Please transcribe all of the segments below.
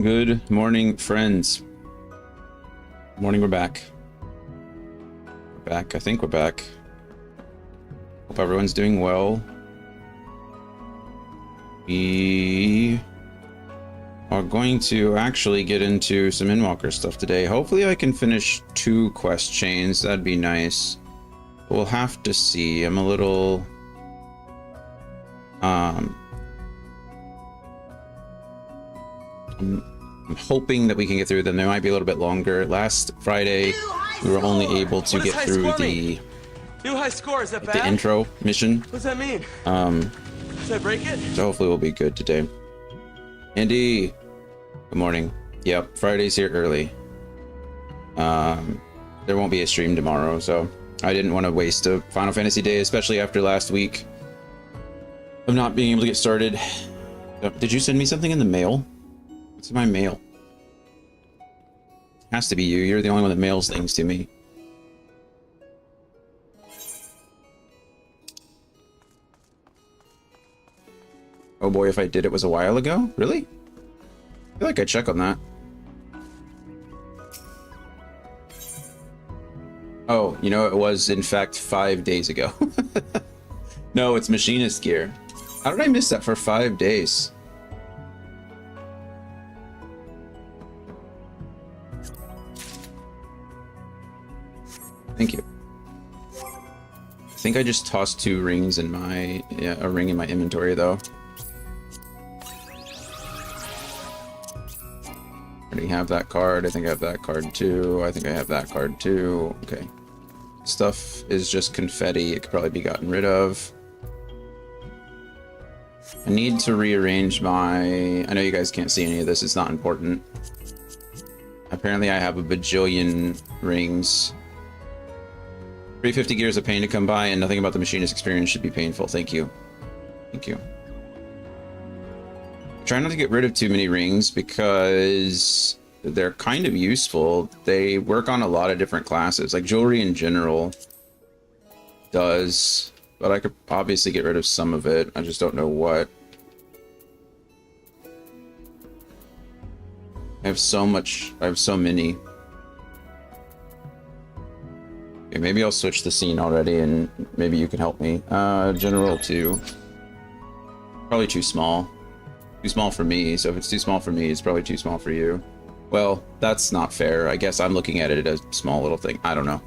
Good morning, friends. Morning, we're back. We're back. I think we're back. Hope everyone's doing well. We are going to actually get into some Endwalker stuff today. Hopefully I can finish 2 quest chains. That'd be nice. We'll have to see. I'm a little... I'm hoping that we can get through them. They might be a little bit longer. Last Friday, we were only able to get through the new high score. Is that bad? The intro mission. What does that mean? Should I break it? So hopefully we'll be good today. Andy, good morning. Yep, Friday's here early. There won't be a stream tomorrow, so I didn't want to waste a Final Fantasy day, especially after last week of not being able to get started. Did you send me something in the mail? What's in my mail? Has to be you. You're the only one that mails things to me. Oh boy, if I did, it was a while ago? Really? I feel like I check on that. Oh, you know, it was in fact 5 days ago. No, it's machinist gear. How did I miss that for 5 days? Thank you. I think I just tossed 2 rings in my... yeah, a ring in my inventory, though. I already have that card. I think I have that card, too. I think I have that card, too. Okay. Stuff is just confetti. It could probably be gotten rid of. I need to rearrange my... I know you guys can't see any of this. It's not important. Apparently, I have a bajillion rings. 350 gear is a pain to come by, and nothing about the machinist experience should be painful. Thank you. Thank you. Try not to get rid of too many rings because they're kind of useful. They work on a lot of different classes. Like jewelry in general does, but I could obviously get rid of some of it. I just don't know what. I have so much. I have so many. Okay, maybe I'll switch the scene already and maybe you can help me. General 2. Probably too small. Too small for me, so if it's too small for me, it's probably too small for you. Well, that's not fair. I guess I'm looking at it as a small little thing. I don't know.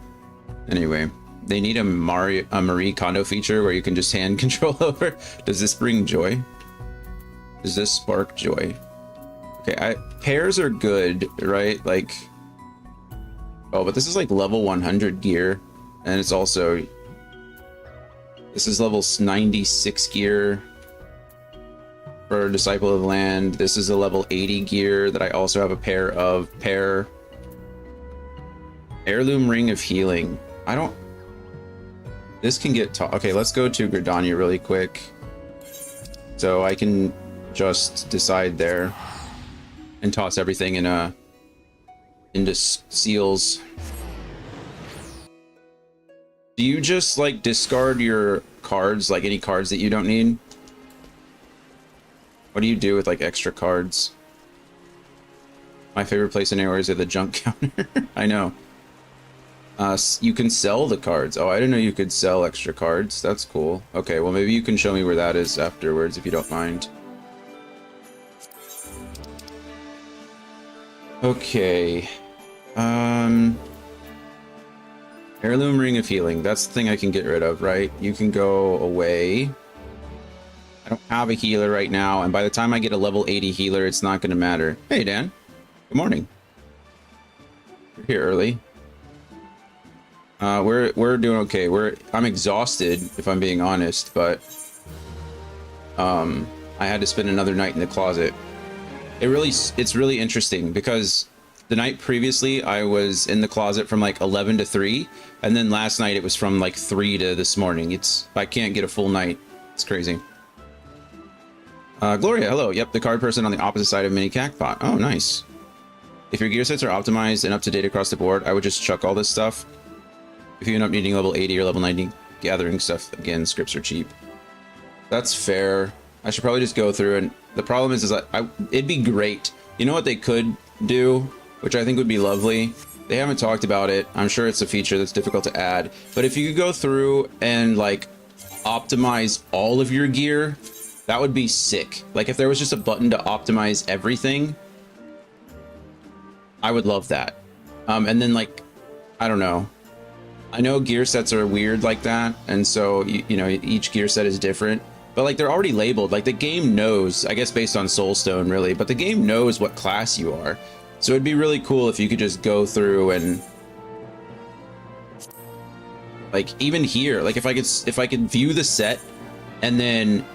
Anyway, they need a Marie Kondo feature where you can just hand control over. Does this bring joy? Does this spark joy? Okay, pairs are good, right? Like... oh, but this is like level 100 gear, and it's also... this is level 96 gear for Disciple of the Land. This is a level 80 gear that I also have a pair of. Heirloom Ring of Healing. I don't... this can get... okay, let's go to Gridania really quick. So I can just decide there and toss everything in a... into seals. Do you just like discard your cards, like any cards that you don't need? What do you do with like extra cards? My favorite place in anywhere is at the junk counter. I know. You can sell the cards. Oh, I didn't know you could sell extra cards. That's cool. Okay, well maybe you can show me where that is afterwards if you don't mind. Okay. Heirloom Ring of Healing. That's the thing I can get rid of, right? You can go away. I don't have a healer right now, and by the time I get a level 80 healer, it's not going to matter. Hey, Dan. Good morning. You're here early. We're doing okay. I'm exhausted, if I'm being honest, but I had to spend another night in the closet. It's really interesting because the night previously I was in the closet from like 11 to 3, and then last night it was from like 3 to this morning. I can't get a full night. It's crazy. Gloria, hello. Yep, the card person on the opposite side of Mini Cactpot. Oh, nice. If your gear sets are optimized and up to date across the board, I would just chuck all this stuff. If you end up needing level 80 or level 90 gathering stuff, again, scripts are cheap. That's fair. I should probably just go through, and the problem is it'd be great You know what they could do, which I think would be lovely? They haven't talked about it. I'm sure it's a feature that's difficult to add. But if you could go through and like optimize all of your gear, that would be sick. Like if there was just a button to optimize everything, I would love that. And then like, I don't know. I know gear sets are weird like that. And so, you know, each gear set is different. But like they're already labeled. Like the game knows, I guess based on Soulstone really, but the game knows what class you are. So it'd be really cool if you could just go through and like even here, like if I could view the set and then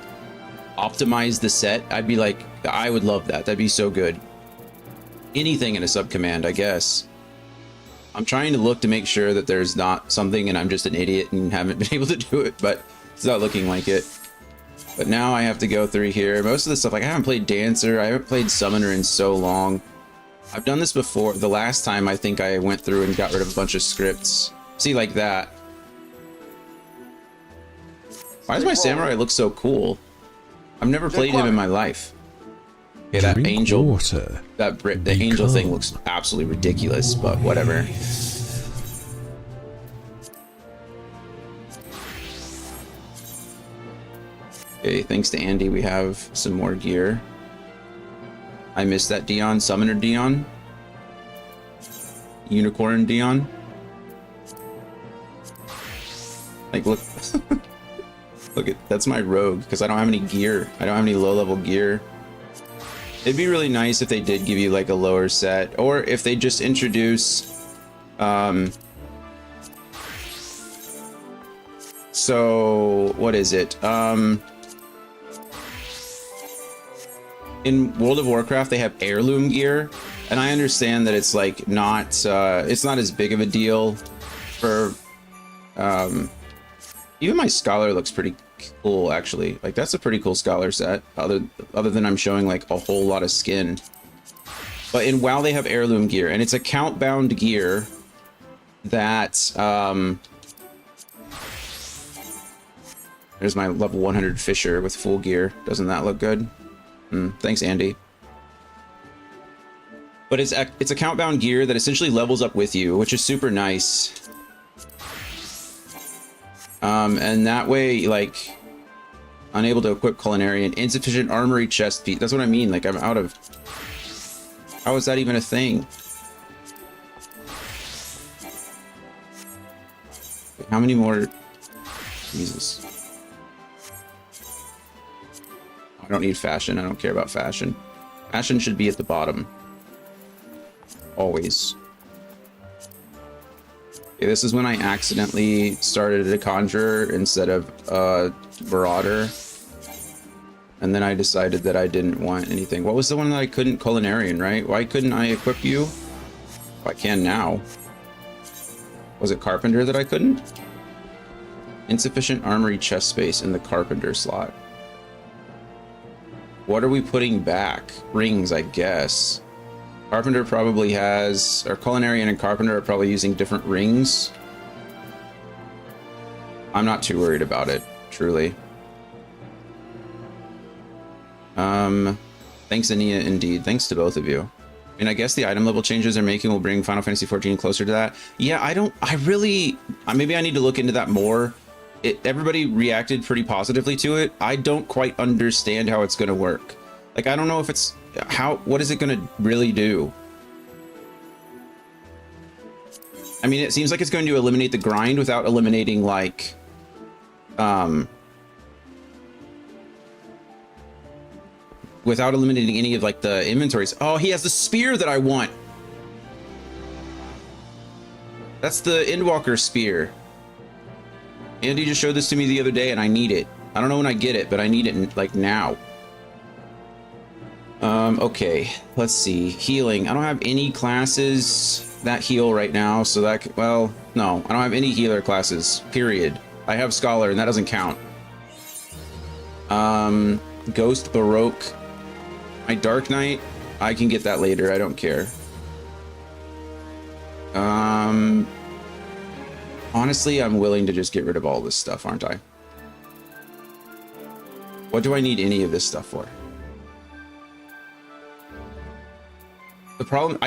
optimize the set, I'd be like, I would love that. That'd be so good. Anything in a sub command, I guess. I'm trying to look to make sure that there's not something and I'm just an idiot and haven't been able to do it, but it's not looking like it. But now I have to go through here. Most of the stuff, like I haven't played Dancer, I haven't played Summoner in so long. I've done this before. The last time I think I went through and got rid of a bunch of scripts. See, like that. Why does my samurai look so cool? I've never played him in my life. Okay, that angel, water. the angel thing looks absolutely ridiculous, but whatever. Okay, thanks to Andy, we have some more gear. I missed that Dion, Summoner Dion. Unicorn Dion. Like, look. Look at, that's my rogue, because I don't have any gear. I don't have any low-level gear. It'd be really nice if they did give you, like, a lower set, or if they just introduce, so, what is it? In World of Warcraft, they have heirloom gear, and I understand that it's like not it's not as big of a deal for even my scholar looks pretty cool actually. Like that's a pretty cool scholar set, other than I'm showing like a whole lot of skin. But in WoW they have heirloom gear, and it's account bound gear that there's my level 100 Fisher with full gear. Doesn't that look good? Thanks, Andy. But it's account bound gear that essentially levels up with you, which is super nice. And that way, like, unable to equip Culinarian, insufficient armory chest piece. That's what I mean. Like, I'm out of. How is that even a thing? How many more? Jesus. I don't need fashion. I don't care about fashion. Fashion should be at the bottom. Always. Okay, this is when I accidentally started a Conjurer instead of a Marauder. And then I decided that I didn't want anything. What was the one that I couldn't? Culinarian, right? Why couldn't I equip you? Oh, I can now. Was it Carpenter that I couldn't? Insufficient armory chest space in the Carpenter slot. What are we putting back? Rings, I guess. Carpenter probably has, or Culinarian and Carpenter are probably using different rings. I'm not too worried about it, truly. Thanks, Ania, indeed. Thanks to both of you. I mean, I guess the item level changes they're making will bring Final Fantasy XIV closer to that. Yeah, maybe I need to look into that more. Everybody reacted pretty positively to it. I don't quite understand how it's going to work. Like, I don't know if it's what is it going to really do? I mean, it seems like it's going to eliminate the grind without eliminating like, without eliminating any of like the inventories. Oh, he has the spear that I want. That's the Endwalker spear. Andy just showed this to me the other day and I need it. I don't know when I get it, but I need it like now. Okay, let's see. Healing. I don't have any classes that heal right now, so that, well, no, I don't have any healer classes, period. I have Scholar and that doesn't count. Ghost Baroque. My Dark Knight, I can get that later, I don't care. Honestly, I'm willing to just get rid of all this stuff, aren't I? What do I need any of this stuff for? The problem,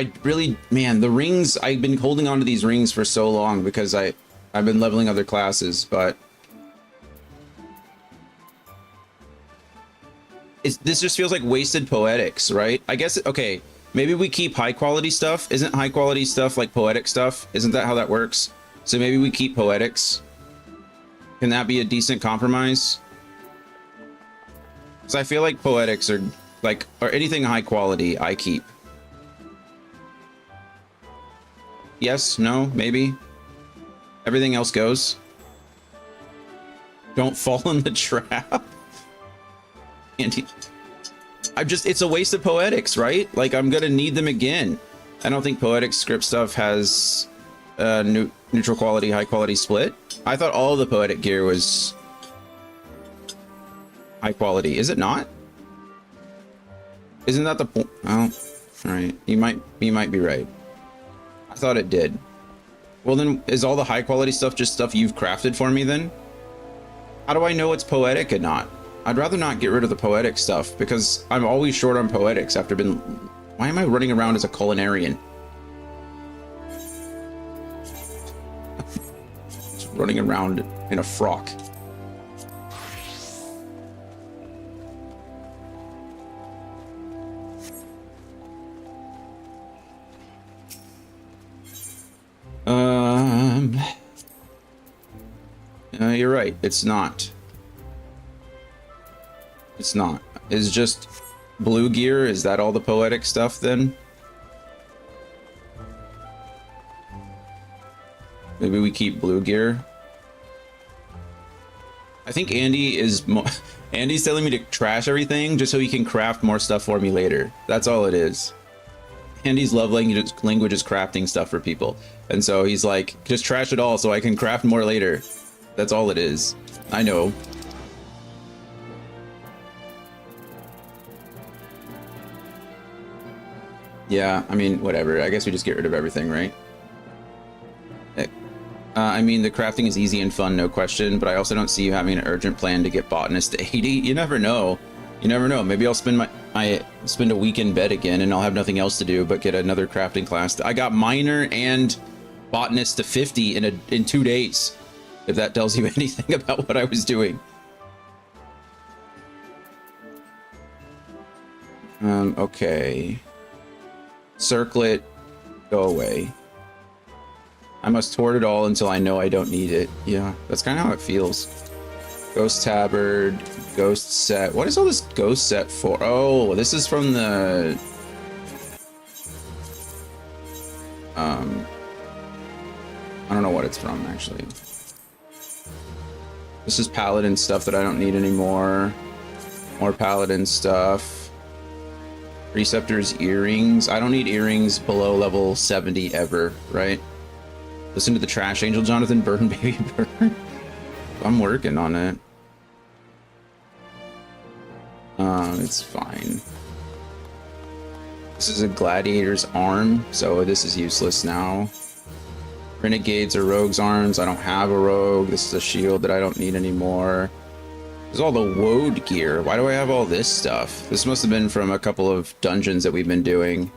man, the rings, I've been holding on to these rings for so long because I've been leveling other classes, but this just feels like wasted poetics, right? I guess, okay, maybe we keep high quality stuff. Isn't high quality stuff like poetic stuff? Isn't that how that works? So maybe we keep poetics. Can that be a decent compromise? Because I feel like poetics are like, or anything high quality, I keep. Yes, no, maybe. Everything else goes. Don't fall in the trap. And it's a waste of poetics, right? Like, I'm gonna need them again. I don't think poetic script stuff has a neutral quality, high quality split. I thought all of the poetic gear was high quality. Is it not? Isn't that the point? Oh, all right. You might be right. I thought it did. Well, then is all the high quality stuff just stuff you've crafted for me then? How do I know it's poetic and not? I'd rather not get rid of the poetic stuff because I'm always short on poetics after been... Why am I running around as a culinarian? Just running around in a frock. You're right. It's not. It's not. It's just blue gear. Is that all the poetic stuff then? Maybe we keep blue gear. I think Andy is Andy's telling me to trash everything just so he can craft more stuff for me later. That's all it is. Andy's love language is crafting stuff for people. And so he's like, just trash it all so I can craft more later. That's all it is. I know. Yeah, I mean, whatever. I guess we just get rid of everything, right? I mean, the crafting is easy and fun, no question, but I also don't see you having an urgent plan to get botanist to 80. You never know. You never know. Maybe I'll spend spend a week in bed again and I'll have nothing else to do but get another crafting class. I got miner and botanist to 50 in 2 days, if that tells you anything about what I was doing. Okay. Circlet, go away. I must hoard it all until I know I don't need it. Yeah, that's kind of how it feels. Ghost tabard, ghost set. What is all this ghost set for? Oh, this is from the... I don't know what it's from, actually. This is paladin stuff that I don't need anymore. More paladin stuff. Preceptor's earrings. I don't need earrings below level 70 ever, right? Listen to the trash angel, Jonathan. Burn, baby, burn. I'm working on it. It's fine. This is a gladiator's arm, so this is useless now. Renegades or rogue's arms. I don't have a rogue. This is a shield that I don't need anymore. There's all the woad gear. Why do I have all this stuff? This must have been from a couple of dungeons that we've been doing.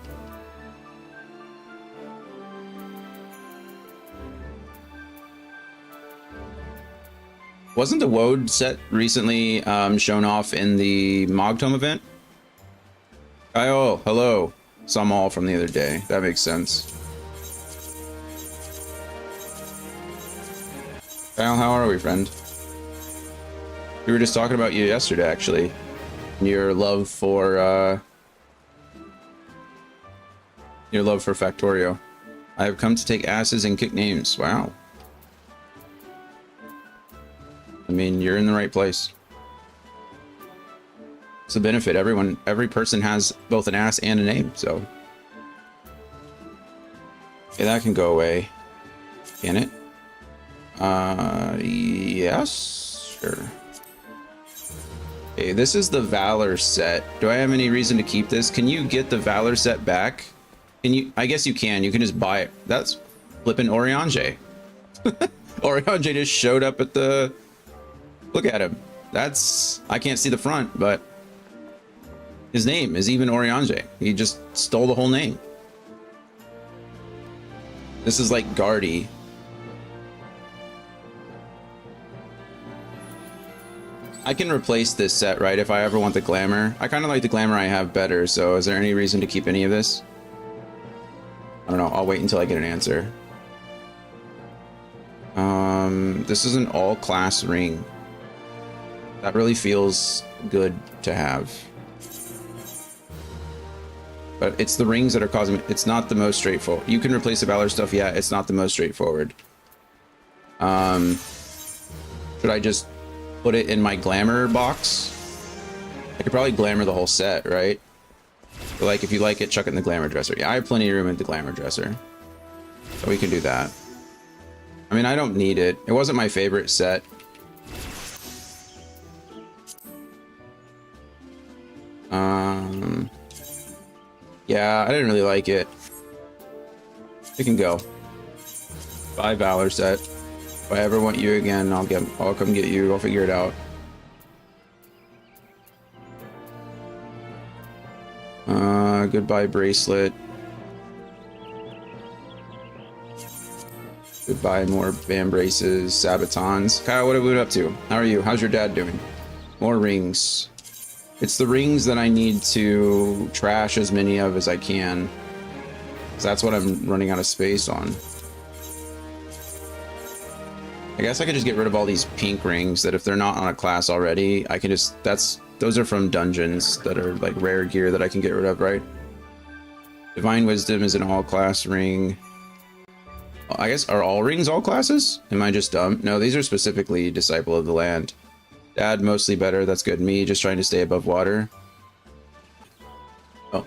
Wasn't the woad set recently shown off in the Mogtome event? Oh, hello. Saw them all from the other day. That makes sense. Kyle, how are we, friend? We were just talking about you yesterday, actually. Your love for Factorio. I have come to take asses and kick names. Wow. I mean, you're in the right place. It's a benefit. Every person has both an ass and a name, so. Okay, that can go away. Can it? Yes, sure. Okay, this is the Valor set. Do I have any reason to keep this? Can you get the Valor set back? Can you? I guess you can. You can just buy it. That's flipping Oriange. Oriange just showed up at the... Look at him. That's... I can't see the front, but... His name is even Oriange. He just stole the whole name. This is like Guardy. I can replace this set, right, if I ever want the glamour. I kind of like the glamour I have better, so is there any reason to keep any of this? I don't know. I'll wait until I get an answer. This is an all-class ring. That really feels good to have. But it's the rings that are causing it. It's not the most straightforward. You can replace the Valor stuff, yeah, it's not the most straightforward. Should I just put it in my glamour box? I could probably glamour the whole set, right? But like, if you like it, chuck it in the glamour dresser. Yeah, I have plenty of room in the glamour dresser. So we can do that. I mean, I don't need it. It wasn't my favorite set. Yeah, I didn't really like it. It can go. Bye, Valor set. If I ever want you again, I'll come get you. I'll figure it out. Goodbye, bracelet. Goodbye, more bam braces, sabatons. Kyle, what have we been up to? How are you? How's your dad doing? More rings. It's the rings that I need to trash as many of as I can. Because that's what I'm running out of space on. I guess I could just get rid of all these pink rings that if they're not on a class already, I can just, those are from dungeons that are like rare gear that I can get rid of, right? Divine Wisdom is an all-class ring. I guess, are all rings all classes? Am I just dumb? No, these are specifically Disciple of the Land. Dad, mostly better. That's good. Me, just trying to stay above water. Oh.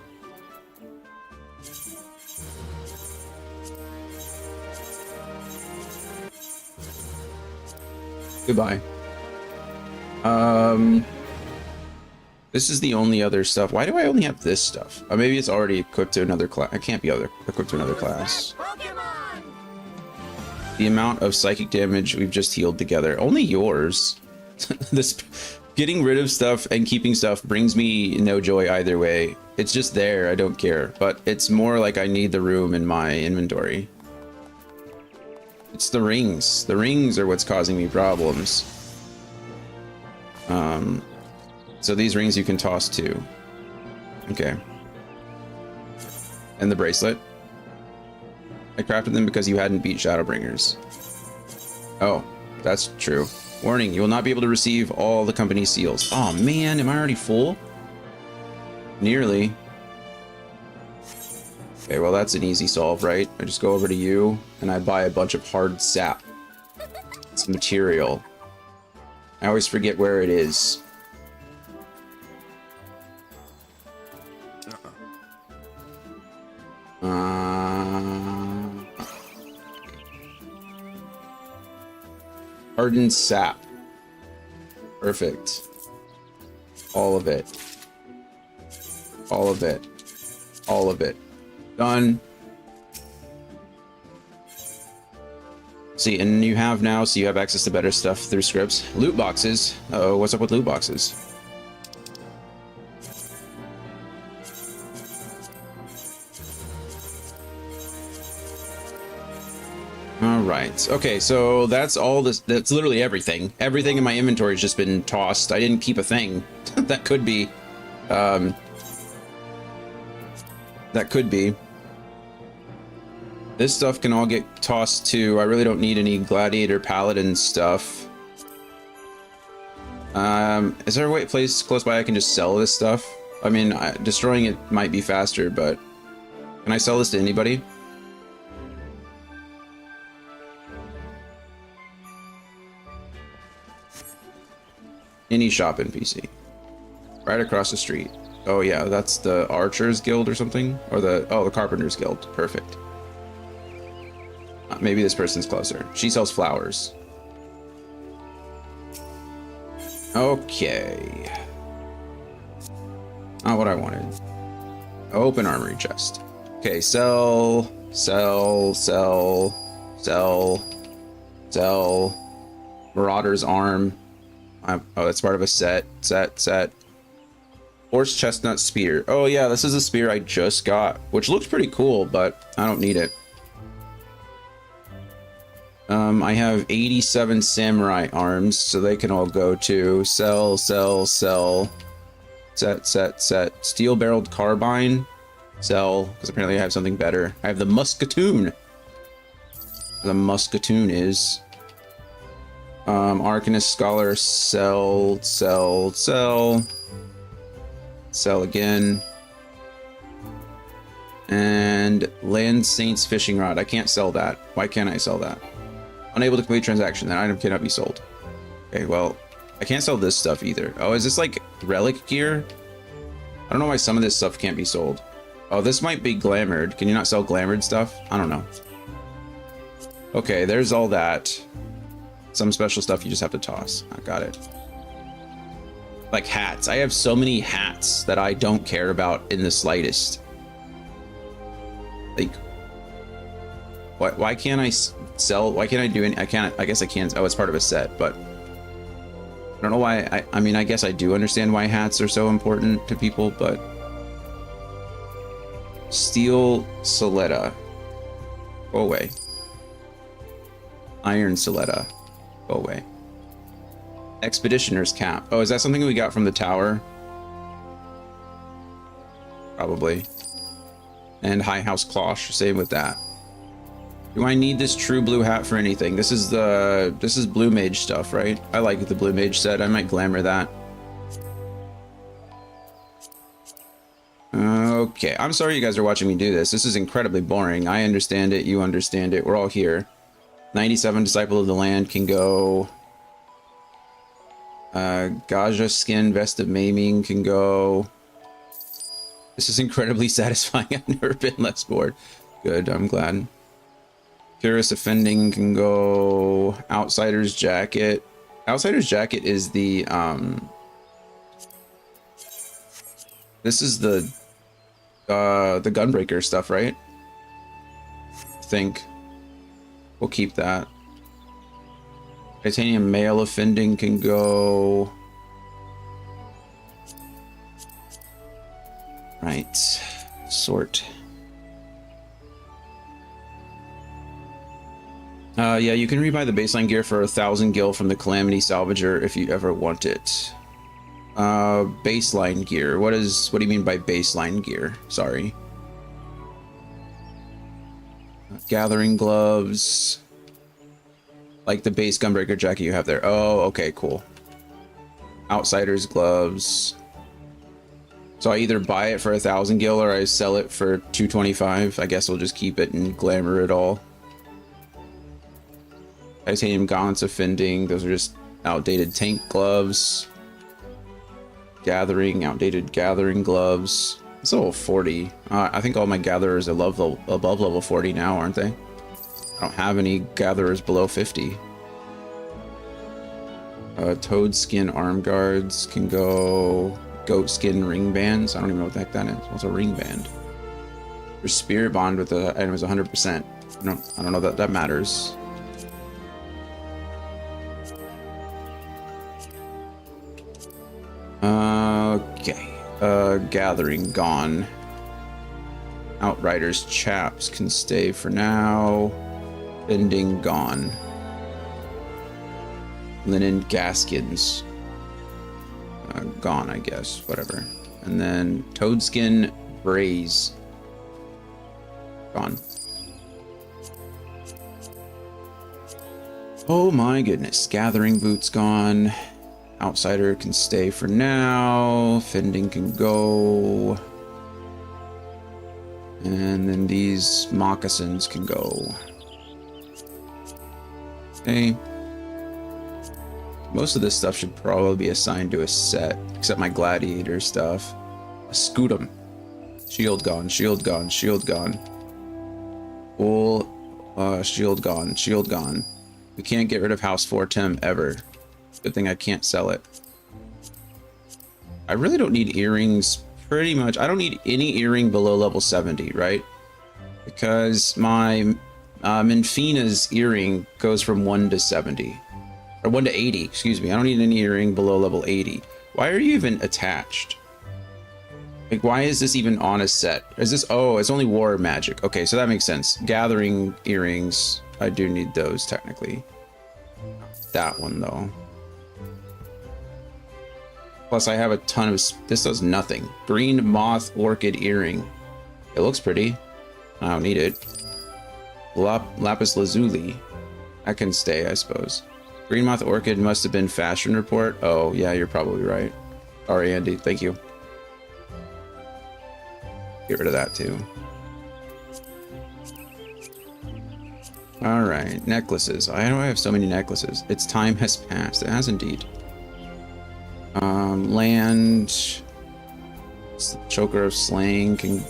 Goodbye. This is the only other stuff. Why do I only have this stuff? Oh, maybe it's already equipped to another class. I can't be equipped to another class. The amount of psychic damage we've just healed together. Only yours. This getting rid of stuff and keeping stuff brings me no joy either way. It's just there. I don't care. But it's more like I need the room in my inventory. It's the rings. The rings are what's causing me problems. So these rings you can toss too. Okay. And the bracelet. I crafted them because you hadn't beat Shadowbringers. Oh, that's true. Warning, you will not be able to receive all the company's seals. Oh man, am I already full? Nearly. Okay, well that's an easy solve, right? I just go over to you and I buy a bunch of hard sap. It's material. I always forget where it is. Hardened sap. Perfect. All of it. All of it. All of it. Done. See, and you have now, so you have access to better stuff through scripts. Loot boxes. Uh-oh, what's up with loot boxes? All right. Okay, so that's all this. That's literally everything. Everything in my inventory has just been tossed. I didn't keep a thing. That could be. That could be. This stuff can all get tossed too. I really don't need any gladiator paladin stuff. Is there a place close by I can just sell this stuff? I mean, destroying it might be faster, but can I sell this to anybody? Any shop NPC. Right across the street. Oh yeah, that's the Archers Guild or something? Or the Carpenters Guild. Perfect. Maybe this person's closer. She sells flowers. Okay. Not what I wanted. Open armory chest. Okay, sell. Marauder's arm. Oh, that's part of a set. Horse chestnut spear. Oh yeah, this is a spear I just got, which looks pretty cool, but I don't need it. I have 87 samurai arms, so they can all go to sell, sell, sell, set. Steel barreled carbine, sell, because apparently I have something better. I have the musketoon. The musketoon is Arcanist Scholar, sell, sell, sell, sell again. And Land Saints fishing rod. I can't sell that. Why can't I sell that? Unable to complete transaction. That item cannot be sold. Okay, well, I can't sell this stuff either. Oh, is this like relic gear? I don't know why some of this stuff can't be sold. Oh, this might be glamored. Can you not sell glamored stuff? I don't know. Okay, there's all that. Some special stuff you just have to toss. I got it. Like hats. I have so many hats that I don't care about in the slightest. Like, why can't I sell? Why can't I do any? I can't. I guess I can. Oh, it's part of a set, but I don't know why. I mean, I guess I do understand why hats are so important to people, but steel Soletta, go away. Iron Soletta, go away. Expeditioner's cap. Oh, is that something we got from the tower? Probably. And High House Cloche, same with that. Do I need this true blue hat for anything? This is blue mage stuff, right? I like the blue mage set. I might glamour that. Okay, I'm sorry you guys are watching me do this. This is incredibly boring. I understand it. You understand it. We're all here. 97 Disciple of the Land can go. Gaja Skin Vest of Maiming can go. This is incredibly satisfying. I've never been less bored. Good, I'm glad. Curious Offending can go. Outsider's Jacket. Outsider's Jacket is the, this is the Gunbreaker stuff, right? I think. We'll keep that. Titanium Mail Offending can go. Right. Sort. Yeah, you can rebuy the baseline gear for 1,000 gil from the Calamity Salvager if you ever want it. Baseline gear. What do you mean by baseline gear? Sorry. Gathering gloves. Like the base Gunbreaker jacket you have there. Oh, okay, cool. Outsider's gloves. So I either buy it for 1,000 gil or I sell it for 225. I guess we'll just keep it and glamour it all. Titanium gauntlets offending. Those are just outdated tank gloves. Gathering, outdated gathering gloves. It's level 40. I think all my gatherers are above level 40 now, aren't they? I don't have any gatherers below 50. Toad skin arm guards can go. Goat skin ring bands. I don't even know what the heck that is. What's a ring band? Your spirit bond with the item is 100%. I don't know that that matters. Okay. Gathering gone. Outriders chaps can stay for now. Bending gone. Linen gaskins. Gone, I guess. Whatever. And then toadskin braze. Gone. Oh my goodness. Gathering boots gone. Outsider can stay for now. Fending can go. And then these moccasins can go. Okay. Most of this stuff should probably be assigned to a set, except my gladiator stuff. A Scootum. Shield gone, shield gone, shield gone. Full shield gone, shield gone. We can't get rid of House 410 ever. Good thing I can't sell it. I really don't need earrings pretty much. I don't need any earring below level 70, right? Because my Minfina's earring goes from 1 to 70. Or 1 to 80, excuse me. I don't need any earring below level 80. Why are you even attached? Like, why is this even on a set? Is this... Oh, it's only war magic. Okay, so that makes sense. Gathering earrings. I do need those, technically. That one, though. Plus, I have a ton of... This does nothing. Green moth orchid earring. It looks pretty. I don't need it. Lapis lazuli. That can stay, I suppose. Green moth orchid must have been fashion report. Oh, yeah, you're probably right. Sorry, Andy. Thank you. Get rid of that, too. Alright, necklaces. Why do I have so many necklaces? Its time has passed. It has indeed. Land. Choker of Slaying can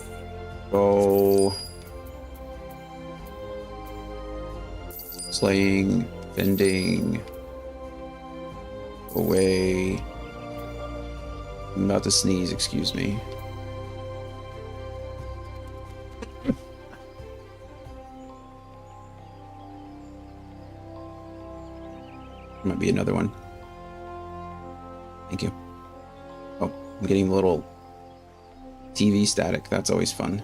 go. Slaying, bending. Away. I'm about to sneeze, excuse me. Might be another one. Thank you. Oh, I'm getting a little TV static. That's always fun.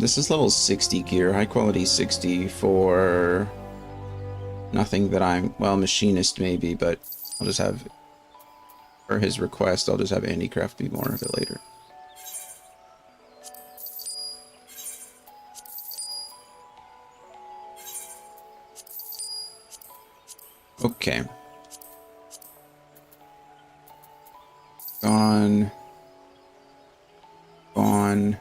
This is level 60 gear. High quality 60 for nothing that I'm... Well, machinist maybe, but I'll just have... For his request, I'll just have Andy craft me more of it later. Okay. Gone. Gone.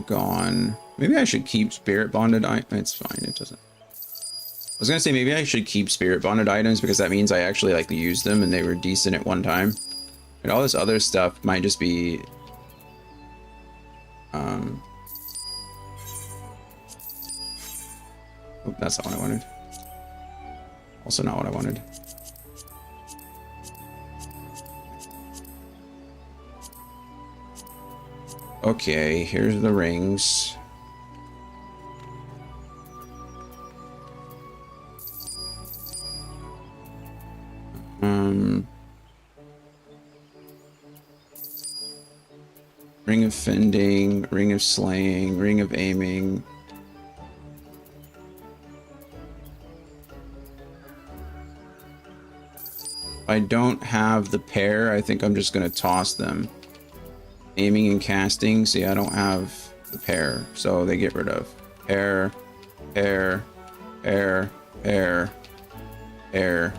Gone. Maybe I should keep spirit bonded. It's fine. It doesn't. I was gonna say maybe I should keep spirit bonded items because that means I actually like used them and they were decent at one time. And all this other stuff might just be. Oh, that's not what I wanted. Also not what I wanted. Okay, here's the rings. Ring of fending, ring of slaying, ring of aiming. If I don't have the pair, I think I'm just gonna toss them. Aiming and casting, see, I don't have the pair, so they get rid of. Pair, pair, pair, pair, pair,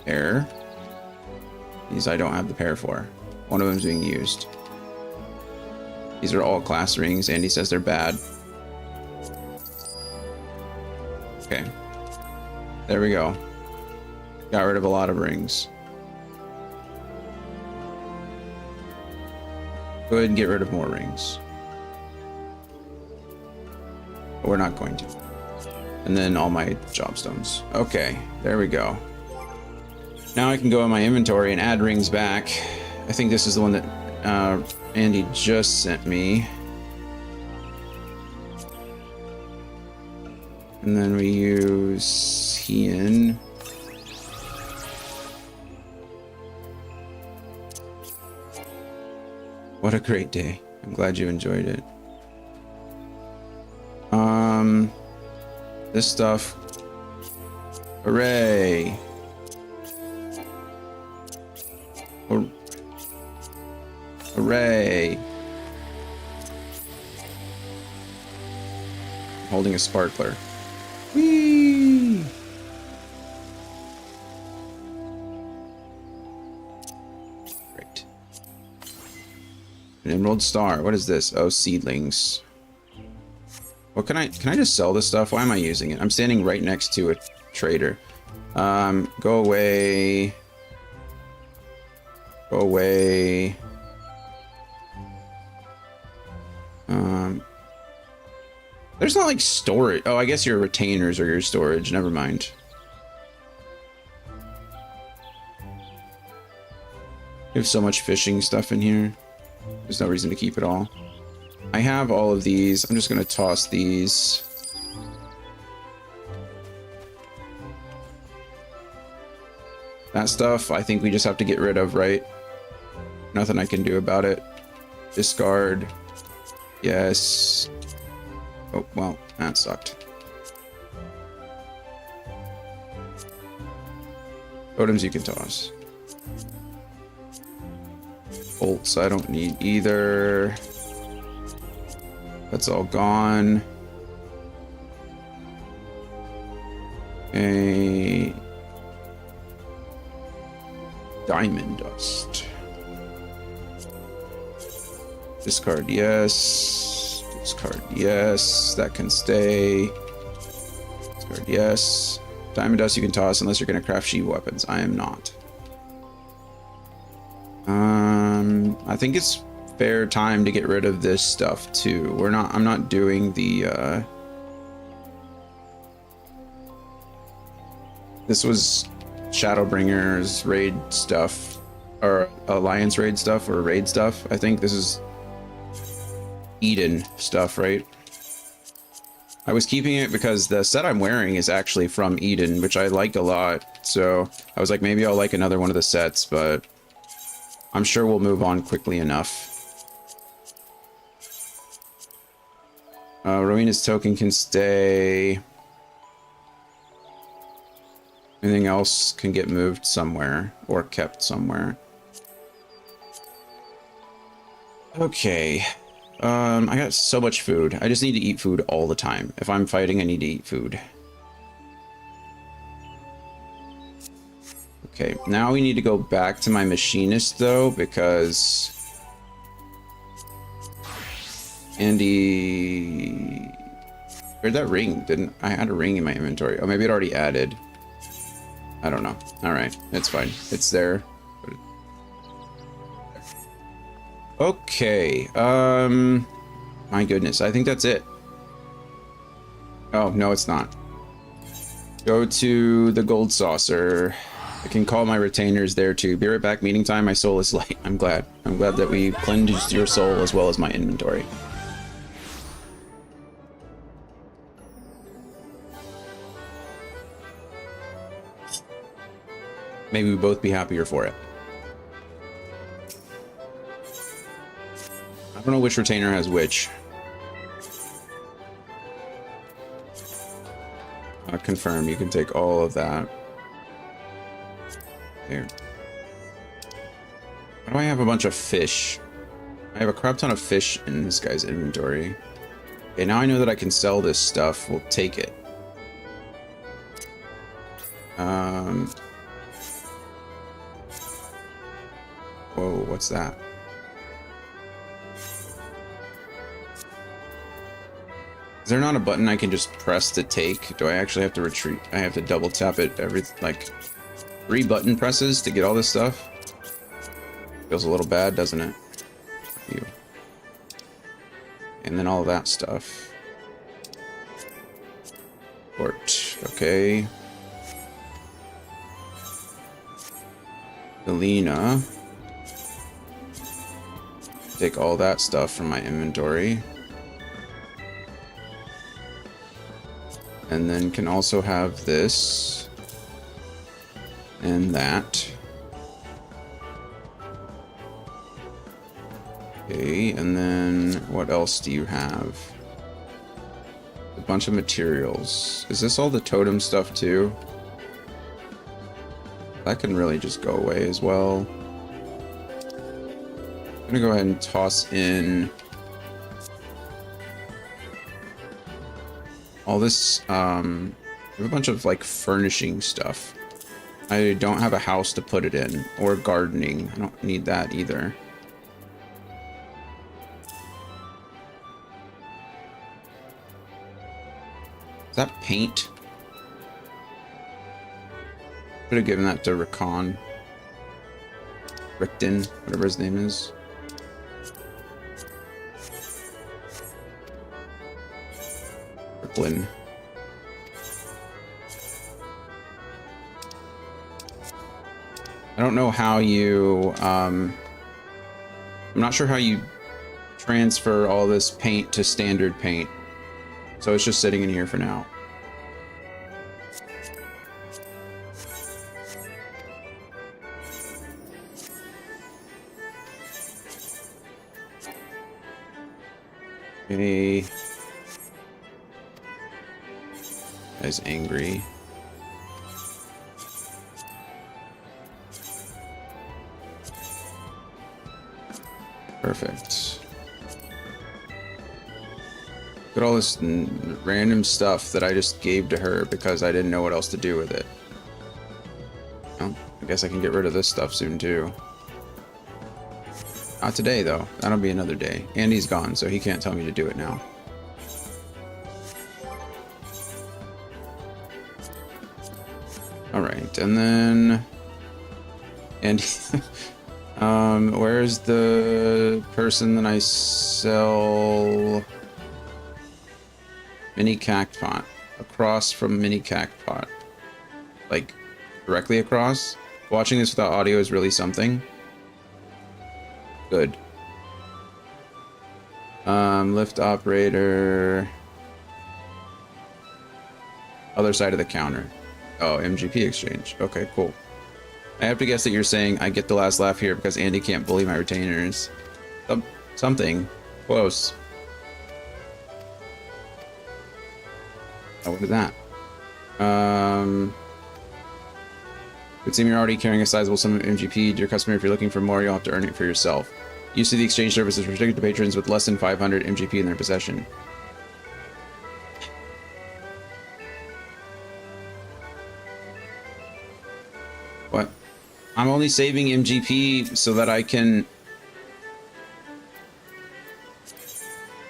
pair. These I don't have the pair for. One of them's being used. These are all class rings. Andy says they're bad. Okay. There we go. Got rid of a lot of rings. Go ahead and get rid of more rings. But we're not going to. And then all my job stones. Okay, there we go. Now I can go in my inventory and add rings back. I think this is the one that Andy just sent me. And then we use Heian. What a great day. I'm glad you enjoyed it. This stuff. Hooray. Hooray. I'm holding a sparkler. Whee! Great. An emerald star. What is this? Oh, seedlings. What can I just sell this stuff? Why am I using it? I'm standing right next to a trader. Go away. Go away. There's not like storage. Oh, I guess your retainers are your storage. Never mind. You have so much fishing stuff in here. There's no reason to keep it all. I have all of these. I'm just going to toss these. That stuff, I think we just have to get rid of, right? Nothing I can do about it. Discard. Yes. Oh, well, that sucked. Totems you can toss. Bolts I don't need either. That's all gone. A diamond dust. Discard, yes. Discard, yes. That can stay. Discard, yes. Diamond dust you can toss unless you're going to craft sheet weapons. I am not. I think it's fair time to get rid of this stuff too. I'm not doing the this was Shadowbringers raid stuff, or Alliance raid stuff, or raid stuff. I think this is Eden stuff, right? I was keeping it because the set I'm wearing is actually from Eden, which I like a lot. So I was like, maybe I'll like another one of the sets, but I'm sure we'll move on quickly enough. Rowena's token can stay. Anything else can get moved somewhere or kept somewhere. Okay. I got so much food. I just need to eat food all the time. If I'm fighting, I need to eat food. Okay, now we need to go back to my machinist though, because Andy, where'd that ring? I had a ring in my inventory? Oh, maybe it already added. I don't know. All right, it's fine. It's there. Okay. My goodness, I think that's it. Oh no, it's not. Go to the gold saucer. I can call my retainers there too. Be right back. Meeting time. My soul is light. I'm glad. I'm glad that we cleansed your soul as well as my inventory. Maybe we both be happier for it. I don't know which retainer has which. Confirm. You can take all of that. Here. Why do I have a bunch of fish? I have a crap ton of fish in this guy's inventory. Okay, now I know that I can sell this stuff. We'll take it. Whoa, what's that? Is there not a button I can just press to take? Do I actually have to retreat? I have to double tap it every, like, 3 button presses to get all this stuff? Feels a little bad, doesn't it? You. And then all that stuff. Port. Okay. Galena. Take all that stuff from my inventory. And then can also have this. And that. Okay, and then what else do you have? A bunch of materials. Is this all the totem stuff too? That can really just go away as well. I'm gonna go ahead and toss in all this, I have a bunch of like furnishing stuff. I don't have a house to put it in, or gardening. I don't need that either. Is that paint? Should have given that to Rickon. Rickton, whatever his name is. Ricklin. I don't know how you, I'm not sure how you transfer all this paint to standard paint. So it's just sitting in here for now. Okay. Guy's angry. Perfect. Look at all this random stuff that I just gave to her because I didn't know what else to do with it. Well, I guess I can get rid of this stuff soon too. Not today though. That'll be another day. Andy's gone, so he can't tell me to do it now. Alright, and then... Andy... where's the person that I sell... Mini Cactpot. Across from Mini Cactpot. Like, directly across? Watching this without audio is really something. Good. Lift operator. Other side of the counter. Oh, MGP exchange. Okay, cool. I have to guess that you're saying I get the last laugh here because Andy can't bully my retainers. Something. Close. Oh, what is that? Would seem you're already carrying a sizable sum of MGP to your customer. If you're looking for more, you'll have to earn it for yourself. Use of the exchange service is restricted to patrons with less than 500 MGP in their possession. What? I'm only saving MGP so that I can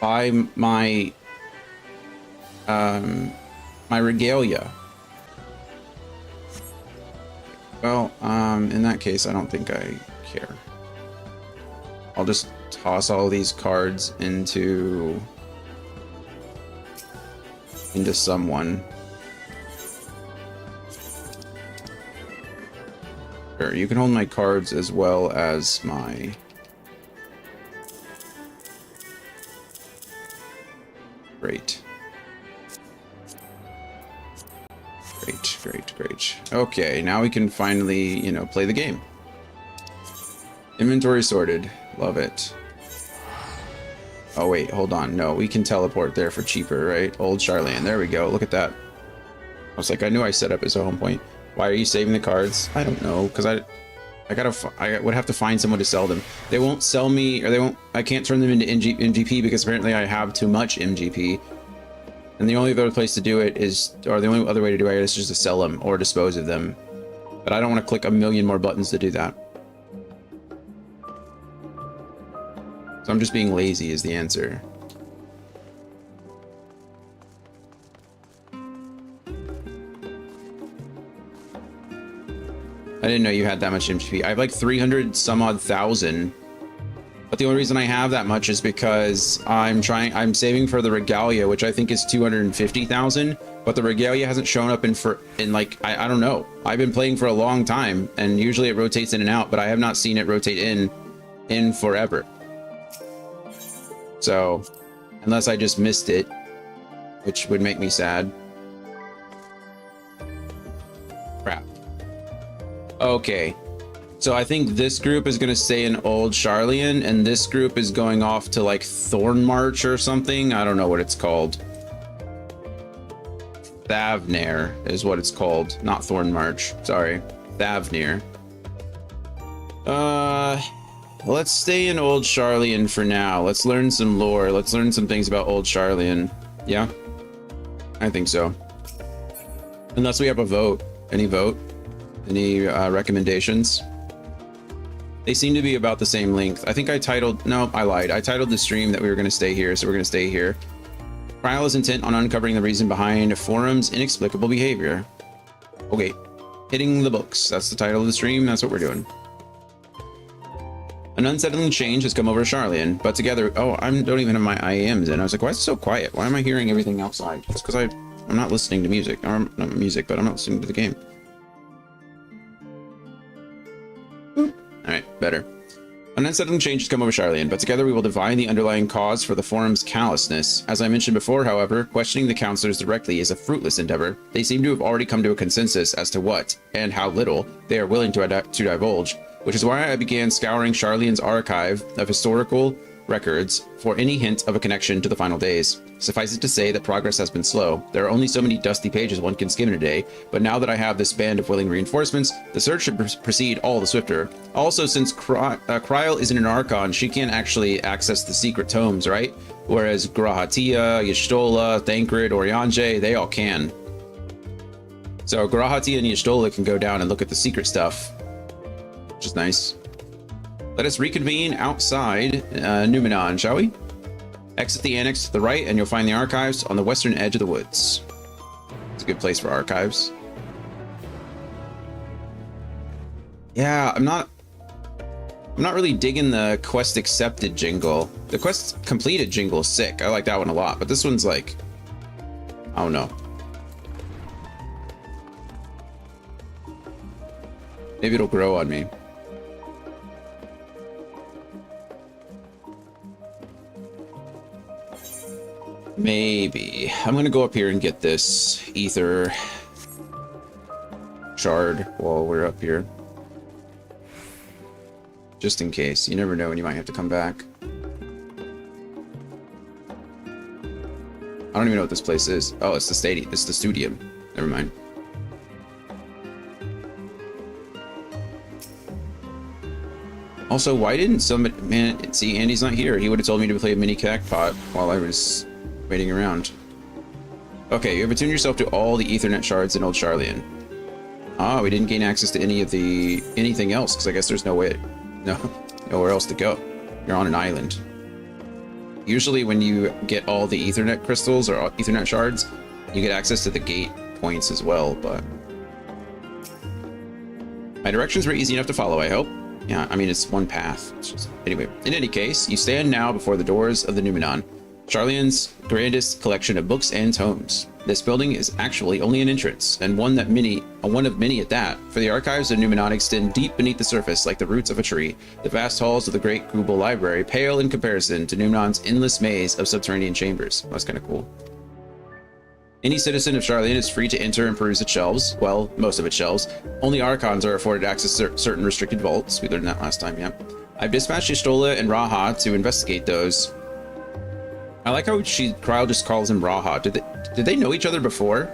buy my my regalia. Well, in that case, I don't think I care. I'll just toss all these cards into someone. Sure, you can hold my cards as well as my... Great. Great, great, great. Okay, now we can finally, you know, play the game. Inventory sorted. Love it. Oh, wait, hold on. No, we can teleport there for cheaper, right? Old Charlene. There we go. Look at that. I was like, I knew I set up as a home point. Why are you saving the cards? I don't know, because I would have to find someone to sell them. They won't sell me, or they won't... I can't turn them into MGP because apparently I have too much MGP. And the only other place to do it is, or the only other way to do it is just to sell them or dispose of them. But I don't want to click a million more buttons to do that. So I'm just being lazy is the answer. I didn't know you had that much MGP. I have like 300 some odd thousand. But the only reason I have that much is because I'm saving for the regalia, which I think is 250,000. But the regalia hasn't shown up in like, I don't know. I've been playing for a long time and usually it rotates in and out, but I have not seen it rotate in forever. So, unless I just missed it, which would make me sad. Crap. Okay. So I think this group is going to stay in Old Charlian, and this group is going off to like Thorn March or something. I don't know what it's called. Thavnair is what it's called. Not Thorn March. Sorry. Thavnair. Let's stay in Old Charlian for now. Let's learn some lore. Let's learn some things about Old Charlian. Yeah? I think so. Unless we have a vote. Any vote? Any recommendations? They seem to be about the same length. I think I titled... No, I lied. I titled the stream that we were going to stay here, so we're going to stay here. Trial is intent on uncovering the reason behind Forum's inexplicable behavior. Okay. Hitting the books. That's the title of the stream. That's what we're doing. An unsettling change has come over Charlian, but together... Oh, I don't even have my IAMs in. I was like, why is it so quiet? Why am I hearing everything outside? It's because I'm not listening to music. Or not music, but I'm not listening to the game. Alright, better. An unsettling change has come over Charlian, but together we will divine the underlying cause for the Forum's callousness. As I mentioned before, however, questioning the counselors directly is a fruitless endeavor. They seem to have already come to a consensus as to what, and how little, they are willing to divulge, which is why I began scouring Charlian's archive of historical records for any hint of a connection to the final days. Suffice it to say that progress has been slow. There are only so many dusty pages one can skim in a day, but now that I have this band of willing reinforcements, the search should proceed all the swifter. Also, since Kryl isn't an Archon, she can't actually access the secret tomes, right? Whereas Grahatia, Y'shtola, Thancred, Oriange, they all can. So Grahatia and Y'shtola can go down and look at the secret stuff, which is nice. Let us reconvene outside Numenon, shall we? Exit the annex to the right and you'll find the archives on the western edge of the woods. It's a good place for archives. Yeah, I'm not really digging the quest accepted jingle. The quest completed jingle is sick. I like that one a lot, but this one's like, I don't know. Maybe it'll grow on me. Maybe. I'm gonna go up here and get this ether shard while we're up here. Just in case. You never know when you might have to come back. I don't even know what this place is. Oh, it's the stadium. It's the studium. Never mind. Also, why didn't somebody... Man, see, Andy's not here. He would have told me to play a mini cactpot while I was waiting around. Okay, you have attuned yourself to all the Ethernet shards in Old Sharlayan. Ah, we didn't gain access to anything else, because I guess there's nowhere else to go. You're on an island. Usually when you get all the Ethernet crystals or Ethernet shards, you get access to the gate points as well, but... My directions were easy enough to follow, I hope. Yeah, I mean, it's one path. It's just... Anyway, in any case, you stand now before the doors of the Numenon, Sharlayan's grandest collection of books and tomes. This building is actually only an entrance, and one of many at that, for the archives of Numenon extend deep beneath the surface like the roots of a tree. The vast halls of the Great Grubel Library pale in comparison to Numenon's endless maze of subterranean chambers. That's kind of cool. Any citizen of Sharlayan is free to enter and peruse its shelves. Well, most of its shelves. Only Archons are afforded access to certain restricted vaults. We learned that last time, yeah. I've dispatched Y'shtola and Raha to investigate those. I like how Kryl just calls him Raha. Did they know each other before?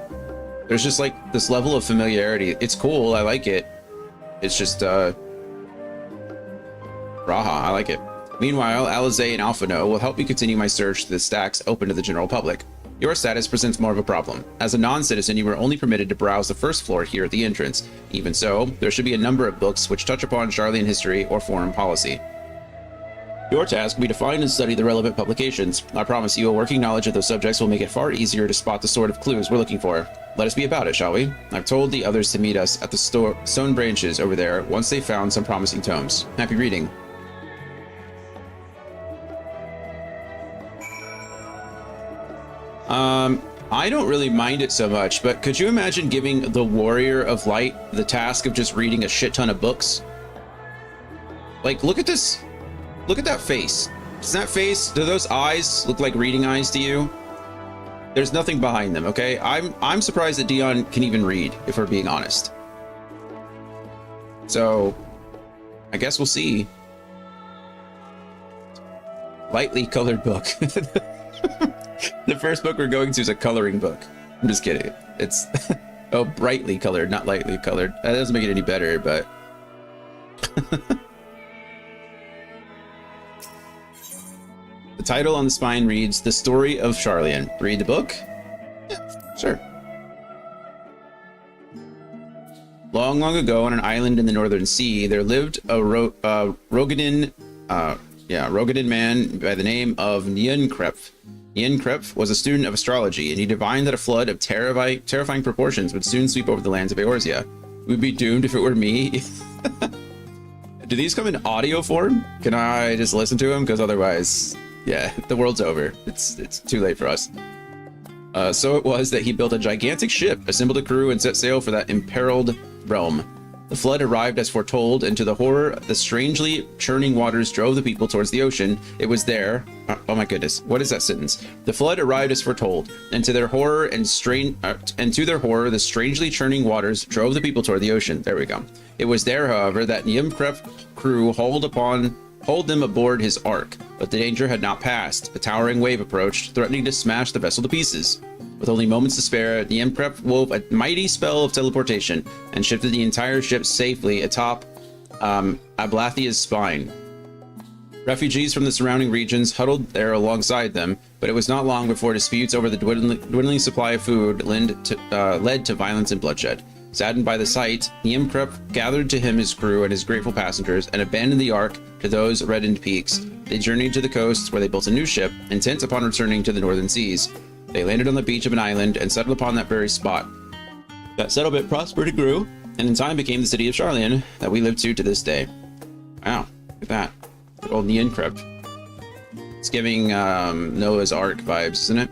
There's just like this level of familiarity. It's cool, I like it. It's just Raha, I like it. Meanwhile, Alizé and Alphino will help me continue my search to the stacks open to the general public. Your status presents more of a problem. As a non-citizen, you were only permitted to browse the first floor here at the entrance. Even so, there should be a number of books which touch upon Sharlayan history or foreign policy. Your task will be to find and study the relevant publications. I promise you, a working knowledge of those subjects will make it far easier to spot the sort of clues we're looking for. Let us be about it, shall we? I've told the others to meet us at the stone branches over there once they've found some promising tomes. Happy reading. I don't really mind it so much, but could you imagine giving the Warrior of Light the task of just reading a shit ton of books? Like, look at this. Look at that face. Does that face, do those eyes look like reading eyes to you? There's nothing behind them, okay? I'm surprised that Dion can even read, if we're being honest. So, I guess we'll see. Lightly colored book. The first book we're going to is a coloring book. I'm just kidding. It's oh, brightly colored, not lightly colored. That doesn't make it any better, but the title on the spine reads The Story of Sharlayan. Read the book? Yeah, sure. Long, long ago on an island in the Northern Sea, there lived a Rogadin man by the name of Nyenkrep. Nyenkrep was a student of astrology, and he divined that a flood of terrifying proportions would soon sweep over the lands of Eorzea. We'd be doomed if it were me. Do these come in audio form? Can I just listen to them? Because otherwise, yeah, the world's over. It's too late for us. So it was that he built a gigantic ship, assembled a crew, and set sail for that imperiled realm. The flood arrived as foretold, and to the horror, the strangely churning waters drove the people towards the ocean. It was there. Oh my goodness, what is that sentence? The flood arrived as foretold, and to their horror the strangely churning waters drove the people toward the ocean. There we go. It was there, however, that Nyenkrep crew hauled them aboard his ark. but the danger had not passed. A towering wave approached, threatening to smash the vessel to pieces. With only moments to spare, the Emperor wove a mighty spell of teleportation and shifted the entire ship safely atop Ablathia's spine. Refugees from the surrounding regions huddled there alongside them, but it was not long before disputes over the dwindling supply of food led to violence and bloodshed. Saddened by the sight, the Emperor gathered to him his crew and his grateful passengers and abandoned the Ark to those reddened peaks. They journeyed to the coast where they built a new ship, intent upon returning to the northern seas. They landed on the beach of an island and settled upon that very spot. That settlement prospered and grew, and in time became the city of Charlian that we live to this day. Wow, look at that. Good old Nien Crypt. It's giving Noah's Ark vibes, isn't it?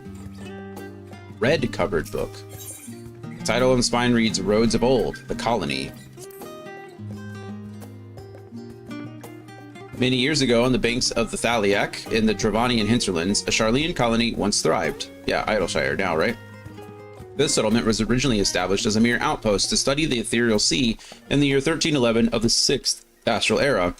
Red covered book. The title on the spine reads Roads of Old, the Colony. Many years ago, on the banks of the Thaliak, in the Dravanian hinterlands, a Charlian colony once thrived. Yeah, Idleshire now, right? This settlement was originally established as a mere outpost to study the ethereal sea in the year 1311 of the 6th Astral Era.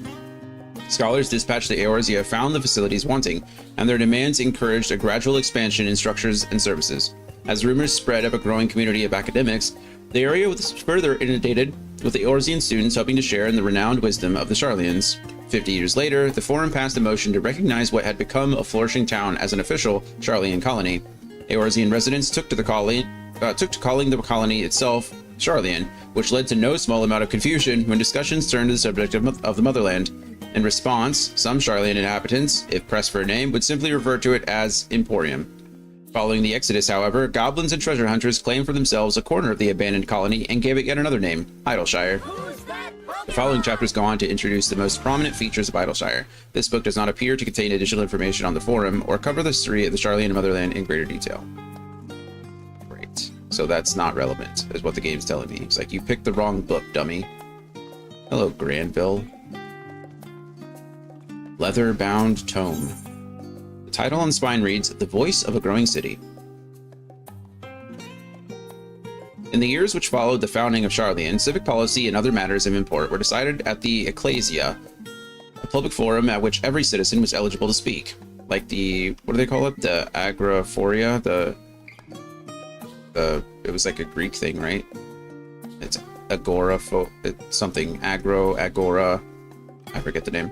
Scholars dispatched to Eorzea found the facilities wanting, and their demands encouraged a gradual expansion in structures and services. As rumors spread of a growing community of academics, the area was further inundated with the Eorzean students hoping to share in the renowned wisdom of the Charlians. 50 years later, the Forum passed a motion to recognize what had become a flourishing town as an official Charlian colony. Eorzean residents took to calling the colony itself Charlian, which led to no small amount of confusion when discussions turned to the subject of the motherland. In response, some Charlian inhabitants, if pressed for a name, would simply refer to it as Emporium. Following the Exodus, however, goblins and treasure hunters claimed for themselves a corner of the abandoned colony and gave it yet another name, Idleshire. The following chapters go on to introduce the most prominent features of Idleshire. This book does not appear to contain additional information on the Forum or cover the history of the Charlian motherland in greater detail. Great. So that's not relevant, is what the game's telling me. It's like, you picked the wrong book, dummy. Hello, Granville. Leather-bound tome. The title on the spine reads, The Voice of a Growing City. In the years which followed the founding of Charlian, civic policy and other matters of import were decided at the Ecclesia, a public forum at which every citizen was eligible to speak. Like the, what do they call it? The Agoraphoria? It was like a Greek thing, right? It's Agora, it's something, Agora, I forget the name.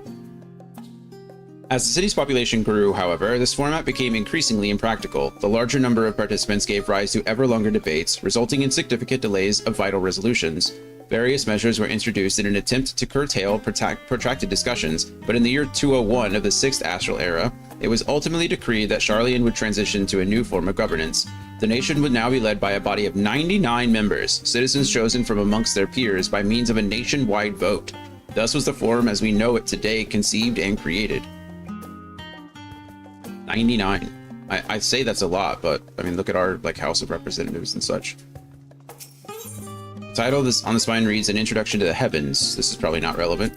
As the city's population grew, however, this format became increasingly impractical. The larger number of participants gave rise to ever longer debates, resulting in significant delays of vital resolutions. Various measures were introduced in an attempt to curtail protracted discussions, but in the year 201 of the 6th Astral Era, it was ultimately decreed that Charlian would transition to a new form of governance. The nation would now be led by a body of 99 members, citizens chosen from amongst their peers by means of a nationwide vote. Thus was the Forum as we know it today conceived and created. 99. I say that's a lot, but I mean, look at our House of Representatives and such. The title of this on the spine reads An Introduction to the Heavens. This is probably not relevant.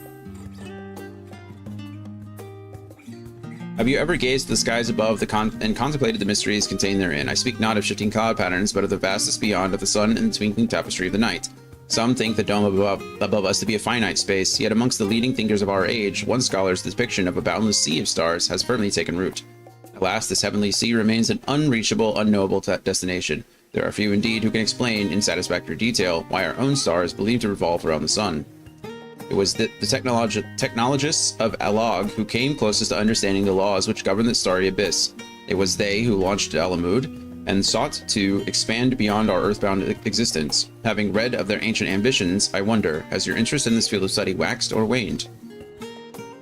Have you ever gazed at the skies above and contemplated the mysteries contained therein? I speak not of shifting cloud patterns, but of the vastness beyond of the sun and the twinkling tapestry of the night. Some think the dome above us to be a finite space, yet amongst the leading thinkers of our age, one scholar's depiction of a boundless sea of stars has firmly taken root. Alas, this heavenly sea remains an unreachable, unknowable destination. There are few indeed who can explain in satisfactory detail why our own star is believed to revolve around the sun. It was the technologists of Alog who came closest to understanding the laws which govern the starry abyss. It was they who launched Alamud and sought to expand beyond our earthbound existence. Having read of their ancient ambitions, I wonder, has your interest in this field of study waxed or waned?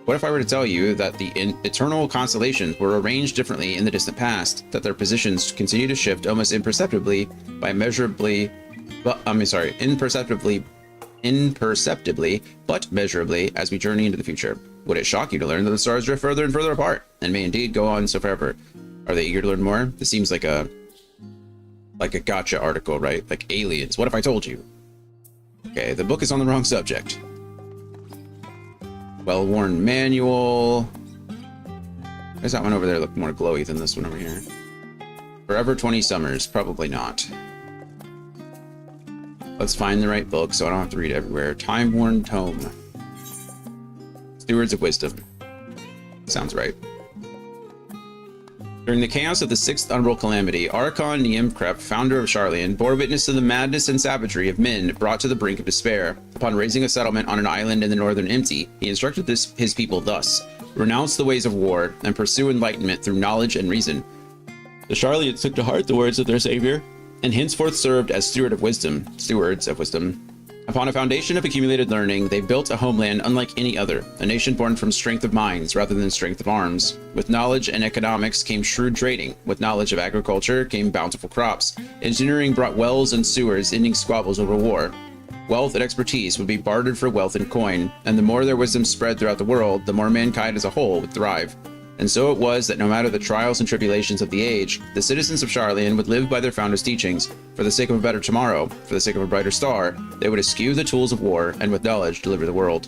What if I were to tell you that the eternal constellations were arranged differently in the distant past, that their positions continue to shift almost imperceptibly but measurably as we journey into the future? Would it shock you to learn that the stars drift further and further apart, and may indeed go on so forever? Are they eager to learn more? This seems like a gotcha article, right? Like aliens. What if I told you? Okay, the book is on the wrong subject. Well-worn manual. There's that one over there look more glowy than this one over here. Forever 20 Summers. Probably not. Let's find the right book so I don't have to read everywhere. Time-worn tome. Stewards of Wisdom. Sounds right. During the chaos of the Sixth Umbral Calamity, Archon Niemkrep, founder of Sharlayan, bore witness to the madness and savagery of men brought to the brink of despair. Upon raising a settlement on an island in the northern Empty, he instructed his people thus: renounce the ways of war and pursue enlightenment through knowledge and reason. The Sharlayans took to heart the words of their savior, and henceforth served as stewards of wisdom. Upon a foundation of accumulated learning, they built a homeland unlike any other, a nation born from strength of minds rather than strength of arms. With knowledge and economics came shrewd trading. With knowledge of agriculture came bountiful crops. Engineering brought wells and sewers, ending squabbles over war. Wealth and expertise would be bartered for wealth and coin, and the more their wisdom spread throughout the world, the more mankind as a whole would thrive. And so it was that no matter the trials and tribulations of the age, the citizens of Sharlayan would live by their founders' teachings. For the sake of a better tomorrow, for the sake of a brighter star, they would eschew the tools of war and with knowledge deliver the world.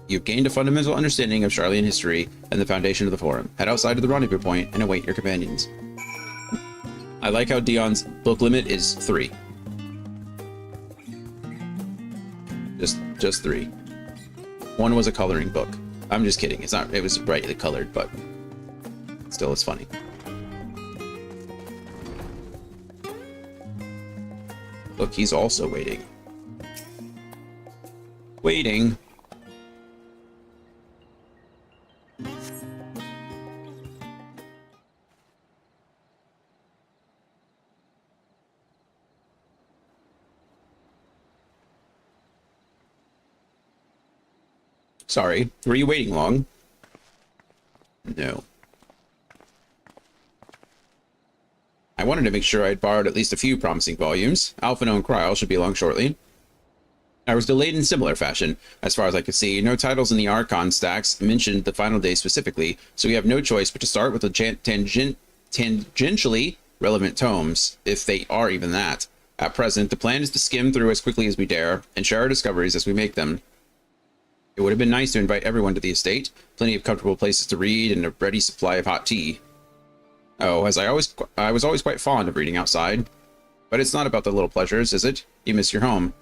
You've gained a fundamental understanding of Sharlayan history and the foundation of the Forum. Head outside to the rendezvous point and await your companions. I like how Dion's book limit is 3. Just 3. One was a coloring book. I'm just kidding. It's not. It was brightly colored, but still, it's funny. Look, he's also waiting. Waiting. Sorry, were you waiting long? No. I wanted to make sure I'd borrowed at least a few promising volumes. Alphino and Kryl should be along shortly. I was delayed in similar fashion. As far as I could see, no titles in the Archon stacks mentioned the final day specifically, so we have no choice but to start with the tangentially relevant tomes, if they are even that. At present, the plan is to skim through as quickly as we dare, and share our discoveries as we make them. It would have been nice to invite everyone to the estate, plenty of comfortable places to read, and a ready supply of hot tea. Oh, as I was always quite fond of reading outside. But it's not about the little pleasures, is it? You miss your home.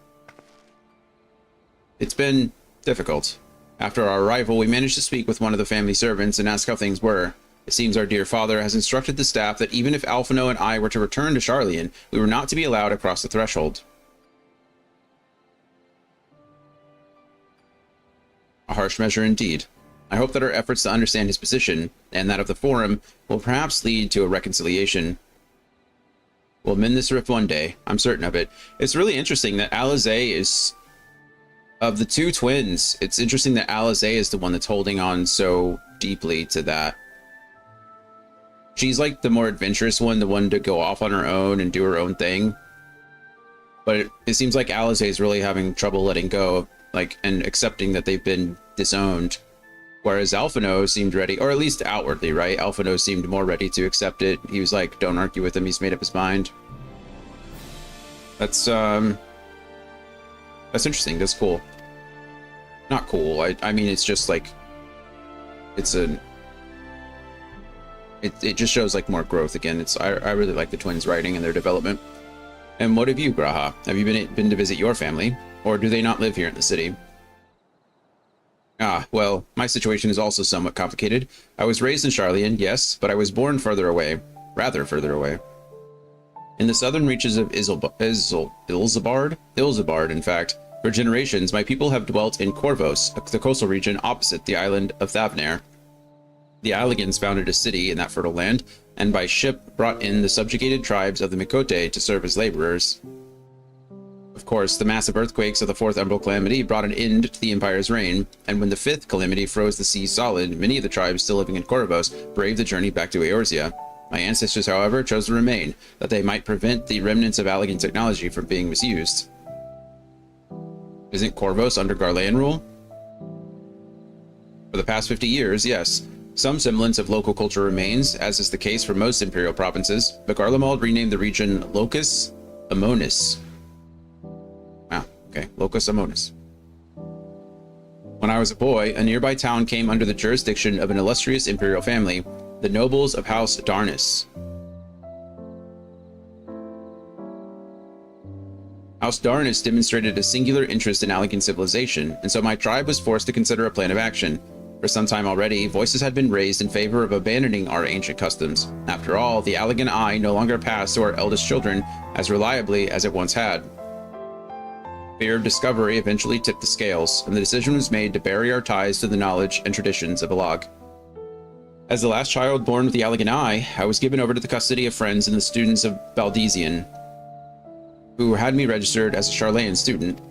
It's been difficult. After our arrival, we managed to speak with one of the family servants and ask how things were. It seems our dear father has instructed the staff that even if Alphino and I were to return to Sharlayan, we were not to be allowed across the threshold. A harsh measure indeed. I hope that our efforts to understand his position, and that of the Forum, will perhaps lead to a reconciliation. We'll mend this rift one day, I'm certain of it. It's really interesting that Alizé is... Of the two twins, it's interesting that Alizé is the one that's holding on so deeply to that. She's like the more adventurous one, the one to go off on her own and do her own thing. But it seems like Alizé is really having trouble letting go, and accepting that they've been disowned. Whereas Alphino seemed ready, or at least outwardly, right? Alphino seemed more ready to accept it. He was like, don't argue with him, he's made up his mind. That's interesting, that's cool. Not cool, I mean, it's just like, it just shows like more growth again. I really like the twins' writing and their development. And what of you, Graha? Have you been to visit your family? Or do they not live here in the city? Ah, well, my situation is also somewhat complicated. I was raised in Sharlayan, yes, but I was born further away. Rather further away. In the southern reaches of Ilzabard, in fact. For generations, my people have dwelt in Corvos, the coastal region opposite the island of Thavnair. The Alligans founded a city in that fertile land, and by ship brought in the subjugated tribes of the Mikote to serve as laborers. Of course, the massive earthquakes of the Fourth Umbral Calamity brought an end to the Empire's reign, and when the Fifth Calamity froze the sea solid, many of the tribes still living in Corvos braved the journey back to Eorzea. My ancestors, however, chose to remain, that they might prevent the remnants of Allagan technology from being misused. Isn't Corvos under Garlean rule? For the past 50 years, yes. Some semblance of local culture remains, as is the case for most imperial provinces, but Garlemald renamed the region Locus Amonis. Okay, Locus Amonis. When I was a boy, a nearby town came under the jurisdiction of an illustrious imperial family, the nobles of House Darnus. House Darnus demonstrated a singular interest in Allagan civilization, and so my tribe was forced to consider a plan of action. For some time already, voices had been raised in favor of abandoning our ancient customs. After all, the Allegan Eye no longer passed to our eldest children as reliably as it once had. Fear of discovery eventually tipped the scales, and the decision was made to bury our ties to the knowledge and traditions of Alag. As the last child born with the Allegan Eye, I was given over to the custody of friends and the students of Valdesian, who had me registered as a Charlayan student.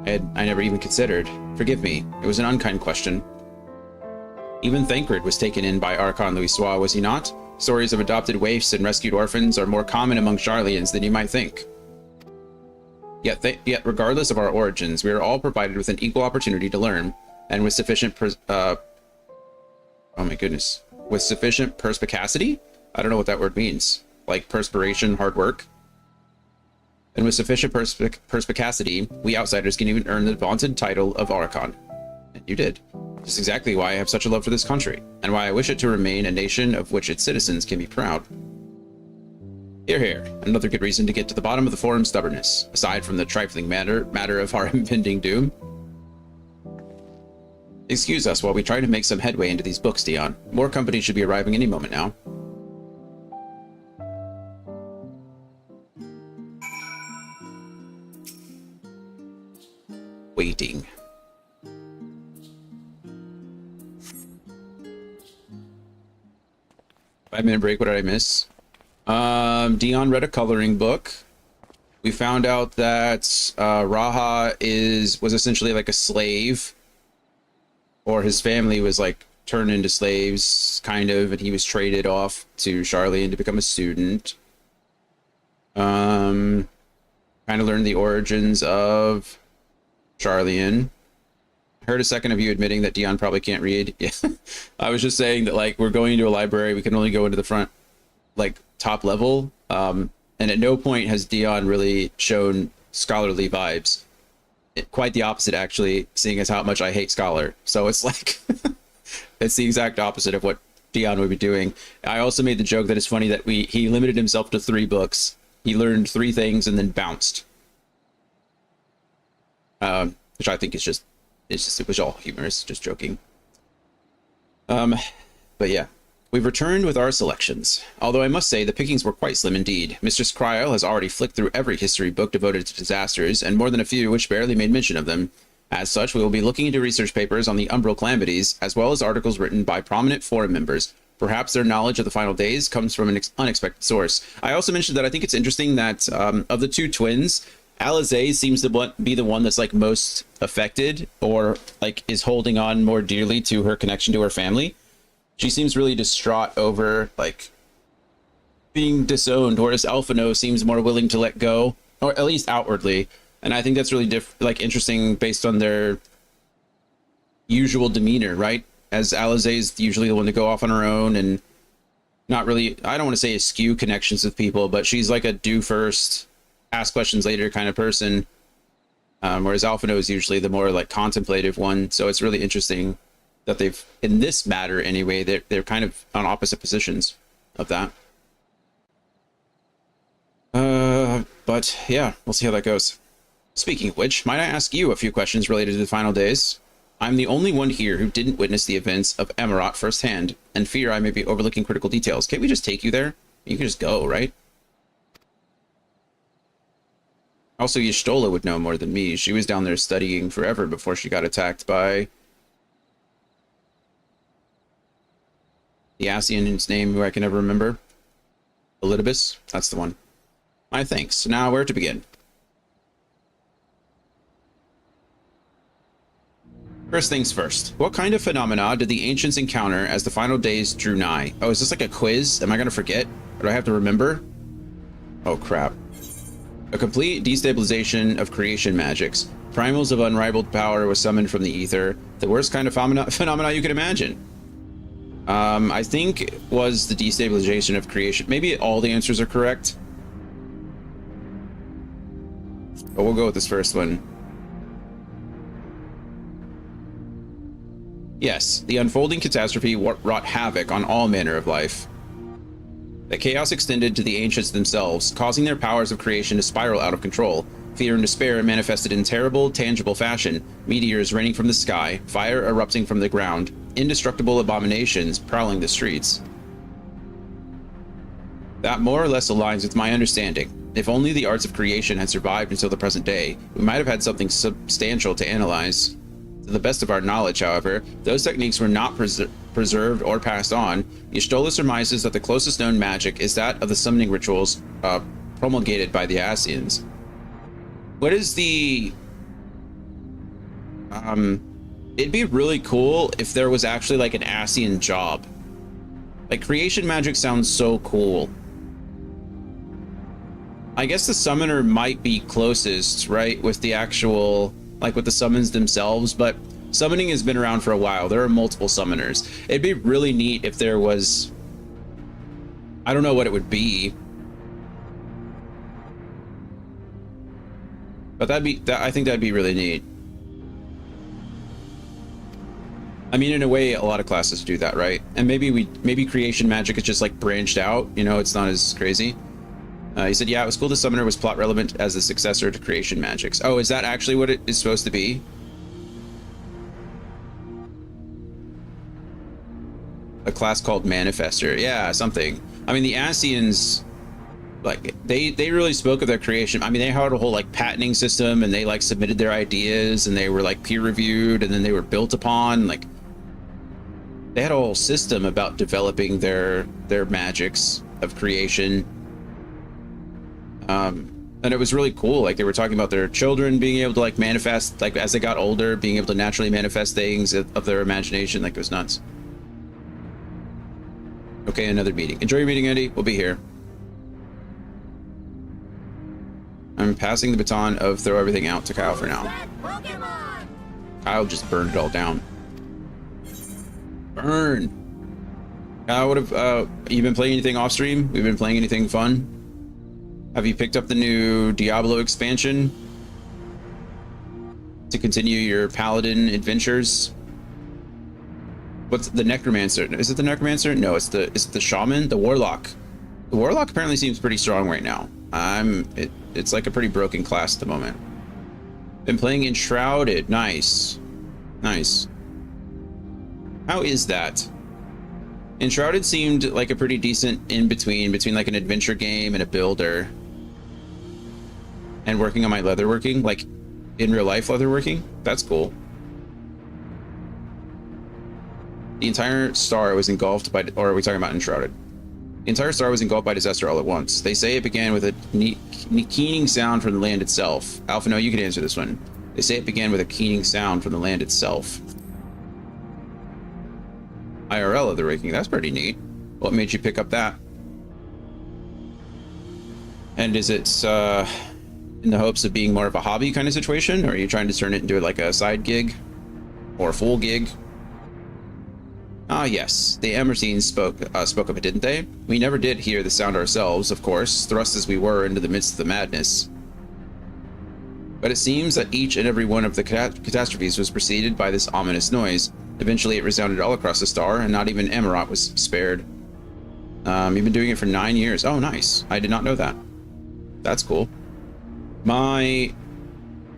I never even considered. Forgive me, it was an unkind question. Even Thancred was taken in by Archon Louisoix, was he not? Stories of adopted waifs and rescued orphans are more common among Charlians than you might think. Yet regardless of our origins, we are all provided with an equal opportunity to learn, and with sufficient with sufficient perspicacity? I don't know what that word means. Like perspiration, hard work? And with sufficient perspicacity, we outsiders can even earn the vaunted title of Archon. And you did. Which is exactly why I have such a love for this country, and why I wish it to remain a nation of which its citizens can be proud. Hear, hear. Another good reason to get to the bottom of the forum's stubbornness, aside from the trifling matter of our impending doom. Excuse us while we try to make some headway into these books, Dion. More company should be arriving any moment now. Waiting. Five-minute break, what did I miss? Dion read a coloring book. We found out that Raha was essentially like a slave, or his family was like turned into slaves, kind of, and he was traded off to Charlian to become a student. Kind of learned the origins of Charlian. I heard a second of you admitting that Dion probably can't read. Yeah, I was just saying that like we're going into a library, we can only go into the front, like top level. And at no point has Dion really shown scholarly vibes. Quite the opposite, actually, seeing as how much I hate Scholar. So it's like, it's the exact opposite of what Dion would be doing. I also made the joke that it's funny that he limited himself to 3 books. He learned 3 things and then bounced. Which I think is it was all humorous, just joking. But yeah. We've returned with our selections. Although I must say the pickings were quite slim indeed. Mistress Cryle has already flicked through every history book devoted to disasters, and more than a few which barely made mention of them. As such, we will be looking into research papers on the Umbral calamities, as well as articles written by prominent forum members. Perhaps their knowledge of the final days comes from an unexpected source. I also mentioned that I think it's interesting that of the 2 twins, Alizé seems to be the one that's like most affected, or like is holding on more dearly to her connection to her family. She seems really distraught over, like, being disowned, whereas Alphino seems more willing to let go, or at least outwardly. And I think that's really interesting based on their usual demeanor, right? As Alizé is usually the one to go off on her own and not really, I don't want to say eschew connections with people, but she's like a do first, ask questions later kind of person. Whereas Alphino is usually the more like contemplative one. So it's really interesting that they've, in this matter anyway, they're kind of on opposite positions of that. But yeah, we'll see how that goes. Speaking of which, might I ask you a few questions related to the final days? I'm the only one here who didn't witness the events of Emirat firsthand, and fear I may be overlooking critical details. Can't we just take you there? You can just go, right? Also, Y'shtola would know more than me. She was down there studying forever before she got attacked by the Asian's name, who I can never remember. Elidibus? That's the one. My thanks. Now, where to begin? First things first. What kind of phenomena did the ancients encounter as the final days drew nigh? Oh, is this like a quiz? Am I gonna forget? Or do I have to remember? Oh, crap. A complete destabilization of creation magics. Primals of unrivaled power was summoned from the ether. The worst kind of phenomena you could imagine. I think it was the destabilization of creation. Maybe all the answers are correct. But we'll go with this first one. Yes, the unfolding catastrophe wrought havoc on all manner of life. The chaos extended to the ancients themselves, causing their powers of creation to spiral out of control. Fear and despair manifested in terrible, tangible fashion. Meteors raining from the sky, fire erupting from the ground, indestructible abominations prowling the streets. That more or less aligns with my understanding. If only the arts of creation had survived until the present day, we might have had something substantial to analyze. To the best of our knowledge, however, those techniques were not preserved or passed on. Y'shtola surmises that the closest known magic is that of the summoning rituals promulgated by the Ascians. What is the... it'd be really cool if there was actually like an Ascian job. Like, creation magic sounds so cool. I guess the summoner might be closest, right, with the actual, like with the summons themselves, but summoning has been around for a while. There are multiple summoners. It'd be really neat if there was, I don't know what it would be, but I think that'd be really neat. I mean, in a way, a lot of classes do that, right? And maybe creation magic is just like branched out, you know, it's not as crazy. He said, yeah, it was cool the summoner was plot relevant as a successor to creation magics. Oh, is that actually what it is supposed to be? A class called Manifester. Yeah, something. I mean, the Ascians, like, they really spoke of their creation. I mean, they had a whole, like, patenting system, and they, like, submitted their ideas, and they were, like, peer-reviewed, and then they were built upon. Like, they had a whole system about developing their magics of creation. And it was really cool. Like, they were talking about their children being able to like manifest, like as they got older, being able to naturally manifest things of their imagination. Like, it was nuts. Okay, another meeting. Enjoy your meeting, Andy. We'll be here. I'm passing the baton of throw everything out to Kyle for now. Kyle just burned it all down. Burn. Kyle, what have you been playing anything off stream? We've been playing anything fun? Have you picked up the new Diablo expansion to continue your paladin adventures? What's the necromancer? Is it the necromancer? No, is it the shaman? The warlock. The warlock apparently seems pretty strong right now. It's like a pretty broken class at the moment. Been playing Enshrouded. Nice. Nice. How is that? Enshrouded seemed like a pretty decent in-between between like an adventure game and a builder. And working on my leatherworking, like in real life leatherworking. That's cool. The entire star was engulfed by, or are we talking about Enshrouded? The entire star was engulfed by disaster all at once. They say it began with a keening sound from the land itself. Alpha, no, you can answer this one. They say it began with a keening sound from the land itself. IRL leatherworking, that's pretty neat. What made you pick up that? And is it in the hopes of being more of a hobby kind of situation, or are you trying to turn it into like a side gig or a full gig? Ah, yes, the Emertines spoke of it, didn't they? We never did hear the sound ourselves, of course, thrust as we were into the midst of the madness. But it seems that each and every one of the catastrophes was preceded by this ominous noise. Eventually, it resounded all across the star, and not even Emerald was spared. You've been doing it for 9 years. Oh, nice. I did not know that. That's cool. My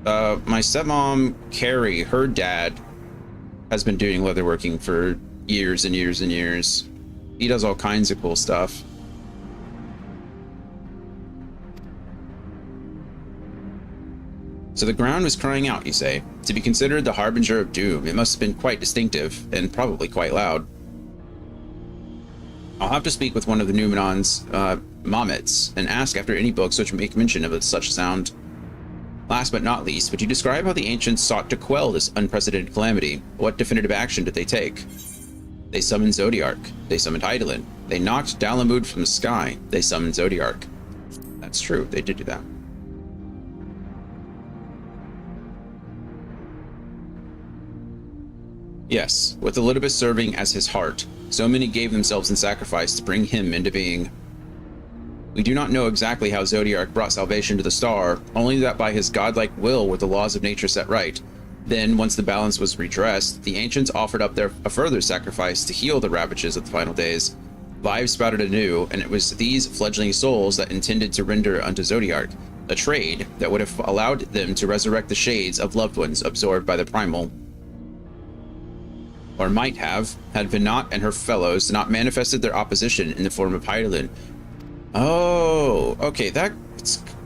stepmom, Carrie, her dad, has been doing leatherworking for years and years and years. He does all kinds of cool stuff. So the ground was crying out, you say. To be considered the harbinger of doom, it must have been quite distinctive, and probably quite loud. I'll have to speak with one of the Numenon's Momets, and ask after any books which make mention of such sound. Last but not least, would you describe how the ancients sought to quell this unprecedented calamity? What definitive action did they take? They summoned Zodiark. They summoned Eidolon. They knocked Dalamud from the sky. They summoned Zodiark. That's true, they did do that. Yes, with Elidibus serving as his heart, so many gave themselves in sacrifice to bring him into being. We do not know exactly how Zodiark brought salvation to the star, only that by his godlike will were the laws of nature set right. Then, once the balance was redressed, the ancients offered up a further sacrifice to heal the ravages of the final days. Lives sprouted anew, and it was these fledgling souls that intended to render unto Zodiark. a trade that would have allowed them to resurrect the shades of loved ones absorbed by the primal. Or might have, had Vinat and her fellows not manifested their opposition in the form of Hydaelyn. Oh, okay, that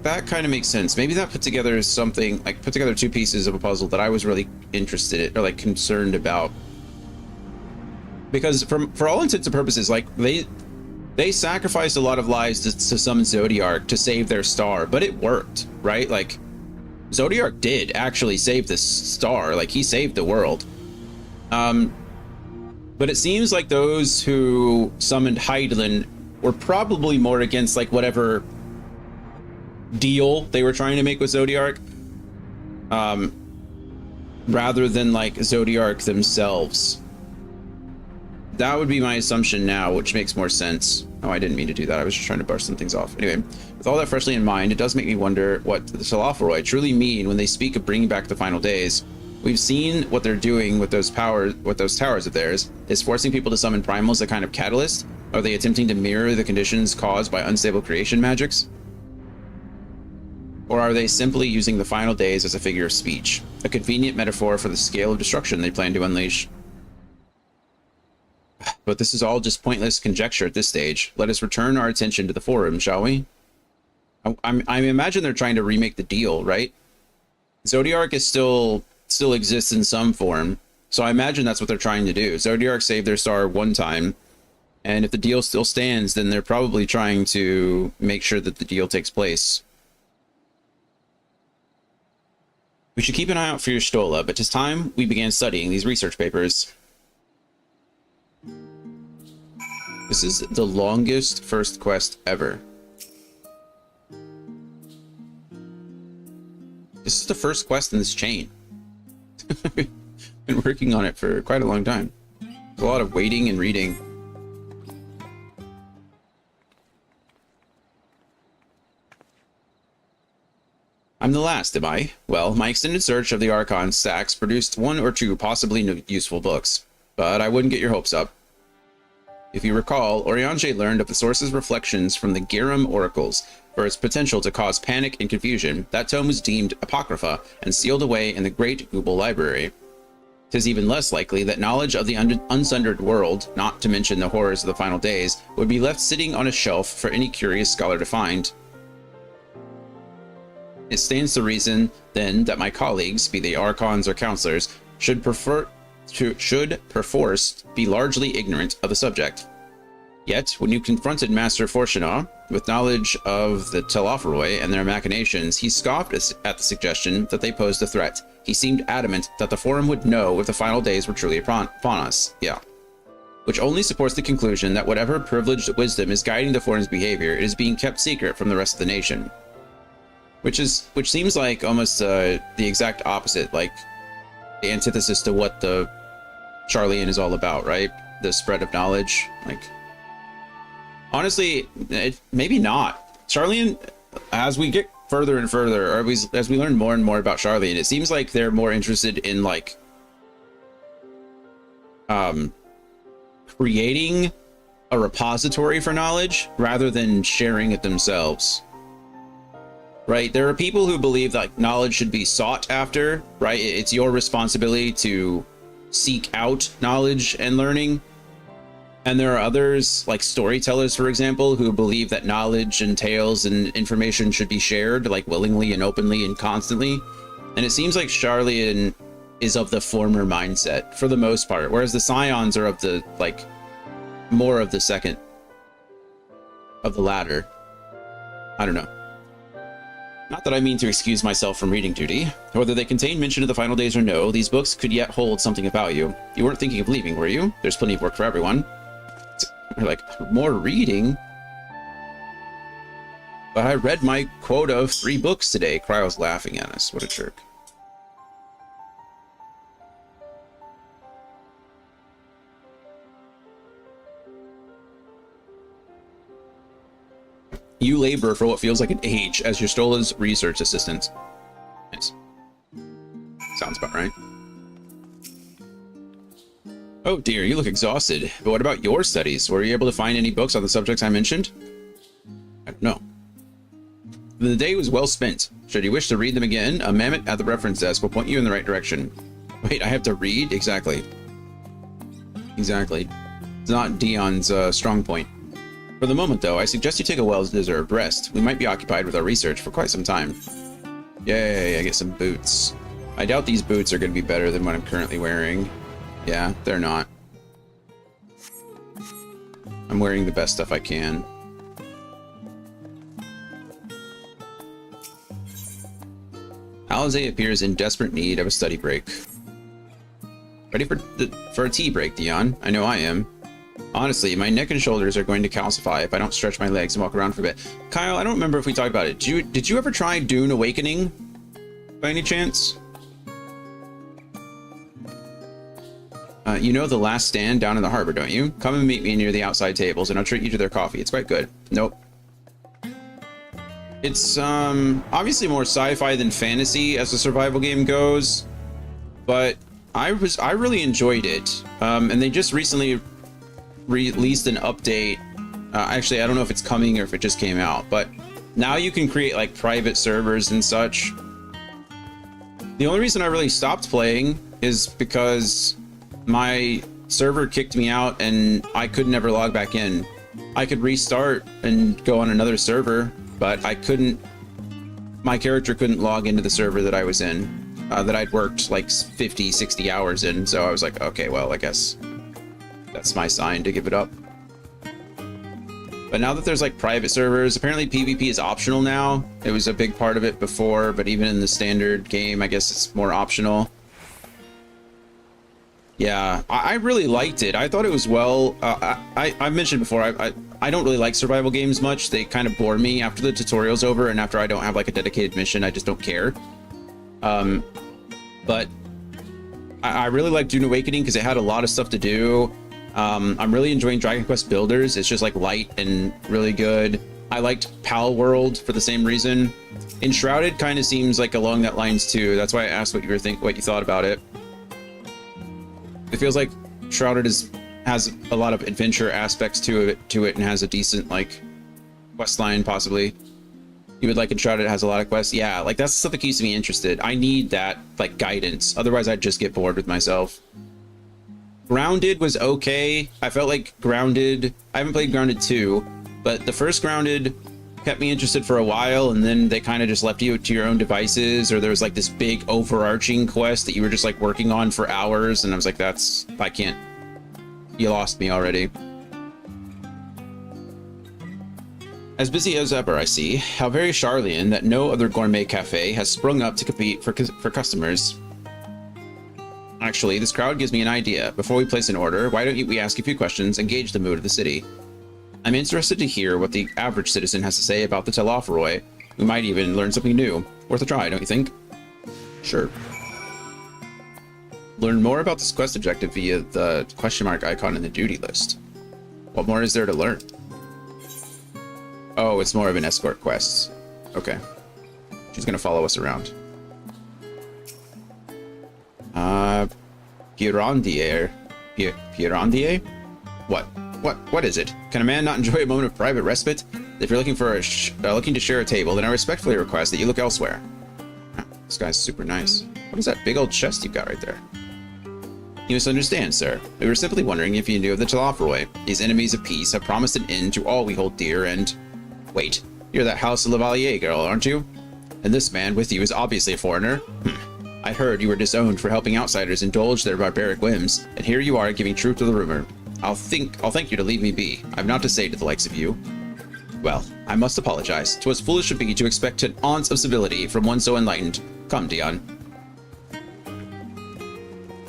kind of makes sense. Maybe that put together something, like put together two pieces of a puzzle that I was really interested in, or like concerned about. Because for all intents and purposes, like they sacrificed a lot of lives to summon Zodiark to save their star, but it worked, right? Like Zodiark did actually save this star, like he saved the world. But it seems like those who summoned Hydaelyn were probably more against like whatever deal they were trying to make with Zodiark, rather than like Zodiark themselves. That would be my assumption now, which makes more sense. Oh, I didn't mean to do that. I was just trying to brush some things off. Anyway, with all that freshly in mind, it does make me wonder what the Telophoroi truly mean when they speak of bringing back the final days. We've seen what they're doing with those towers of theirs. Is forcing people to summon primals a kind of catalyst? Are they attempting to mirror the conditions caused by unstable creation magics? Or are they simply using the final days as a figure of speech? A convenient metaphor for the scale of destruction they plan to unleash. But this is all just pointless conjecture at this stage. Let us return our attention to the forum, shall we? I imagine they're trying to remake the deal, right? Zodiark is still exists in some form, so I imagine that's what they're trying to do. Zodiark saved their star one time, and if the deal still stands, then they're probably trying to make sure that the deal takes place. We should keep an eye out for your Stola, but 'tis time we began studying these research papers. This is the longest first quest ever. This is the first quest in this chain. Been working on it for quite a long time. There's a lot of waiting and reading. I'm the last, am I? Well, my extended search of the Archon stacks produced one or two possibly useful books, but I wouldn't get your hopes up. If you recall, Oriange learned of the source's reflections from the Giram oracles for its potential to cause panic and confusion. That tome was deemed apocrypha and sealed away in the Great Google Library. 'Tis even less likely that knowledge of the unsundered world, not to mention the horrors of the final days, would be left sitting on a shelf for any curious scholar to find. It stands to reason, then, that my colleagues, be they archons or counselors, should perforce be largely ignorant of the subject. Yet, when you confronted Master Fortunato with knowledge of the Telophoroi and their machinations, he scoffed at the suggestion that they posed a threat. He seemed adamant that the Forum would know if the final days were truly upon us. Yeah. Which only supports the conclusion that whatever privileged wisdom is guiding the Forum's behavior, it is being kept secret from the rest of the nation. Which seems like almost the exact opposite, like the antithesis to what the Sharlayan is all about, right? The spread of knowledge. Like, honestly, maybe not. Sharlayan, as we get further and further, or as we learn more and more about Sharlayan, it seems like they're more interested in like creating a repository for knowledge rather than sharing it themselves. Right? There are people who believe that knowledge should be sought after, right? It's your responsibility to seek out knowledge and learning. And there are others, like storytellers, for example, who believe that knowledge and tales and information should be shared, like willingly and openly and constantly. And it seems like Sharlayan is of the former mindset for the most part, whereas the Scions are of the, like, more of the second, of the latter. I don't know. Not that I mean to excuse myself from reading duty. Whether they contain mention of the final days or no, these books could yet hold something of value. You weren't thinking of leaving, were you? There's plenty of work for everyone. We're like, more reading? But I read my quota of 3 books today. Cryo's laughing at us. What a jerk. You labor for what feels like an age as your Stola's research assistant. Nice. Sounds about right. Oh dear, you look exhausted. But what about your studies? Were you able to find any books on the subjects I mentioned? I don't know. The day was well spent. Should you wish to read them again, a mammoth at the reference desk will point you in the right direction. Wait, I have to read? Exactly. Exactly. It's not Dion's strong point. For the moment, though, I suggest you take a well-deserved rest. We might be occupied with our research for quite some time. Yay, I get some boots. I doubt these boots are going to be better than what I'm currently wearing. Yeah, they're not. I'm wearing the best stuff I can. Alize appears in desperate need of a study break. Ready for a tea break, Dion? I know I am. Honestly, my neck and shoulders are going to calcify if I don't stretch my legs and walk around for a bit. Kyle, I don't remember if we talked about it. Did you ever try Dune Awakening? By any chance? You know the last stand down in the harbor, don't you? Come and meet me near the outside tables and I'll treat you to their coffee. It's quite good. Nope. It's obviously more sci-fi than fantasy as a survival game goes, but I really enjoyed it. And they just recently released an update. Actually, I don't know if it's coming or if it just came out, but now you can create like private servers and such. The only reason I really stopped playing is because my server kicked me out and I could never log back in. I could restart and go on another server, but I couldn't, my character couldn't log into the server that I was in, that I'd worked like 50, 60 hours in. So I was like, okay, well, I guess that's my sign to give it up. But now that there's like private servers, apparently PvP is optional now. It was a big part of it before, but even in the standard game, I guess it's more optional. Yeah, I really liked it. I thought it was well. I mentioned before, I don't really like survival games much. They kind of bore me after the tutorial's over, and after I don't have like a dedicated mission, I just don't care. But I really like Dune Awakening because it had a lot of stuff to do. I'm really enjoying Dragon Quest Builders. It's just like light and really good. I liked Pal World for the same reason. Enshrouded kind of seems like along that lines too. That's why I asked what you thought about it. It feels like Shrouded has a lot of adventure aspects to it and has a decent like quest line possibly. You would like Enshrouded has a lot of quests. Yeah, like that's the stuff that keeps me interested. I need that like guidance. Otherwise I'd just get bored with myself. Grounded was okay. I felt like Grounded, I haven't played Grounded 2, but the first Grounded kept me interested for a while, and then they kind of just left you to your own devices, or there was like this big overarching quest that you were just like working on for hours, and I was like, I can't, you lost me already. As busy as ever, I see. How very Charlian that no other gourmet cafe has sprung up to compete for customers. Actually, this crowd gives me an idea. Before we place an order, why don't we ask a few questions and gauge the mood of the city? I'm interested to hear what the average citizen has to say about the Telophoroi. We might even learn something new. Worth a try, don't you think? Sure. Learn more about this quest objective via the question mark icon in the duty list. What more is there to learn? Oh, it's more of an escort quest. Okay. She's gonna follow us around. Pirandier? Pirandier? What is it? Can a man not enjoy a moment of private respite? If you're looking for looking to share a table, then I respectfully request that you look elsewhere. Oh, this guy's super nice. What is that big old chest you've got right there? You misunderstand, sir. We were simply wondering if you knew of the Telophoroi. These enemies of peace have promised an end to all we hold dear and... Wait, you're that House of Lavalier girl, aren't you? And this man with you is obviously a foreigner. I heard you were disowned for helping outsiders indulge their barbaric whims, and here you are giving truth to the rumor. I'll thank you to leave me be. I've naught to say to the likes of you. Well, I must apologize. 'Twas foolish of me to expect an ounce of civility from one so enlightened. Come, Dion.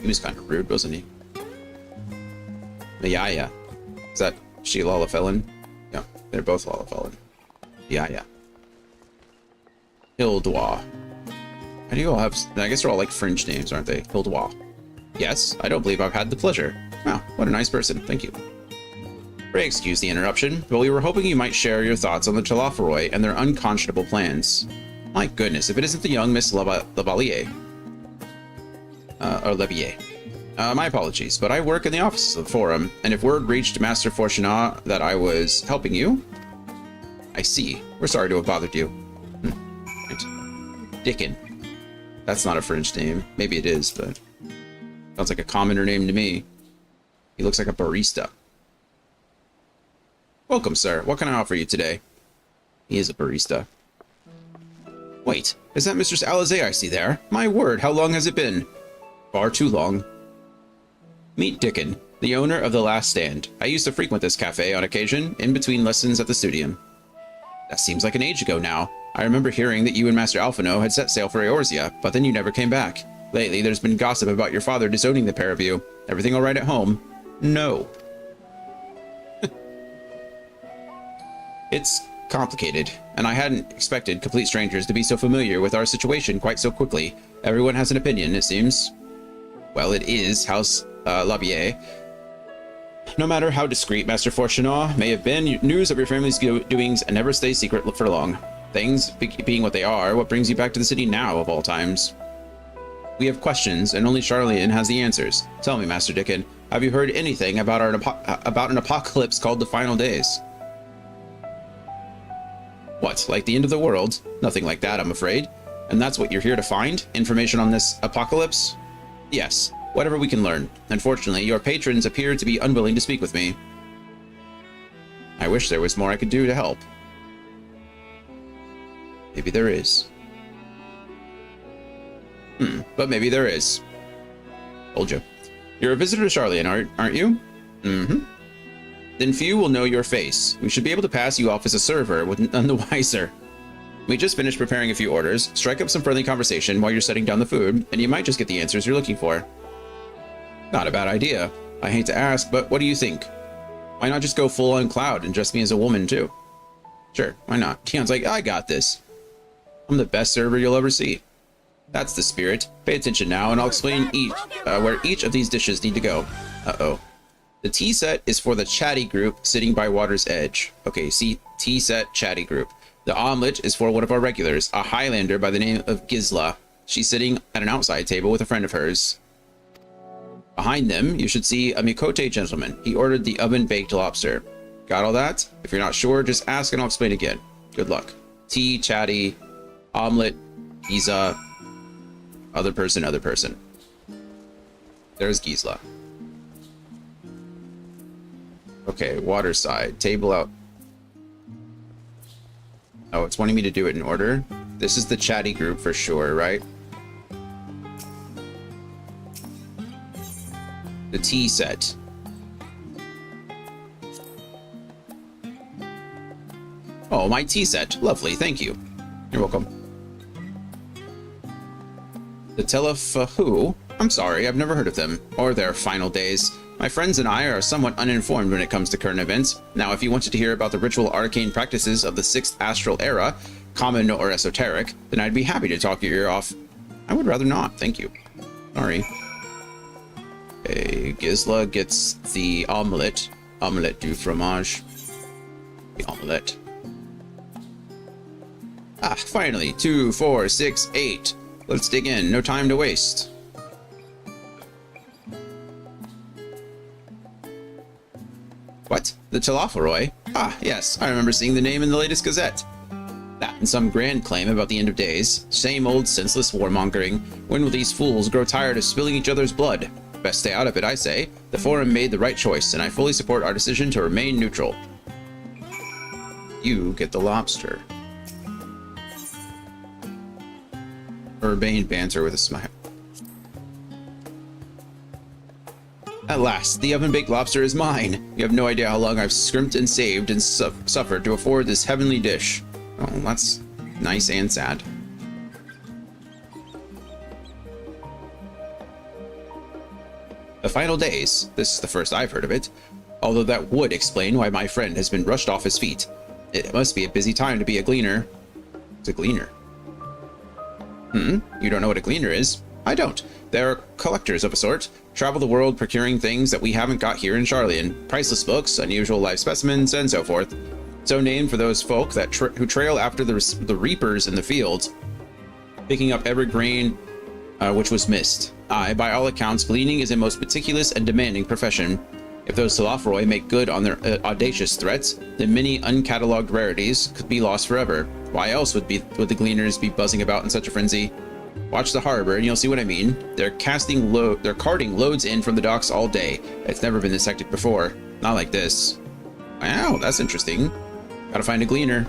He was kind of rude, wasn't he? Yeah. Is that she Lalafellan? Yeah, they're both Lalafellan. Yeah. Hildois. How do you all have... I guess they're all like fringe names, aren't they? Hildois. Yes, I don't believe I've had the pleasure. Wow, what a nice person. Thank you. Pray excuse the interruption, but we were hoping you might share your thoughts on the Telophoroi and their unconscionable plans. My goodness, if it isn't the young Miss Lavalier. Or Levier. My apologies, but I work in the offices of the Forum, and if word reached Master Fortunat that I was helping you... I see. We're sorry to have bothered you. Dickon. That's not a French name. Maybe it is, but sounds like a commoner name to me. He looks like a barista. Welcome, sir. What can I offer you today? He is a barista. Wait, is that Mr. Alizé I see there? My word, how long has it been? Far too long. Meet Dickon, the owner of The Last Stand. I used to frequent this cafe on occasion, in between lessons at the studium. That seems like an age ago now. I remember hearing that you and Master Alphino had set sail for Eorzea, but then you never came back. Lately, there's been gossip about your father disowning the pair of you. Everything all right at home? No. It's complicated, and I hadn't expected complete strangers to be so familiar with our situation quite so quickly. Everyone has an opinion, it seems. Well, it is House Labier. No matter how discreet Master Fortunato may have been, news of your family's doings never stays secret for long. Things being what they are, what brings you back to the city now, of all times? We have questions, and only Charlene has the answers. Tell me, Master Dickon, have you heard anything about an apocalypse called the Final Days? What, like the end of the world? Nothing like that, I'm afraid. And that's what you're here to find? Information on this apocalypse? Yes, whatever we can learn. Unfortunately, your patrons appear to be unwilling to speak with me. I wish there was more I could do to help. Maybe there is. But maybe there is. Told you. You're a visitor to Charlene, aren't you? Mm-hmm. Then few will know your face. We should be able to pass you off as a server with none the wiser. We just finished preparing a few orders. Strike up some friendly conversation while you're setting down the food, and you might just get the answers you're looking for. Not a bad idea. I hate to ask, but what do you think? Why not just go full on Cloud and dress me as a woman too? Sure, why not? Tion's like, I got this. I'm the best server you'll ever see. That's the spirit. Pay attention now, and I'll explain where each of these dishes need to go. Uh-oh. The tea set is for the chatty group sitting by water's edge. Okay, see, tea set, chatty group. The omelet is for one of our regulars, a Highlander by the name of Gisla. She's sitting at an outside table with a friend of hers. Behind them, you should see a Mikote gentleman. He ordered the oven-baked lobster. Got all that? If you're not sure, just ask and I'll explain again. Good luck. Tea, chatty, omelet, Giza, other person. There's Gisla. Okay, water side, table out. Oh, it's wanting me to do it in order. This is the chatty group for sure, right? The tea set. Oh, my tea set. Lovely, thank you. You're welcome. The Telefahu? I'm sorry, I've never heard of them, or their final days. My friends and I are somewhat uninformed when it comes to current events. Now, if you wanted to hear about the ritual arcane practices of the 6th Astral Era, common or esoteric, then I'd be happy to talk your ear off. I would rather not, thank you. Sorry. Okay, Gisla gets the omelette. Omelette du fromage. The omelette. Ah, finally. 2, 4, 6, 8. Let's dig in. No time to waste. What? The Telefaroy? Ah, yes. I remember seeing the name in the latest Gazette. That and some grand claim about the end of days. Same old senseless warmongering. When will these fools grow tired of spilling each other's blood? Best stay out of it, I say. The Forum made the right choice, and I fully support our decision to remain neutral. You get the lobster. Urbane banter with a smile. At last, the oven-baked lobster is mine. You have no idea how long I've scrimped and saved and suffered to afford this heavenly dish. Oh, that's nice and sad. The Final Days. This is the first I've heard of it. Although that would explain why my friend has been rushed off his feet. It must be a busy time to be a gleaner. It's a gleaner. You don't know what a gleaner is? I don't. They're collectors of a sort. Travel the world procuring things that we haven't got here in Charlene. Priceless books, unusual live specimens, and so forth. So named for those folk that who trail after the reapers in the fields, picking up every grain which was missed. By all accounts, gleaning is a most meticulous and demanding profession. If those Telefaroy make good on their audacious threats, then many uncatalogued rarities could be lost forever. Why else would the gleaners be buzzing about in such a frenzy? Watch the harbor and you'll see what I mean. They're carting loads in from the docks all day. It's never been this hectic before. Not like this. Wow, that's interesting. Gotta find a gleaner.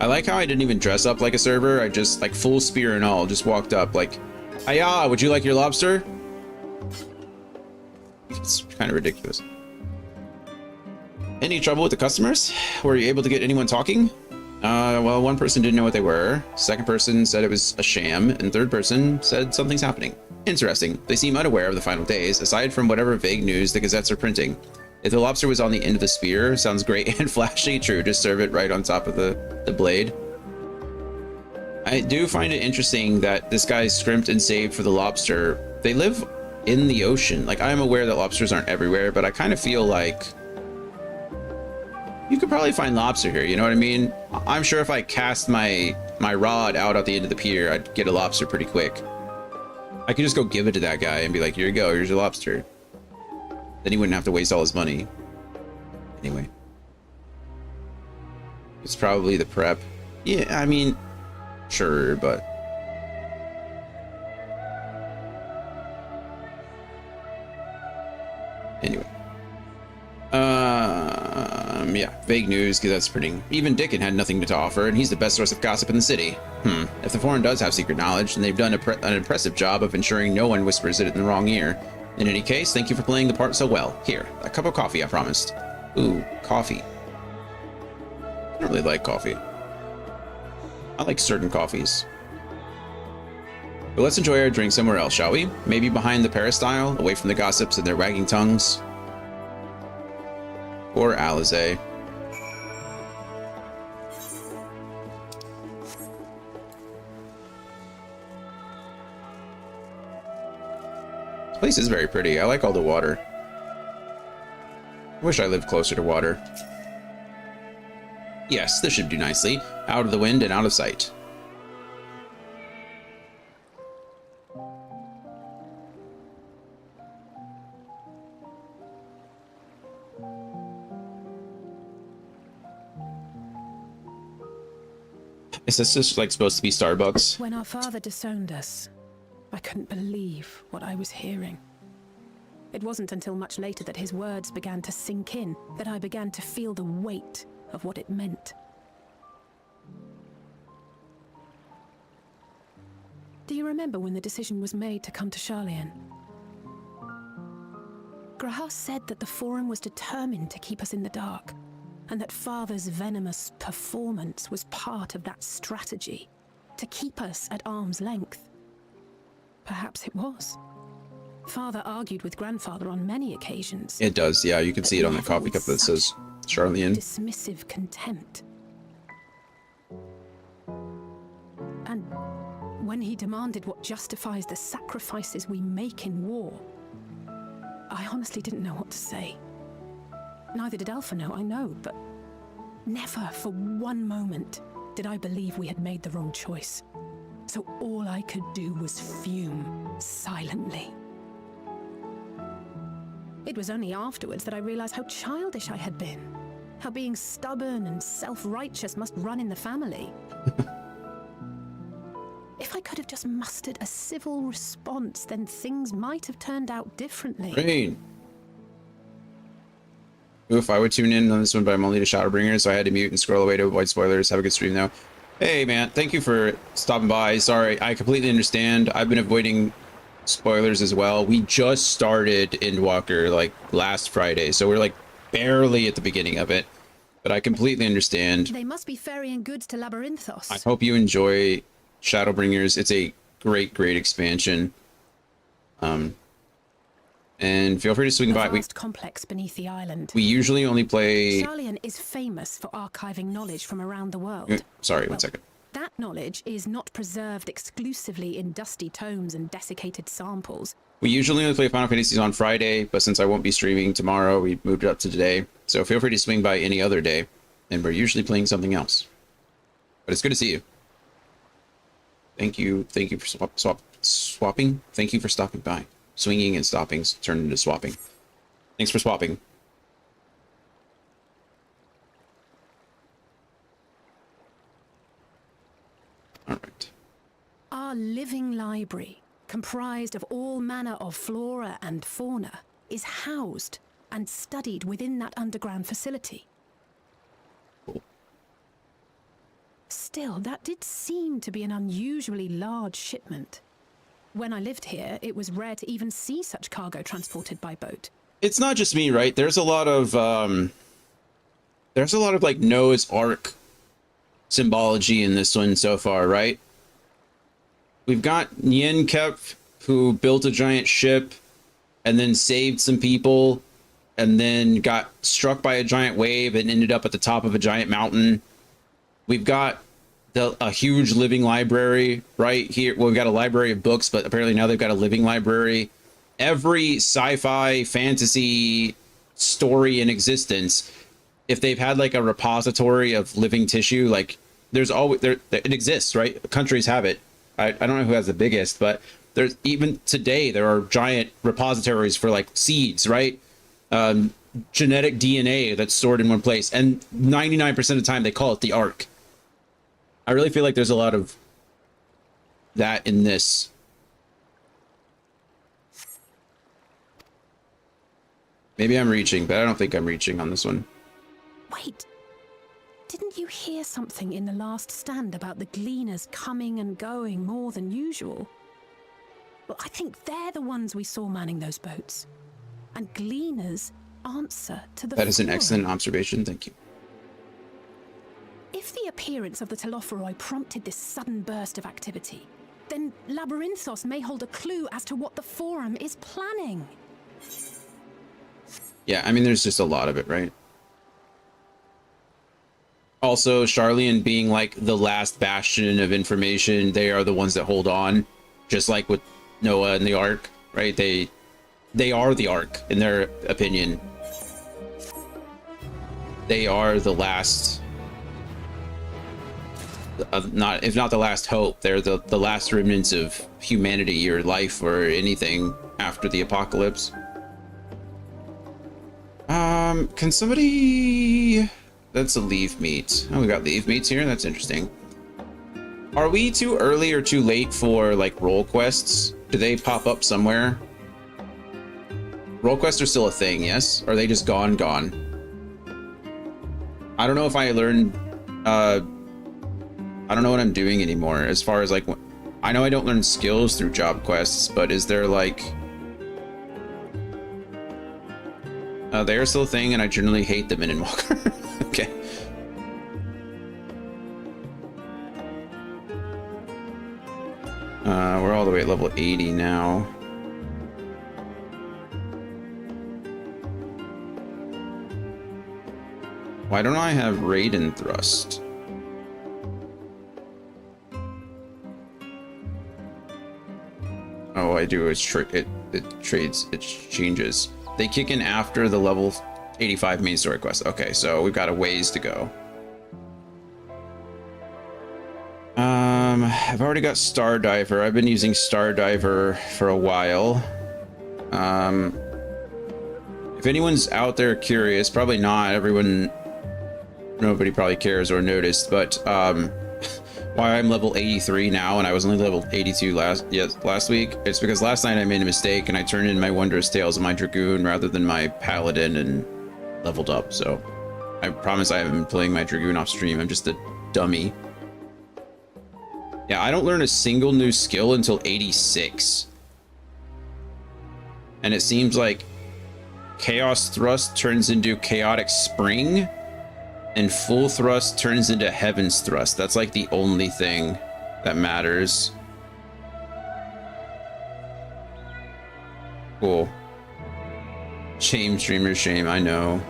I like how I didn't even dress up like a server. I just, like, full spear and all, just walked up like, "Hiya, would you like your lobster?" It's kind of ridiculous. Any trouble with the customers? Were you able to get anyone talking? Well, one person didn't know what they were. Second person said it was a sham, and third person said something's happening. Interesting. They seem unaware of the final days, aside from whatever vague news the gazettes are printing. If the lobster was on the end of the spear, sounds great and flashy. True, just serve it right on top of the blade. I do find it interesting that this guy scrimped and saved for the lobster. They live in the ocean. Like, I'm aware that lobsters aren't everywhere, but I kind of feel like you could probably find lobster here, you know what I mean? I'm sure if I cast my rod out at the end of the pier, I'd get a lobster pretty quick. I could just go give it to that guy and be like, here you go, here's your lobster. Then he wouldn't have to waste all his money. Anyway. It's probably the prep. Yeah, I mean, sure, but... Anyway. Yeah, vague news, because that's pretty... Even Dickon had nothing to offer, and he's the best source of gossip in the city. If the foreign does have secret knowledge, then they've done an impressive job of ensuring no one whispers it in the wrong ear. In any case, thank you for playing the part so well. Here, a cup of coffee, I promised. Ooh, coffee. I don't really like coffee. I like certain coffees. But let's enjoy our drink somewhere else, shall we? Maybe behind the peristyle, away from the gossips and their wagging tongues. Or Alizé. This place is very pretty. I like all the water. I wish I lived closer to water. Yes, this should do nicely. Out of the wind and out of sight. Is this just like supposed to be Starbucks? When our father disowned us, I couldn't believe what I was hearing. It wasn't until much later that his words began to sink in, that I began to feel the weight of what it meant. Do you remember when the decision was made to come to Charlian? Graham said that the Forum was determined to keep us in the dark, and that Father's venomous performance was part of that strategy, to keep us at arm's length. Perhaps it was. Father argued with Grandfather on many occasions. It does, yeah. You can see it on the coffee cup that says Charlian. Dismissive contempt. And when he demanded what justifies the sacrifices we make in war, I honestly didn't know what to say. Neither did Alpha know, I know, but never for one moment did I believe we had made the wrong choice. So all I could do was fume silently. It was only afterwards that I realized how childish I had been. How being stubborn and self-righteous must run in the family. If I could have just mustered a civil response, then things might have turned out differently. Rain. Oof, I would tune in on this one, but I'm only to Shadowbringer, so I had to mute and scroll away to avoid spoilers. Have a good stream, though. Hey, man, thank you for stopping by. Sorry, I completely understand. I've been avoiding spoilers as well. We just started Endwalker, like, last Friday, so we're, like, barely at the beginning of it. But I completely understand. They must be ferrying goods to Labyrinthos. I hope you enjoy Shadowbringers. It's a great, great expansion. And feel free to swing by. Vast complex beneath the island. We usually only play... Charlian is famous for archiving knowledge from around the world. Sorry, one second. That knowledge is not preserved exclusively in dusty tomes and desiccated samples. We usually only play Final Fantasy on Friday, but since I won't be streaming tomorrow, we moved it up to today. So feel free to swing by any other day, and we're usually playing something else. But it's good to see you. Thank you for swapping. Thank you for stopping by. Swinging and stopping turned into swapping. Thanks for swapping. Our living library, comprised of all manner of flora and fauna, is housed and studied within that underground facility. Still, that did seem to be an unusually large shipment. When I lived here, it was rare to even see such cargo transported by boat. It's not just me, right? There's a lot of like Noah's Ark symbology in this one so far, right? We've got Nienkep, who built a giant ship and then saved some people and then got struck by a giant wave and ended up at the top of a giant mountain. We've got a huge living library right here. Well, we've got a library of books, but apparently now they've got a living library. Every sci-fi fantasy story in existence, if they've had like a repository of living tissue, like there's always it exists, right? Countries have it. I don't know who has the biggest, but there's even today there are giant repositories for like seeds, right? Genetic DNA that's stored in one place, and 99% of the time they call it the Ark. I really feel like there's a lot of that in this. Maybe I'm reaching, but I don't think I'm reaching on this one. Wait, didn't you hear something in the last stand about the gleaners coming and going more than usual? Well, I think they're the ones we saw manning those boats. And gleaners answer to the That is an flora. excellent observation, thank you. If the appearance of the Telophoroi prompted this sudden burst of activity, then Labyrinthos may hold a clue as to what the Forum is planning. Yeah, I mean, there's just a lot of it, right? Also, Charlian being like the last bastion of information, they are the ones that hold on, just like with Noah and the Ark, right? They are the Ark, in their opinion. They are the last, if not the last hope, they're the last remnants of humanity or life or anything after the apocalypse. Can somebody... That's a leaf meat. Oh, we got leaf meats here. That's interesting. Are we too early or too late for like role quests? Do they pop up somewhere? Role quests are still a thing, yes? Or are they just gone? I don't know if I learned, I don't know what I'm doing anymore as far as like, I know I don't learn skills through job quests, but is there like, they are still a thing and I generally hate them in Endwalker. Okay. We're all the way at level 80 now. Why don't I have Raiden Thrust? Oh, I do. It trades. It changes. They kick in after the level 85 main story quest. Okay, so we've got a ways to go. I've already got Stardiver. I've been using Stardiver for a while. If anyone's out there curious, probably not. Nobody probably cares or noticed, but why I'm level 83 now and I was only level 82 last week, it's because last night I made a mistake and I turned in my Wondrous Tales of my Dragoon rather than my Paladin and leveled up. So I promise I haven't been playing my Dragoon off stream. I'm just a dummy. Yeah, I don't learn a single new skill until 86. And it seems like Chaos Thrust turns into Chaotic Spring and Full Thrust turns into Heaven's Thrust. That's like the only thing that matters. Cool. Shame, streamer, shame. I know.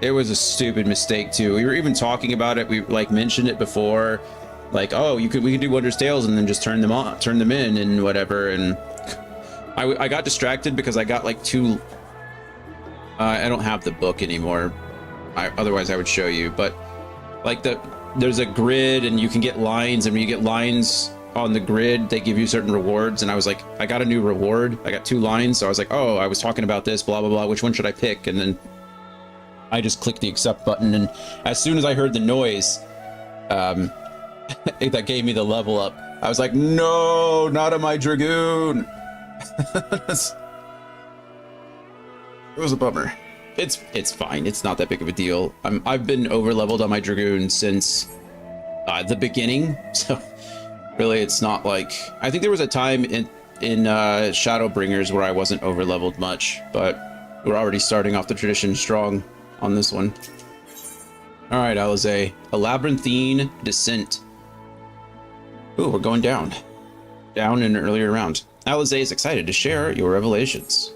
It was a stupid mistake too. We were even talking about it. We like mentioned it before, like, oh, we could do Wondrous Tales and then just turn them in and whatever. And I got distracted because I got like two. I don't have the book anymore. Otherwise I would show you. But like there's a grid and you can get lines, and when you get lines on the grid, they give you certain rewards. And I was like, I got a new reward. I got 2 lines. So I was like, oh, I was talking about this, blah, blah, blah. Which one should I pick? And then I just clicked the accept button. And as soon as I heard the noise, that gave me the level up. I was like, no, not on my Dragoon. It was a bummer. It's fine. It's not that big of a deal. I've been over leveled on my Dragoon since the beginning, so really it's not like, I think there was a time in Shadowbringers where I wasn't over leveled much, but we're already starting off the tradition strong on this one. All right, Alizé, a labyrinthine descent. Ooh, we're going down in an earlier round. Alizé is excited to share your revelations.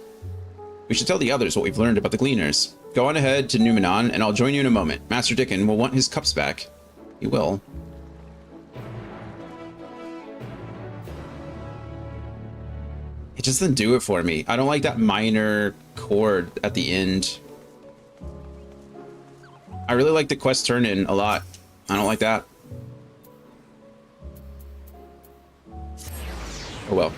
We should tell the others what we've learned about the Gleaners. Go on ahead to Numenon, and I'll join you in a moment. Master Dickon will want his cups back. He will. It just doesn't do it for me. I don't like that minor chord at the end. I really like the quest turn-in a lot. I don't like that. Oh well.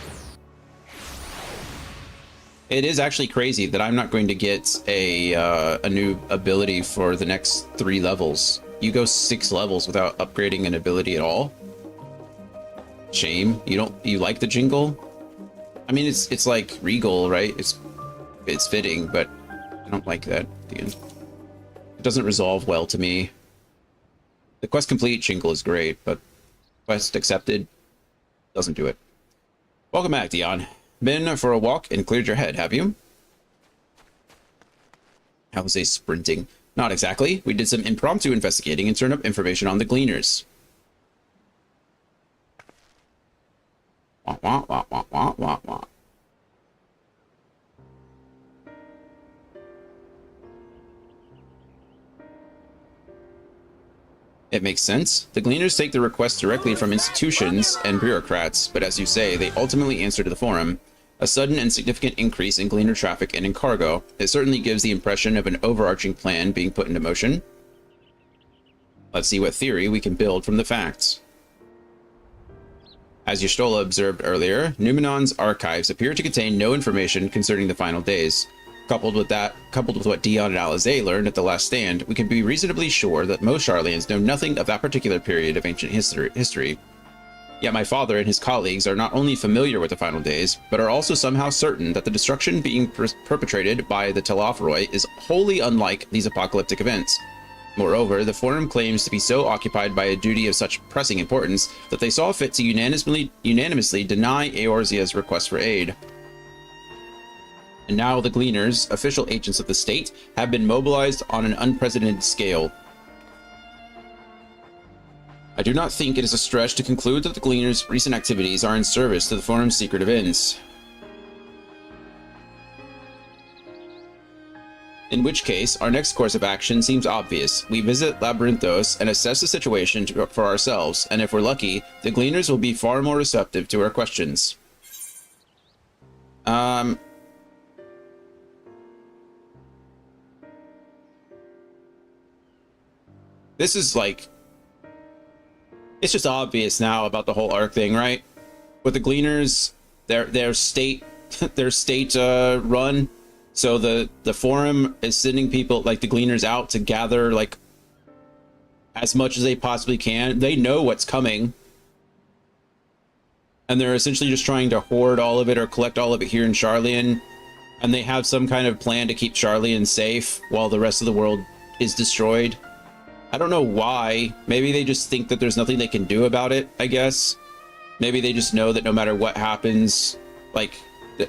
It is actually crazy that I'm not going to get a new ability for the next 3 levels. You go 6 levels without upgrading an ability at all. Shame. You like the jingle? I mean, it's like regal, right? It's fitting, but I don't like that at the end. It doesn't resolve well to me. The quest complete jingle is great, but quest accepted doesn't do it. Welcome back, Dion. Been for a walk and cleared your head, have you? How's a sprinting? Not exactly. We did some impromptu investigating and turned up information on the Gleaners. Wah, wah, wah, wah, wah, wah, wah. It makes sense. The Gleaners take the requests directly from institutions and bureaucrats, but as you say, they ultimately answer to the Forum. A sudden and significant increase in Gleaner traffic and in cargo. It certainly gives the impression of an overarching plan being put into motion. Let's see what theory we can build from the facts. As Y'shtola observed earlier, Numenon's archives appear to contain no information concerning the final days. Coupled with what Dion and Alizé learned at the last stand, we can be reasonably sure that most Sharlayans know nothing of that particular period of ancient history. Yet my father and his colleagues are not only familiar with the final days, but are also somehow certain that the destruction being perpetrated by the Telophoroi is wholly unlike these apocalyptic events. Moreover, the Forum claims to be so occupied by a duty of such pressing importance that they saw fit to unanimously deny Eorzea's request for aid. And now the Gleaners, official agents of the state, have been mobilized on an unprecedented scale. I do not think it is a stretch to conclude that the Gleaners' recent activities are in service to the Forum's secretive ends. In which case, our next course of action seems obvious. We visit Labyrinthos and assess the situation for ourselves, and if we're lucky, the Gleaners will be far more receptive to our questions. This is like, it's just obvious now about the whole ARC thing, right? With the Gleaners, their state run. So the Forum is sending people like the Gleaners out to gather like as much as they possibly can. They know what's coming. And they're essentially just trying to hoard all of it or collect all of it here in Sharlayan. And they have some kind of plan to keep Sharlayan safe while the rest of the world is destroyed. I don't know why. Maybe they just think that there's nothing they can do about it, I guess. Maybe they just know that no matter what happens, like,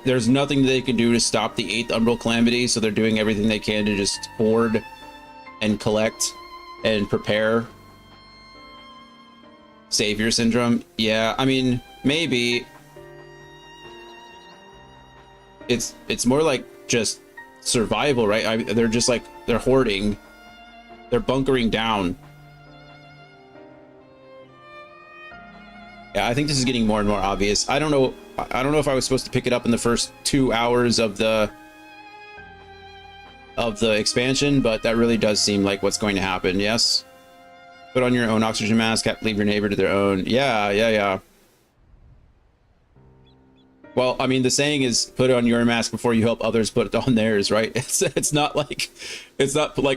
there's nothing they can do to stop the 8th Umbral Calamity, so they're doing everything they can to just hoard and collect and prepare. Savior syndrome? Yeah, I mean, maybe. It's more like just survival, right? They're just like, they're hoarding. They're bunkering down. Yeah, I think this is getting more and more obvious. I don't know if I was supposed to pick it up in the first 2 hours of the expansion, but that really does seem like what's going to happen. Yes. Put on your own oxygen mask, leave your neighbor to their own. Yeah. Well, I mean, the saying is put on your mask before you help others put it on theirs, right? It's not like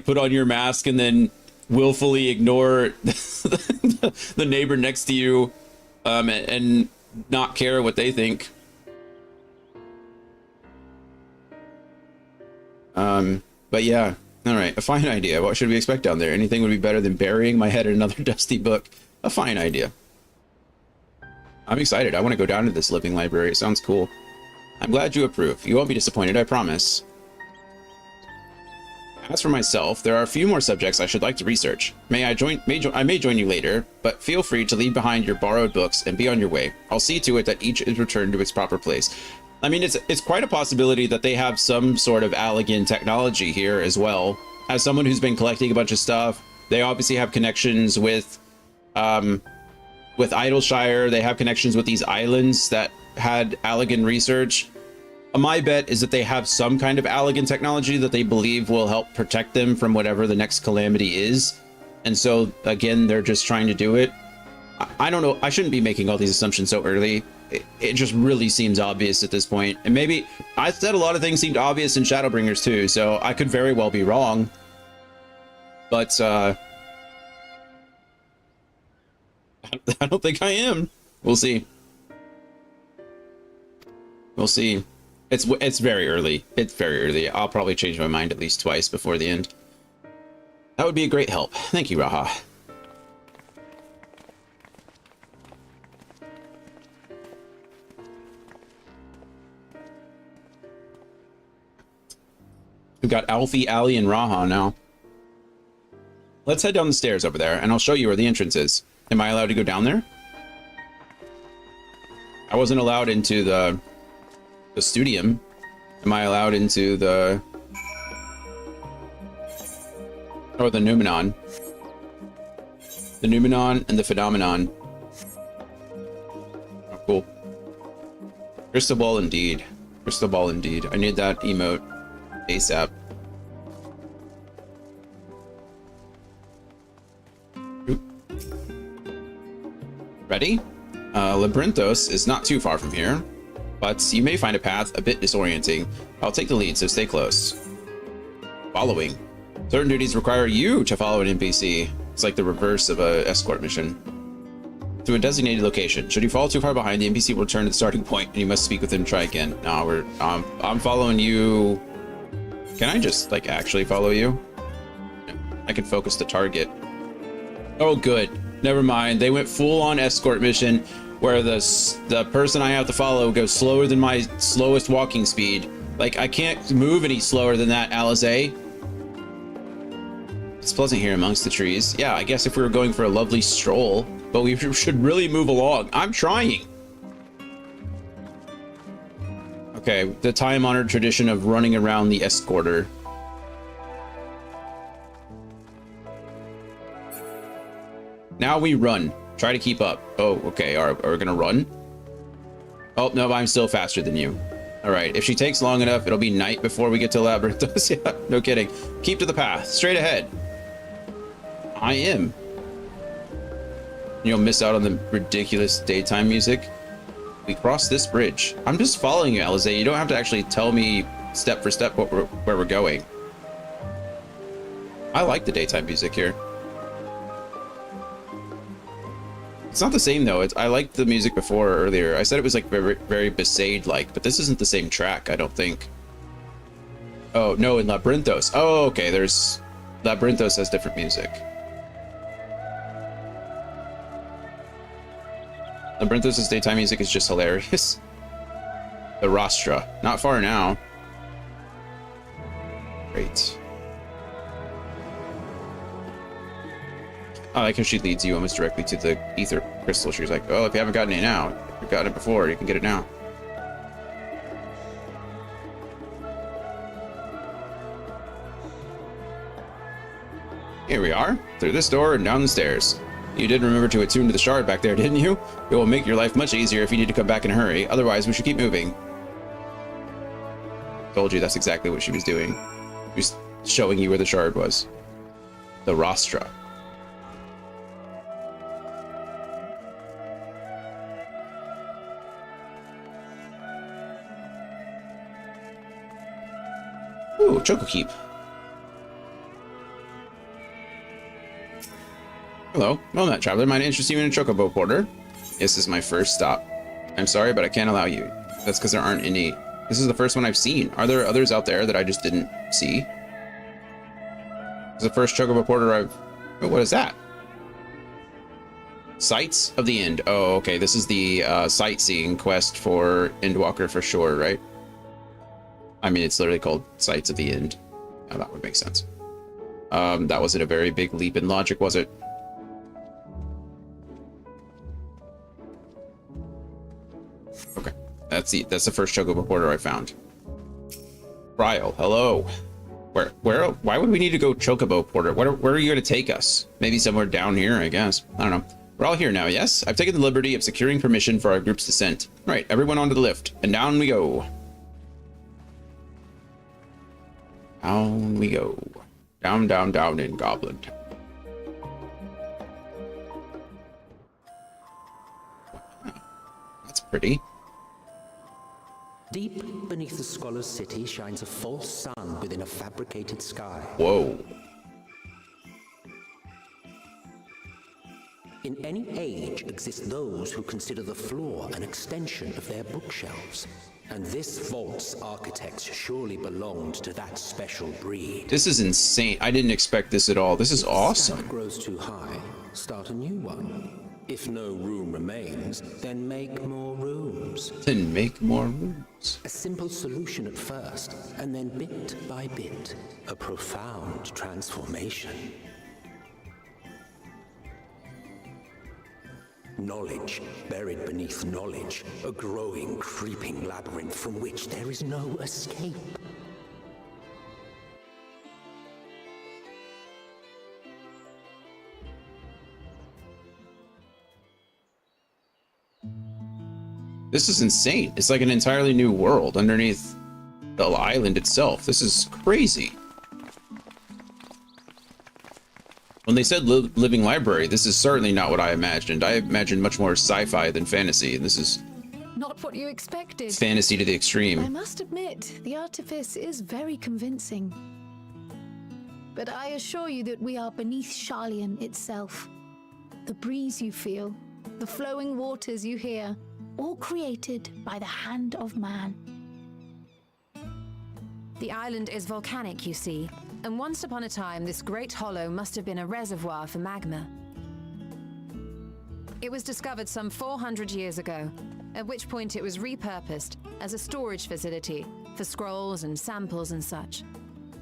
put on your mask and then willfully ignore the neighbor next to you, and not care what they think. But yeah, all right, a fine idea. What should we expect down there? Anything would be better than burying my head in another dusty book. A fine idea. I'm excited. I want to go down to this living library. It sounds cool. I'm glad you approve. You won't be disappointed, I promise. As for myself, there are a few more subjects I should like to research. I may join you later, but feel free to leave behind your borrowed books and be on your way. I'll see to it that each is returned to its proper place. I mean, it's quite a possibility that they have some sort of Allegan technology here as well. As someone who's been collecting a bunch of stuff, they obviously have connections with Idleshire. They have connections with these islands that had Allegan research. My bet is that they have some kind of Allegan technology that they believe will help protect them from whatever the next calamity is. And so, again, they're just trying to do it. I don't know. I shouldn't be making all these assumptions so early. It just really seems obvious at this point. And maybe I said a lot of things seemed obvious in Shadowbringers too, so I could very well be wrong. But I don't think I am. We'll see. We'll see. It's very early. It's very early. I'll probably change my mind at least twice before the end. That would be a great help. Thank you, Raha. We've got Alfie, Ali, and Raha now. Let's head down the stairs over there, and I'll show you where the entrance is. Am I allowed to go down there? I wasn't allowed into the studium. Am I allowed into the... or the Numenon? The Numenon and the Phenomenon. Oh, cool. Crystal ball indeed. Crystal ball indeed. I need that emote ASAP. Oop. Ready? Labyrinthos is not too far from here, but you may find a path a bit disorienting. I'll take the lead, so stay close. Following. Certain duties require you to follow an NPC. It's like the reverse of a escort mission. To a designated location. Should you fall too far behind, the NPC will return to the starting point, and you must speak with him and try again. No, I'm following you. Can I just, like, actually follow you? I can focus the target. Oh, good. Never mind. They went full-on escort mission, where the person I have to follow goes slower than my slowest walking speed. Like, I can't move any slower than that, Alize. It's pleasant here amongst the trees. Yeah, I guess if we were going for a lovely stroll, but we should really move along. I'm trying. Okay, the time-honored tradition of running around the escorter. Now we run. Try to keep up. Oh, okay. Are we gonna run? Oh, no, I'm still faster than you. All right, if she takes long enough, it'll be night before we get to Labyrinthos. Yeah, no kidding. Keep to the path. Straight ahead. I am. You'll miss out on the ridiculous daytime music. We cross this bridge. I'm just following you, Alize. You don't have to actually tell me step for step where we're going. I like the daytime music here. It's not the same though. I liked the music before earlier. I said it was like very, very Besaid-like, but this isn't the same track, I don't think. Oh, no, in Labyrinthos. Oh, okay, Labyrinthos has different music. Labyrinthos' daytime music is just hilarious. The Rostra. Not far now. Great. I like how she leads you almost directly to the ether crystal. She's like, oh, if you haven't gotten it now, if you've gotten it before, you can get it now. Here we are, through this door and down the stairs. You did remember to attune to the shard back there, didn't you? It will make your life much easier if you need to come back in a hurry. Otherwise, we should keep moving. Told you that's exactly what she was doing. She was showing you where the shard was. The Rostra. Ooh, Choco Keep. Hello. Well met, traveler. Might interest you in a chocobo porter. This is my first stop. I'm sorry, but I can't allow you. That's because there aren't any. This is the first one I've seen. Are there others out there that I just didn't see? This is the first chocobo porter I've... Oh, what is that? Sights of the End. Oh, okay. This is the sightseeing quest for Endwalker for sure, right? I mean, it's literally called Sights of the End. Oh, that would make sense. That wasn't a very big leap in logic, was it? Okay. That's the first chocobo porter I found. Ryle, hello. Why would we need to go chocobo porter? Where are you going to take us? Maybe somewhere down here, I guess. I don't know. We're all here now, yes? I've taken the liberty of securing permission for our group's descent. Right, everyone onto the lift, and down we go. Down we go. Down, down, down in Goblin Town. Wow, that's pretty. Deep beneath the scholar's city shines a false sun within a fabricated sky. Whoa. In any age exist those who consider the floor an extension of their bookshelves. And this vault's architects surely belonged to that special breed. This is insane. I didn't expect this at all. This is awesome. If the stack grows too high, start a new one. If no room remains, then make more rooms. Then make more rooms. A simple solution at first, and then bit by bit, a profound transformation. Knowledge buried beneath knowledge, a growing, creeping labyrinth from which there is no escape. This is insane. It's like an entirely new world underneath the island itself. This is crazy. When they said living library, this is certainly not what I imagined. I imagined much more sci-fi than fantasy, and this is Not what you expected. fantasy to the I extreme. must admit, the artifice is very convincing. But I assure you that we are beneath Sharlayan itself. The breeze you feel, the flowing waters you hear, all created by the hand of man. The island is volcanic, you see, and once upon a time this great hollow must have been a reservoir for magma. It was discovered some 400 years ago, at which point it was repurposed as a storage facility for scrolls and samples and such.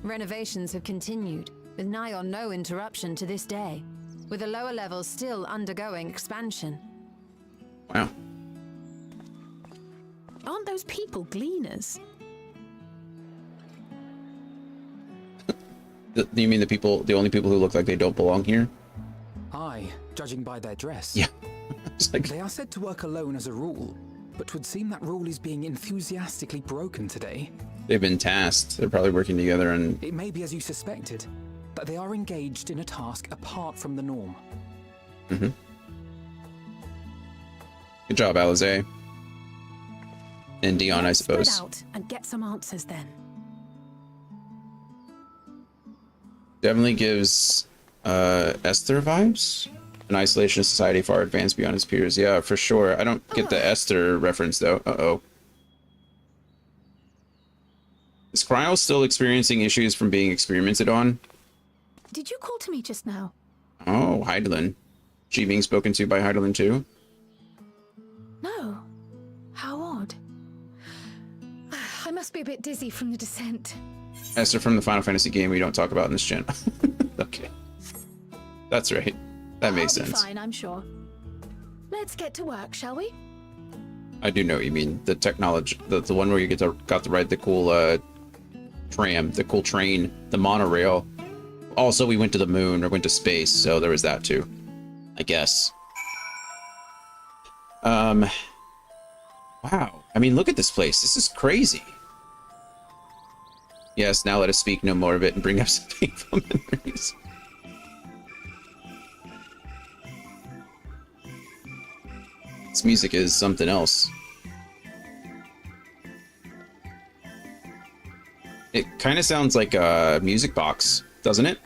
Renovations have continued, with nigh on no interruption to this day, with the lower levels still undergoing expansion. Wow. Aren't those people gleaners? You mean the only people who look like they don't belong here? Aye, judging by their dress. Yeah. It's like, They are said to work alone as a rule, but 'twould seem that rule is being enthusiastically broken today. they've been tasked. They're probably working together and... It may be as you suspected, that they are engaged in a task apart from the norm. Good job, Alize. And Dion, I Let's spread suppose. out and get some answers then. Definitely gives Esther vibes. An isolation society far advanced beyond his peers. Yeah, for sure. I don't get the Esther reference though. Uh-oh. Is Cryo still experiencing issues from being experimented on? Did you call to me just now? Oh, Heidelin. She being spoken to by Heidelin too? No. How odd. I must be a bit dizzy from the descent. Esther from the Final Fantasy game we don't talk about in this channel. Okay. That's right. That makes I'll be sense. fine, I'm sure. Let's get to work, shall we? I do know what you mean. The technology, the one where you got to ride the cool tram, the cool train, the monorail. Also, we went to the moon or went to space, so there was that too, I guess. Wow. I mean, look at this place. This is crazy. Yes, now let us speak no more of it and bring up some painful memories. This music is something else. It kind of sounds like a music box, doesn't it?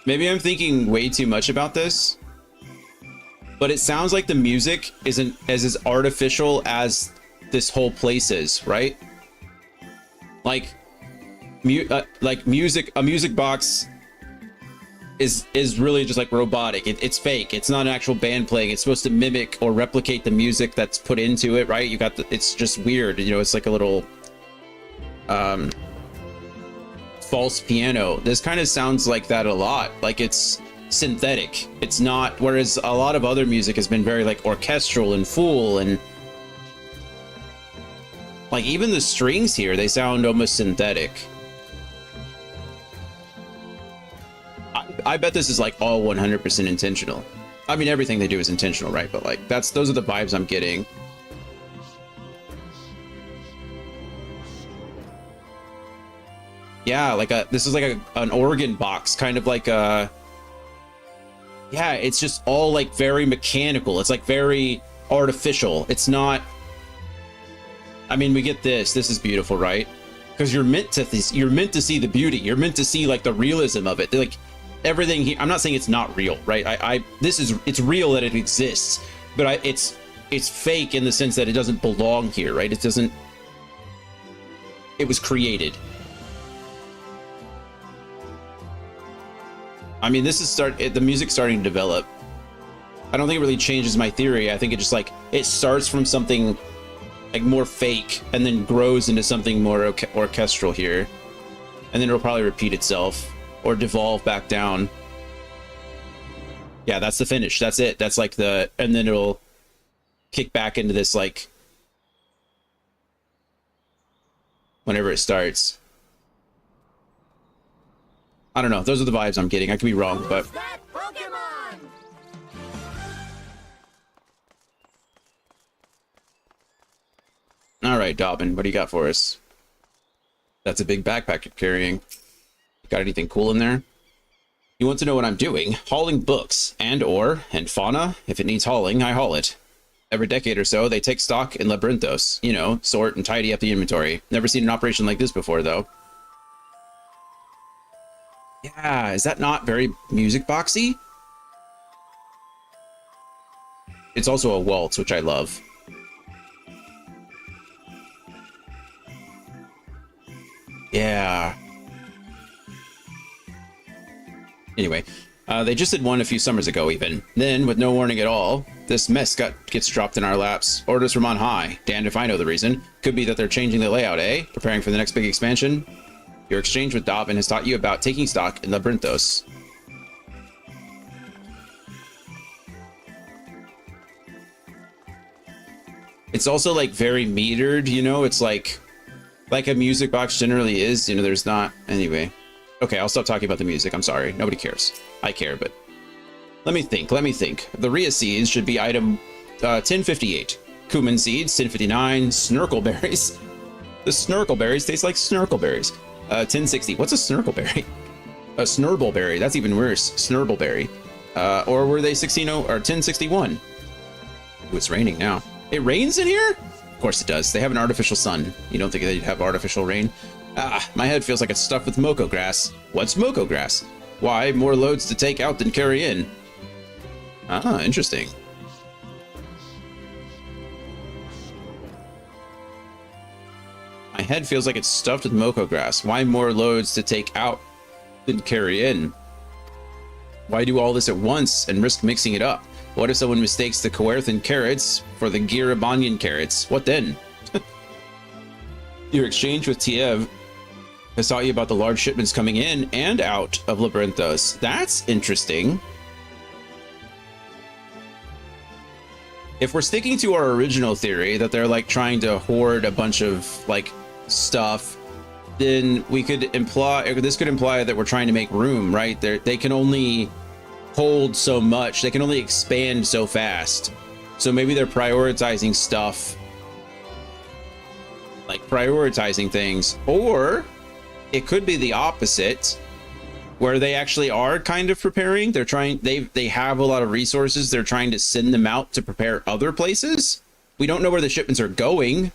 Maybe I'm thinking way too much about this, but it sounds like the music isn't as artificial as this whole place is, right? Like, music, a music box is really just like robotic. It's fake. It's not an actual band playing. It's supposed to mimic or replicate the music that's put into it, right? You got it's just weird. You know, it's like a little false piano. This kind of sounds like that a lot. Like it's synthetic. It's not, whereas a lot of other music has been very like orchestral and full, and like even the strings here, they sound almost synthetic. I bet this is like all 100% intentional. I mean, everything they do is intentional, right? But like those are the vibes I'm getting. Yeah, like this is like an organ box, kind of like a, yeah, it's just all like very mechanical. It's like very artificial. It's not, I mean, we get this is beautiful, right? Because you're meant to see the beauty. You're meant to see like the realism of it. They're like everything here. I'm not saying it's not real, right? It's real that it exists, but it's fake in the sense that it doesn't belong here, right? It was created. I mean, the music's starting to develop. I don't think it really changes my theory. I think it just like, it starts from something like more fake and then grows into something more orchestral here. And then it'll probably repeat itself or devolve back down. Yeah, that's the finish. That's it. That's like and then it'll kick back into this like, whenever it starts. I don't know. Those are the vibes I'm getting. I could be wrong, but all right, Dobbin, what do you got for us? That's a big backpack you're carrying. Got anything cool in there? You want to know what I'm doing? Hauling books and fauna. If it needs hauling, I haul it. Every decade or so, they take stock in Labyrinthos. You know, sort and tidy up the inventory. Never seen an operation like this before, though. Yeah, is that not very music boxy? It's also a waltz, which I love. Yeah. Anyway, they just did one a few summers ago even. Then, with no warning at all, this mess gets dropped in our laps. Orders from on high. Damned if I know the reason. Could be that they're changing the layout, eh? Preparing for the next big expansion? Your exchange with Dobbin has taught you about taking stock in Labyrinthos. It's also like very metered, you know? It's like a music box generally is, you know, there's not, anyway. Okay, I'll stop talking about the music. I'm sorry. Nobody cares. I care, but let me think. The Rhea seeds should be item 1058. Cumin seeds, 1059. Snurkle berries. The snurkle berries taste like snurkle berries. 1060. What's a snurkle berry? A snurble berry. That's even worse. Snurble berry. Or were they 1061? Ooh, it's raining now. It rains in here? Of course it does. They have an artificial sun. You don't think they'd have artificial rain? Ah, my head feels like it's stuffed with moko grass. What's moko grass? Why, more loads to take out than carry in. Ah, interesting. My head feels like it's stuffed with moko grass. Why more loads to take out than carry in? Why do all this at once and risk mixing it up? What if someone mistakes the Coerthan carrots for the Girabanian carrots? What then? Your exchange with Tiev has taught you about the large shipments coming in and out of Labyrinthos. That's interesting. If we're sticking to our original theory that they're like trying to hoard a bunch of like stuff, then we could imply, this could imply that we're trying to make room, right? They can only hold so much. They can only expand so fast. So maybe they're prioritizing stuff, like prioritizing things, or it could be the opposite, where they actually are kind of preparing. They're trying, they have a lot of resources. They're trying to send them out to prepare other places. We don't know where the shipments are going.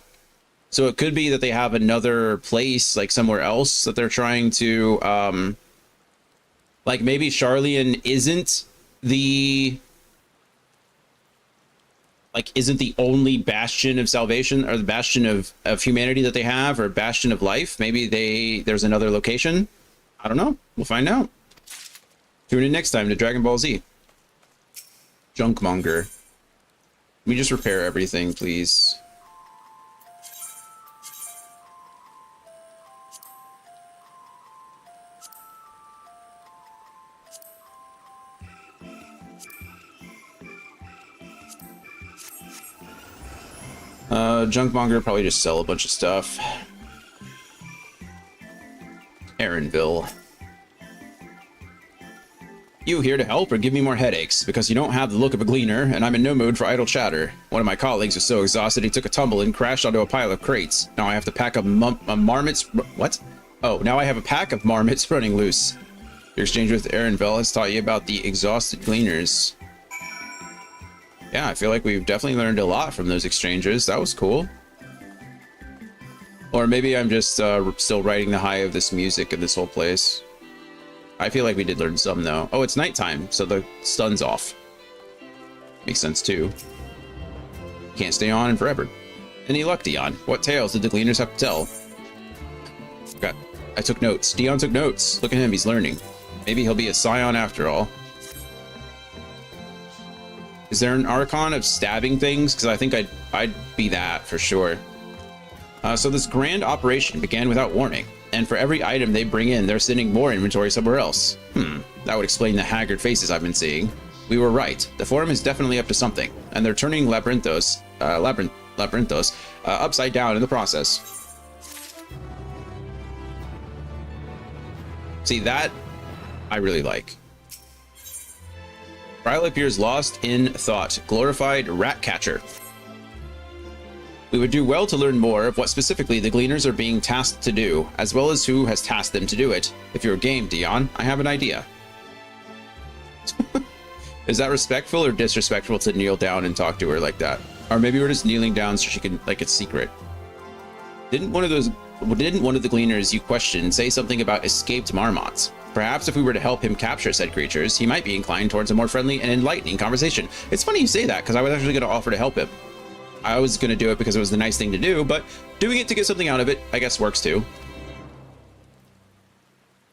So it could be that they have another place, like somewhere else, that they're trying to Like maybe Charlian isn't the only bastion of salvation or the bastion of humanity that they have, or bastion of life. Maybe there's another location. I don't know. We'll find out. Tune in next time to Dragon Ball Z. Junkmonger. Let me just repair everything, please. Junkmonger probably just sell a bunch of stuff. Aaronville. You here to help or give me more headaches? Because you don't have the look of a gleaner, and I'm in no mood for idle chatter. One of my colleagues was so exhausted he took a tumble and crashed onto a pile of crates. Now I have to pack up marmots. What? Oh, now I have a pack of marmots running loose. Your exchange with Aaronville has taught you about the exhausted gleaners. Yeah, I feel like we've definitely learned a lot from those exchanges. That was cool. Or maybe I'm just still riding the high of this music and this whole place. I feel like we did learn some, though. Oh, it's nighttime, so the sun's off. Makes sense, too. Can't stay on forever. Any luck, Dion? What tales did the gleaners have to tell? God, I took notes. Dion took notes. Look at him, he's learning. Maybe he'll be a scion after all. Is there an Archon of stabbing things? Because I think I'd be that for sure. So this grand operation began without warning, and for every item they bring in, they're sending more inventory somewhere else. That would explain the haggard faces I've been seeing. We were right. The Forum is definitely up to something, and they're turning Labyrinthos upside down in the process. See, that I really like. Ryle appears lost in thought. Glorified rat catcher. We would do well to learn more of what specifically the Gleaners are being tasked to do, as well as who has tasked them to do it. If you're game, Dion, I have an idea. Is that respectful or disrespectful to kneel down and talk to her like that? Or maybe we're just kneeling down so she can, like, it's secret. Didn't one of the Gleaners you questioned say something about escaped marmots? Perhaps if we were to help him capture said creatures, he might be inclined towards a more friendly and enlightening conversation. It's funny you say that, because I was actually going to offer to help him. I was going to do it because it was the nice thing to do, but doing it to get something out of it, I guess, works too.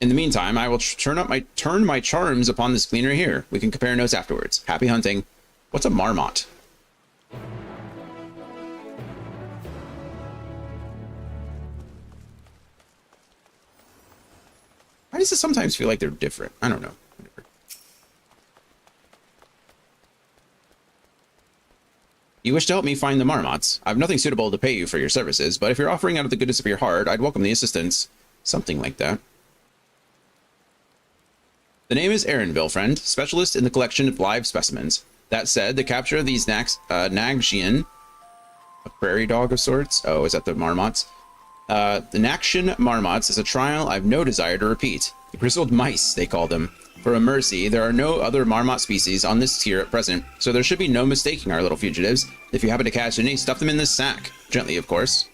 In the meantime, I will turn my charms upon this Gleaner here. We can compare notes afterwards. Happy hunting. What's a marmot? Why does it sometimes feel like they're different? I don't know. Whatever. You wish to help me find the marmots. I have nothing suitable to pay you for your services, but if you're offering out of the goodness of your heart, I'd welcome the assistance. Something like that. The name is Aaronville, friend, specialist in the collection of live specimens. That said, the capture of these Nagshian, a prairie dog of sorts? Oh, is that the marmots? The Nakshan marmots is a trial I've no desire to repeat. The grizzled mice, they call them. For a mercy, there are no other marmot species on this tier at present, so there should be no mistaking our little fugitives. If you happen to catch any, stuff them in this sack. Gently, of course.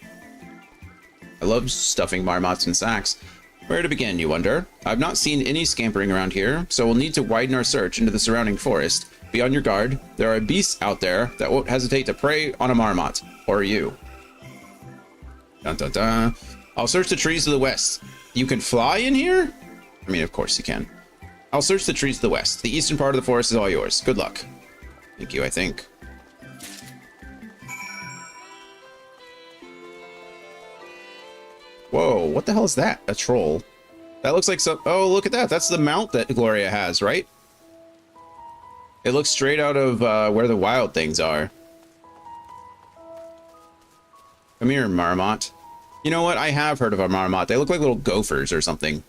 I love stuffing marmots in sacks. Where to begin, you wonder? I've not seen any scampering around here, so we'll need to widen our search into the surrounding forest. Be on your guard. There are beasts out there that won't hesitate to prey on a marmot. Or you. Dun dun dun. I'll search the trees to the west. You can fly in here? I mean, of course you can. I'll search the trees to the west. The eastern part of the forest is all yours. Good luck. Thank you, I think. Whoa, what the hell is that? A troll. That looks like some... Oh, look at that. That's the mount that Gloria has, right? It looks straight out of where the wild things are. Come here, marmot. You know what? I have heard of a marmot. They look like little gophers or something.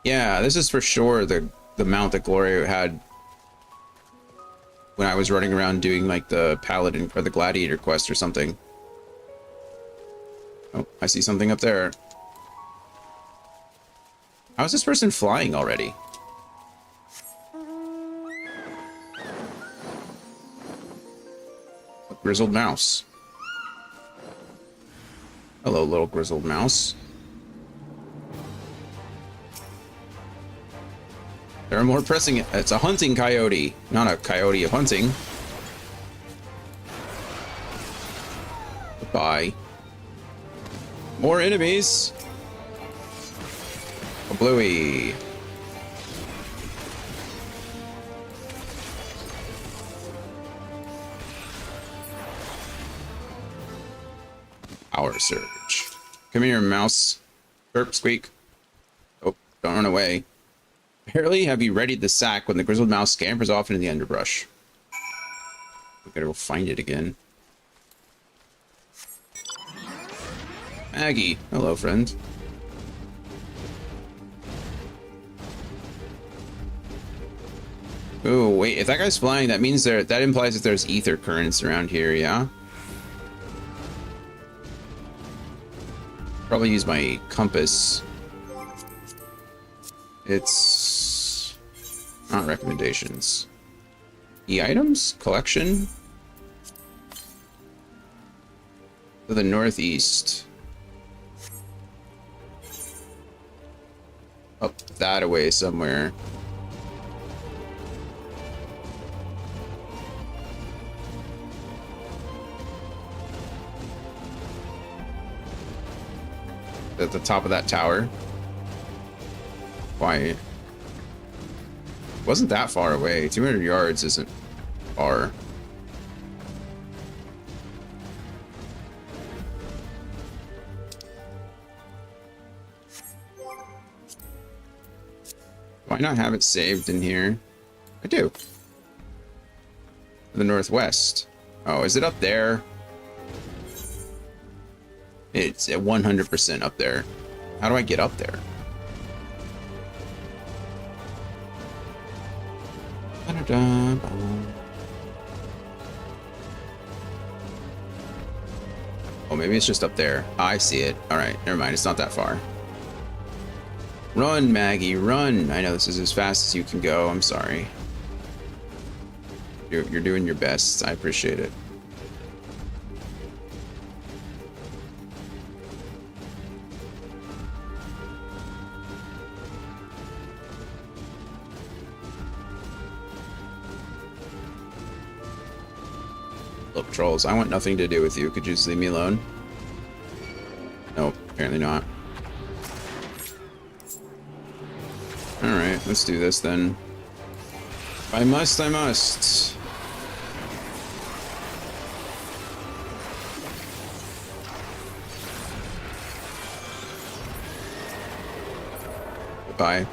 Yeah, this is for sure the mount that Gloria had when I was running around doing like the paladin or the gladiator quest or something. Oh, I see something up there. How is this person flying already? A grizzled mouse. Hello, little grizzled mouse. There are more pressing. It's a hunting coyote, not a coyote of hunting. Goodbye. More enemies. A bluey. Power surge. Come here, mouse. Burp, squeak. Oh, don't run away. Barely have you readied the sack when the grizzled mouse scampers off into the underbrush. We gotta go find it again. Maggie. Hello, friend. Oh, wait. If that guy's flying, that means that implies that there's ether currents around here, yeah? Probably use my compass. It's not recommendations. E-items? Collection? To the northeast. Up that away somewhere. At the top of that tower. Why? Wasn't that far away. 200 yards isn't far. Why not have it saved in here? I do. The northwest. Oh, is it up there? It's at 100% up there. How do I get up there? Oh, maybe it's just up there. I see it. All right, never mind. It's not that far. Run, Maggie, run. I know this is as fast as you can go. I'm sorry. You're doing your best. I appreciate it. Look, trolls, I want nothing to do with you. Could you just leave me alone? Nope, apparently not. Alright, let's do this then. If I must, I must. Goodbye.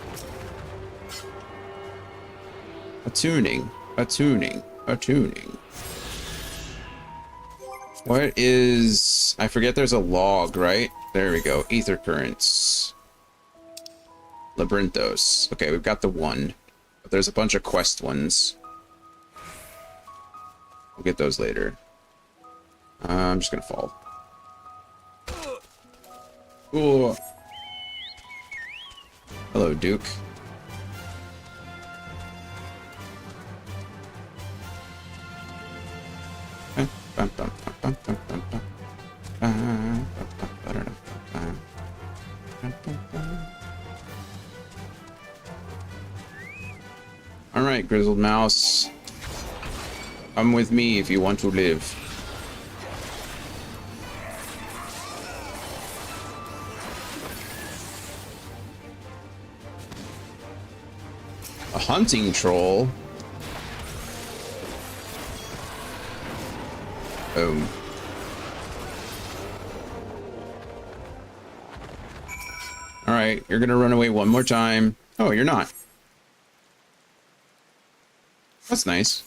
Attuning, attuning, attuning. What is... I forget there's a log, right? There we go. Ether currents. Labyrinthos. Okay, we've got the one. But there's a bunch of quest ones. We'll get those later. I'm just gonna fall. Ooh. Hello, Duke. All right, grizzled mouse. Come with me if you want to live. A hunting troll. Boom. All right, you're gonna run away one more time. Oh, you're not. That's nice.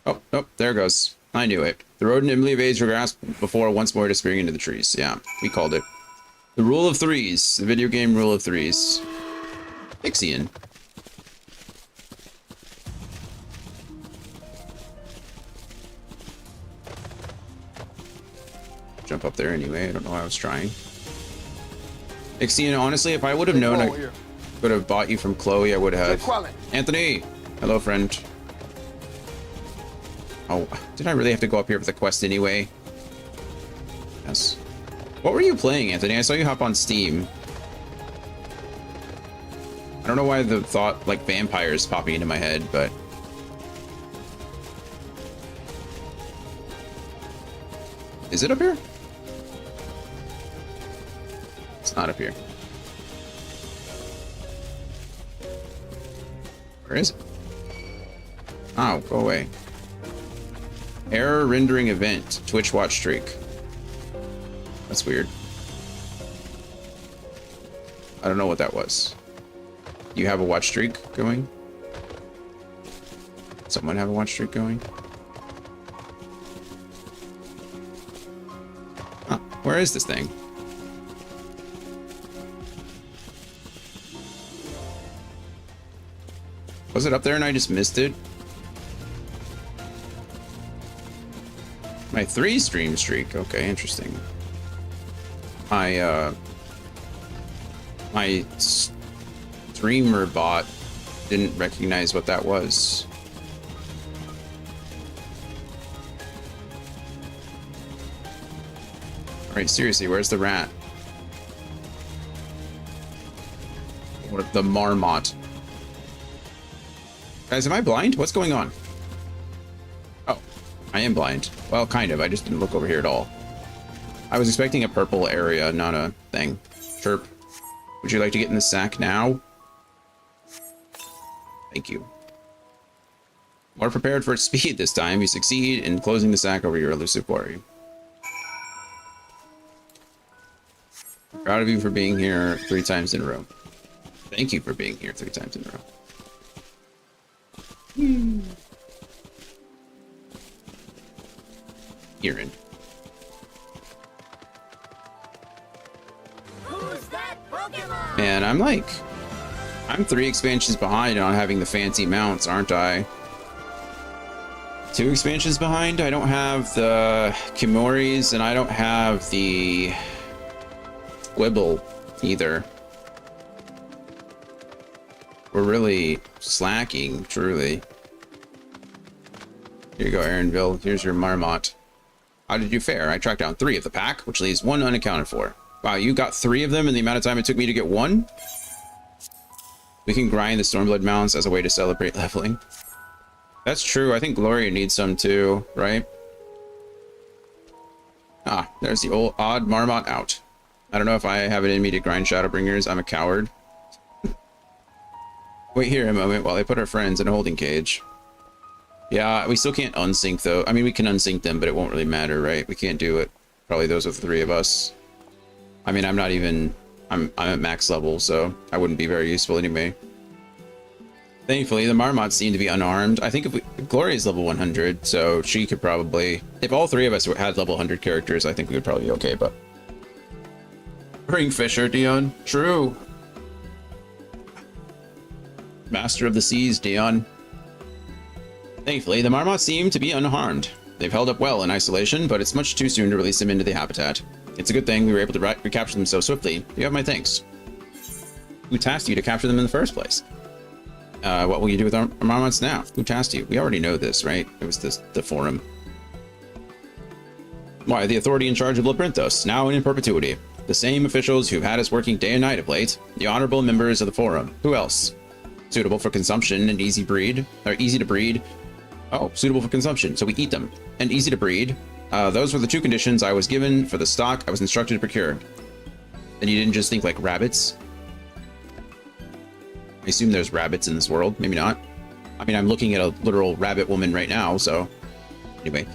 Oh, oh, there it goes. I knew it. The rodent nimbly evades your grasp before once more disappearing into the trees. Yeah, we called it. The rule of threes. The video game rule of threes. Ixion. Jump up there anyway. I don't know why I was trying. Ixion, honestly, if I would have known I could have bought you from Chloe, I would have. Anthony! Hello, friend. Oh, did I really have to go up here for the quest anyway? Yes. What were you playing, Anthony? I saw you hop on Steam. I don't know why the thought, like, vampires popping into my head, but... Is it up here? It's not up here. Where is it? Oh, go away. Error rendering event. Twitch watch streak. That's weird. I don't know what that was. You have a watch streak going? Someone have a watch streak going? Huh, where is this thing? Was it up there and I just missed it? My 3 stream streak. Okay, interesting. My streamer bot didn't recognize what that was. Alright, seriously, where's the rat? Or the marmot? Guys, am I blind? What's going on? Oh, I am blind. Well, kind of. I just didn't look over here at all. I was expecting a purple area, not a thing. Chirp. Would you like to get in the sack now? Thank you. More prepared for its speed this time. You succeed in closing the sack over your elusive quarry. I'm proud of you for being here 3 times in a row. Thank you for being here 3 times in a row. Kieran. Man, I'm 3 expansions behind on having the fancy mounts, aren't I? 2 expansions behind? I don't have the Kimoris and I don't have the Wibble either. We're really slacking, truly. Here you go, Aaronville. Here's your marmot. How did you fare? I tracked down 3 of the pack, which leaves 1 unaccounted for. Wow, you got 3 of them in the amount of time it took me to get 1? We can grind the Stormblood mounts as a way to celebrate leveling. That's true. I think Gloria needs some too, right? Ah, there's the old odd marmot out. I don't know if I have it in me to grind Shadowbringers. I'm a coward. Wait here a moment while I put our friends in a holding cage. Yeah, we still can't unsync though. I mean, we can unsync them, but it won't really matter, right? We can't do it. Probably those are the 3 of us. I mean, I'm at max level, so I wouldn't be very useful anyway. Thankfully, the marmots seem to be unarmed. I think if Gloria's level 100, so she could probably... If all 3 of us had level 100 characters, I think we would probably be okay, but... Bring Fisher, Dion. True. Master of the Seas, Dion. Thankfully, the marmots seem to be unharmed. They've held up well in isolation, but it's much too soon to release them into the habitat. It's a good thing we were able to recapture them so swiftly. You have my thanks. Who tasked you to capture them in the first place? What will you do with our marmots now? Who tasked you? We already know this, right? It was the forum. Why, the authority in charge of Labyrinthos, now and in perpetuity. The same officials who've had us working day and night of late. The honorable members of the forum. Who else? Suitable for consumption and easy to breed. Oh, suitable for consumption, so we eat them. And easy to breed. Those were the 2 conditions I was given for the stock I was instructed to procure. And you didn't just think like rabbits? I assume there's rabbits in this world. Maybe not. I mean, I'm looking at a literal rabbit woman right now, so... Anyway.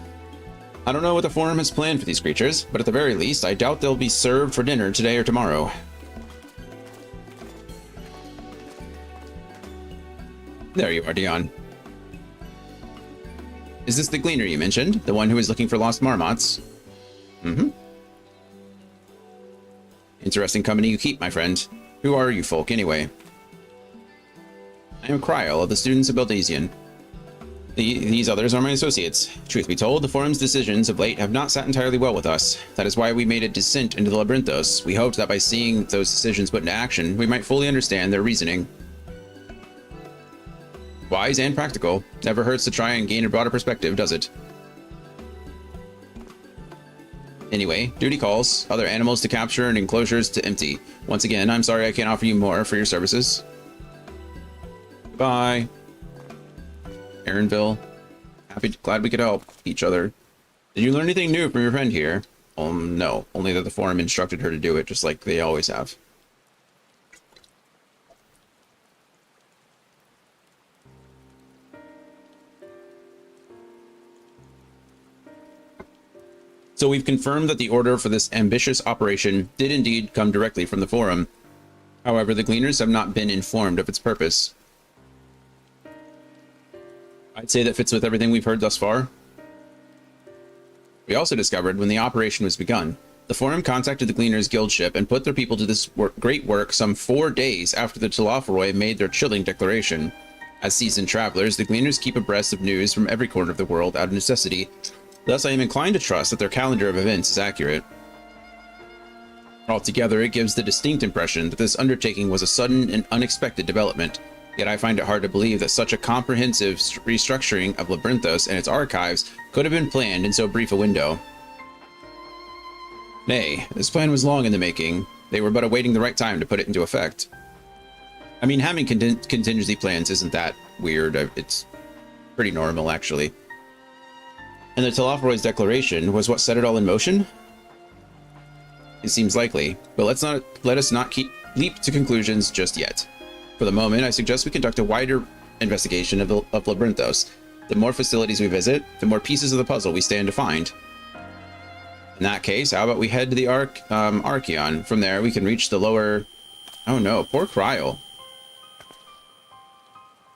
I don't know what the forum has planned for these creatures, but at the very least, I doubt they'll be served for dinner today or tomorrow. There you are, Dion. Is this the gleaner you mentioned? The one who is looking for lost marmots? Mm-hmm. Interesting company you keep, my friend. Who are you folk, anyway? I am Kryl of the students of Beldesian. These others are my associates. Truth be told, the forum's decisions of late have not sat entirely well with us. That is why we made a descent into the Labyrinthos. We hoped that by seeing those decisions put into action, we might fully understand their reasoning. Wise and practical. Never hurts to try and gain a broader perspective, does it? Anyway, duty calls. Other animals to capture and enclosures to empty. Once again, I'm sorry I can't offer you more for your services. Goodbye. Aaronville. Glad we could help each other. Did you learn anything new from your friend here? No. Only that the forum instructed her to do it, just like they always have. So we've confirmed that the order for this ambitious operation did indeed come directly from the forum. However, the Gleaners have not been informed of its purpose. I'd say that fits with everything we've heard thus far. We also discovered when the operation was begun, the forum contacted the Gleaners guild ship and put their people to this great work some 4 days after the Telophoroi made their chilling declaration. As seasoned travelers, the Gleaners keep abreast of news from every corner of the world out of necessity. Thus, I am inclined to trust that their calendar of events is accurate. Altogether, it gives the distinct impression that this undertaking was a sudden and unexpected development, yet I find it hard to believe that such a comprehensive restructuring of Labyrinthos and its archives could have been planned in so brief a window. Nay, this plan was long in the making. They were but awaiting the right time to put it into effect. I mean, having contingency plans isn't that weird. It's pretty normal, actually. And the Telophoroid's declaration was what set it all in motion? It seems likely, but let us not leap to conclusions just yet. For the moment, I suggest we conduct a wider investigation of Labyrinthos. The more facilities we visit, the more pieces of the puzzle we stand to find. In that case, how about we head to the Archeon? From there, we can reach the lower... Oh no, poor Cryo.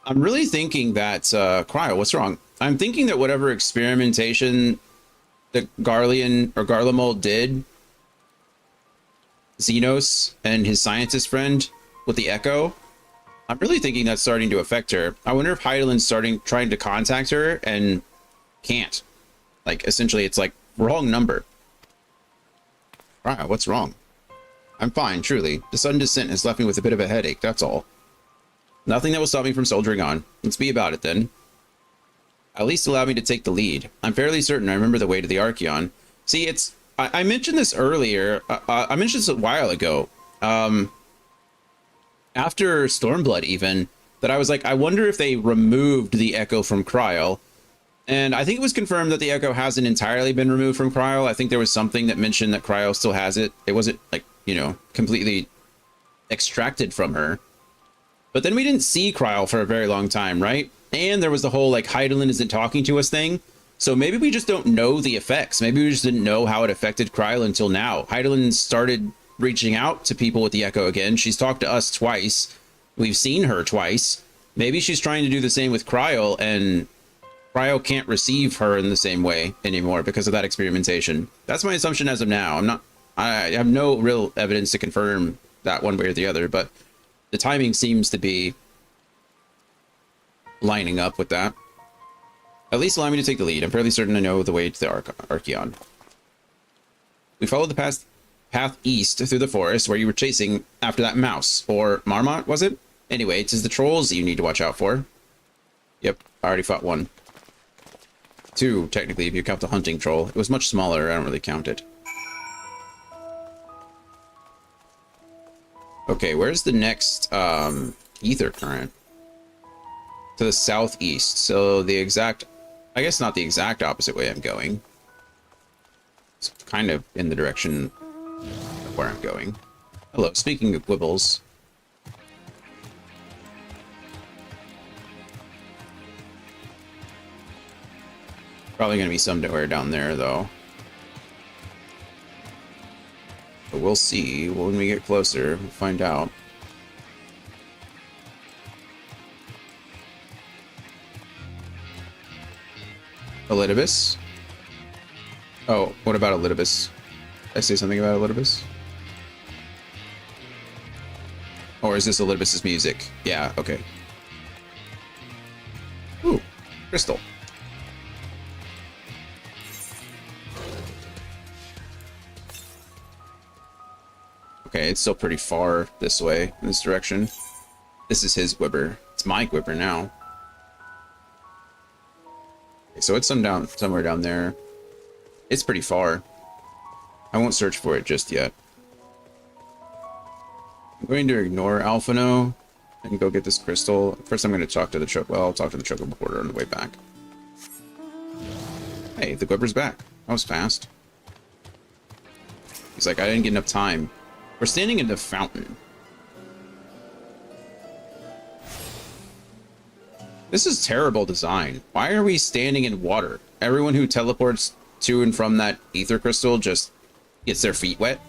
I'm really thinking that... Cryo, what's wrong? I'm thinking that whatever experimentation that Garlean or Garlemald did, Xenos and his scientist friend with the Echo, I'm really thinking that's starting to affect her. I wonder if Heidelin's trying to contact her and can't. Like, essentially, it's like, wrong number. Wow, what's wrong? I'm fine, truly. The sudden descent has left me with a bit of a headache, that's all. Nothing that will stop me from soldiering on. Let's be about it, then. At least allow me to take the lead. I'm fairly certain I remember the way to the Archeon. See, it's... I mentioned this earlier. I mentioned this a while ago. After Stormblood, even, that I was like, I wonder if they removed the Echo from Kryl. And I think it was confirmed that the Echo hasn't entirely been removed from Kryl. I think there was something that mentioned that Kryl still has it. It wasn't, like, you know, completely extracted from her. But then we didn't see Kryl for a very long time, right? And there was the whole, like, Heidelin isn't talking to us thing. So maybe we just don't know the effects. Maybe we just didn't know how it affected Kryl until now. Heidelin started reaching out to people with the Echo again. She's talked to us twice. We've seen her twice. Maybe she's trying to do the same with Kryl, and Kryl can't receive her in the same way anymore because of that experimentation. That's my assumption as of now. I have no real evidence to confirm that one way or the other, but the timing seems to be lining up with that. At least allow me to take the lead. I'm fairly certain I know the way to the Archeon. We followed the path east through the forest where you were chasing after that mouse. Or Marmot, was it? Anyway, it is the trolls you need to watch out for. Yep, I already fought one. 2, technically, if you count the hunting troll. It was much smaller, I don't really count it. Okay, where's the next ether current? To the southeast. So the exact... I guess not the exact opposite way I'm going. It's kind of in the direction of where I'm going. Hello, speaking of Gwibbles. Probably going to be somewhere down there, though. But we'll see. When we get closer, we'll find out. Elidibus? Oh, what about Elidibus? Did I say something about Elidibus? Or is this Elidibus's music? Yeah, okay. Ooh, crystal. Okay, it's still pretty far this way, in this direction. This is his Gwibber. It's my Gwibber now. Okay, so it's somewhere down there. It's pretty far. I won't search for it just yet. I'm going to ignore Alphino and go get this crystal. First, I'm going to talk to the choke. Well, I'll talk to the chocobo porter on the way back. Hey, the Gwibber's back. That was fast. He's like, I didn't get enough time. We're standing in the fountain. This is terrible design. Why are we standing in water? Everyone who teleports to and from that ether crystal just gets their feet wet.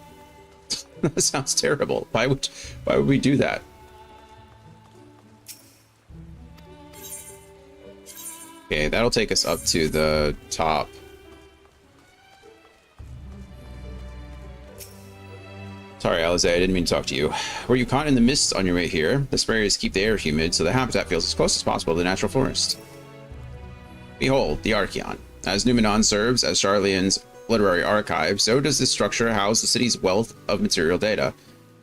That sounds terrible. Why would we do that? Okay, that'll take us up to the top. Sorry, Alize, I didn't mean to talk to you. Were you caught in the mists on your way here? The sprayers keep the air humid, so the habitat feels as close as possible to the natural forest. Behold, the Archeon. As Numenon serves as Charleon's literary archive, so does this structure house the city's wealth of material data.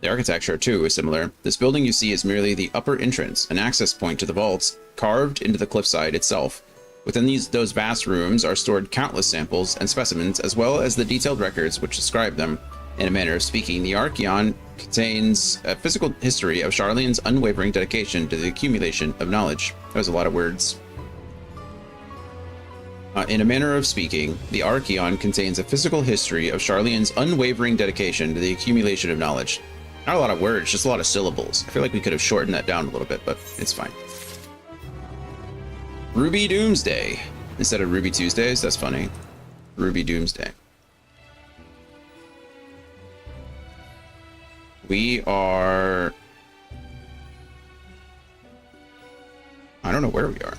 The architecture, too, is similar. This building you see is merely the upper entrance, an access point to the vaults carved into the cliffside itself. Within those vast rooms are stored countless samples and specimens, as well as the detailed records which describe them. In a manner of speaking, the Archeon contains a physical history of Charleon's unwavering dedication to the accumulation of knowledge. That was a lot of words. In a manner of speaking, the Archeon contains a physical history of Charleon's unwavering dedication to the accumulation of knowledge. Not a lot of words, just a lot of syllables. I feel like we could have shortened that down a little bit, but it's fine. Ruby Doomsday. Instead of Ruby Tuesdays, that's funny. Ruby Doomsday. We are... I don't know where we are.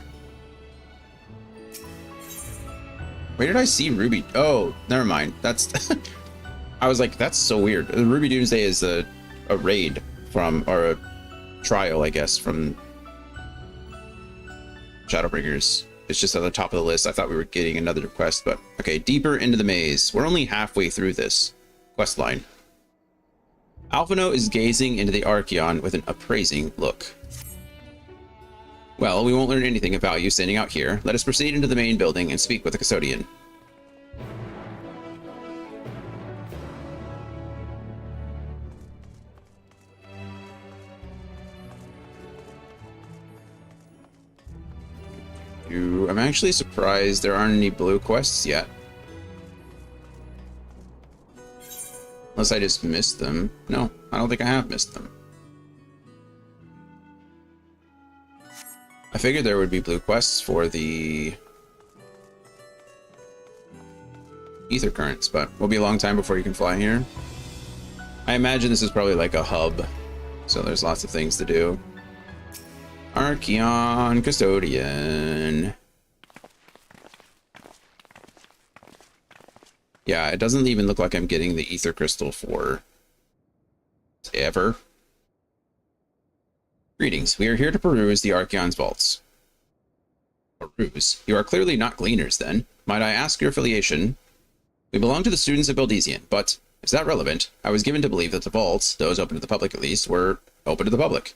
Where did I see Ruby? Oh, never mind. That's... I was like, that's so weird. Ruby Doomsday is a raid from, or a trial, I guess, from Shadowbringers. It's just at the top of the list. I thought we were getting another quest, but okay. Deeper into the maze. We're only halfway through this quest line. Alphino is gazing into the Archeon with an appraising look. Well, we won't learn anything about you standing out here. Let us proceed into the main building and speak with the custodian. I'm actually surprised there aren't any blue quests yet. Unless I just missed them. No, I don't think I have missed them. I figured there would be blue quests for the ether currents, but will be a long time before you can fly here. I imagine this is probably like a hub, so there's lots of things to do. Archeon Custodian. Yeah, it doesn't even look like I'm getting the ether crystal for ever. Greetings. We are here to peruse the Archeon's vaults. Peruse? You are clearly not gleaners, then. Might I ask your affiliation? We belong to the students of Beldezian, but is that relevant? I was given to believe that the vaults, those open to the public at least, were open to the public.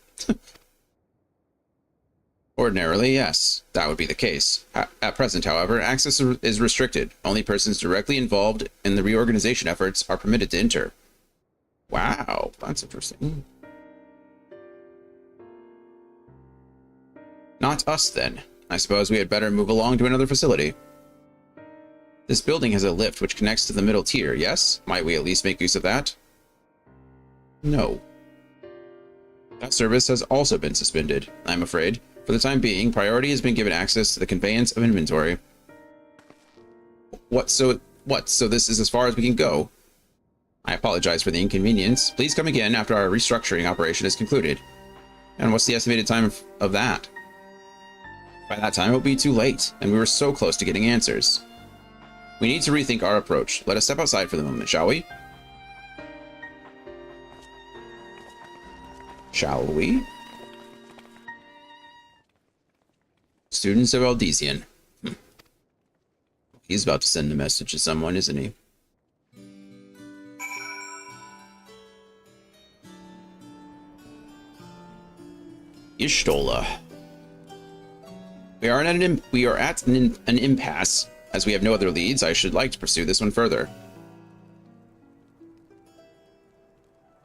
Ordinarily, yes, that would be the case. At present, however, access is restricted. Only persons directly involved in the reorganization efforts are permitted to enter. Wow, that's interesting. Not us, then. I suppose we had better move along to another facility. This building has a lift which connects to the middle tier, yes? Might we at least make use of that? No. That service has also been suspended, I'm afraid. For the time being, priority has been given access to the conveyance of inventory. What, so this is as far as we can go? I apologize for the inconvenience. Please come again after our restructuring operation is concluded. And what's the estimated time of that? By that time, it will be too late, and we were so close to getting answers. We need to rethink our approach. Let us step outside for the moment, shall we? Shall we? Students of Beldezian. He's about to send a message to someone, isn't he? Ishtola. We are at an impasse. As we have no other leads, I should like to pursue this one further.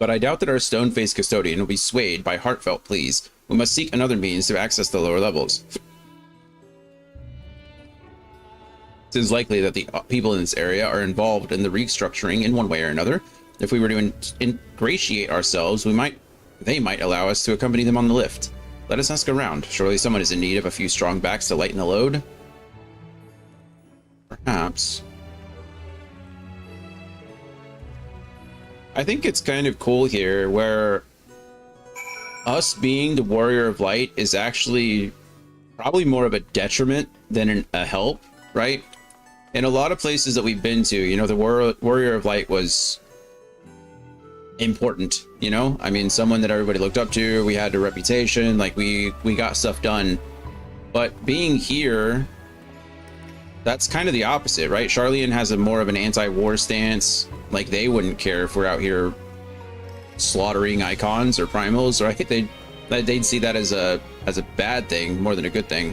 but I doubt that our stone-faced custodian will be swayed by heartfelt pleas. We must seek another means to access the lower levels. It is likely that the people in this area are involved in the restructuring in one way or another. If we were to ingratiate ourselves, they might allow us to accompany them on the lift. Let us ask around. Surely someone is in need of a few strong backs to lighten the load. Perhaps. I think it's kind of cool here where us being the Warrior of Light is actually probably more of a detriment than a help, right? In a lot of places that we've been to, you know, the Warrior of Light was important, you know? I mean, someone that everybody looked up to, we had a reputation, like we got stuff done. But being here, that's kind of the opposite, right? Charlian has a more of an anti-war stance. Like, they wouldn't care if we're out here slaughtering icons or primals, right? They'd see that as a bad thing more than a good thing.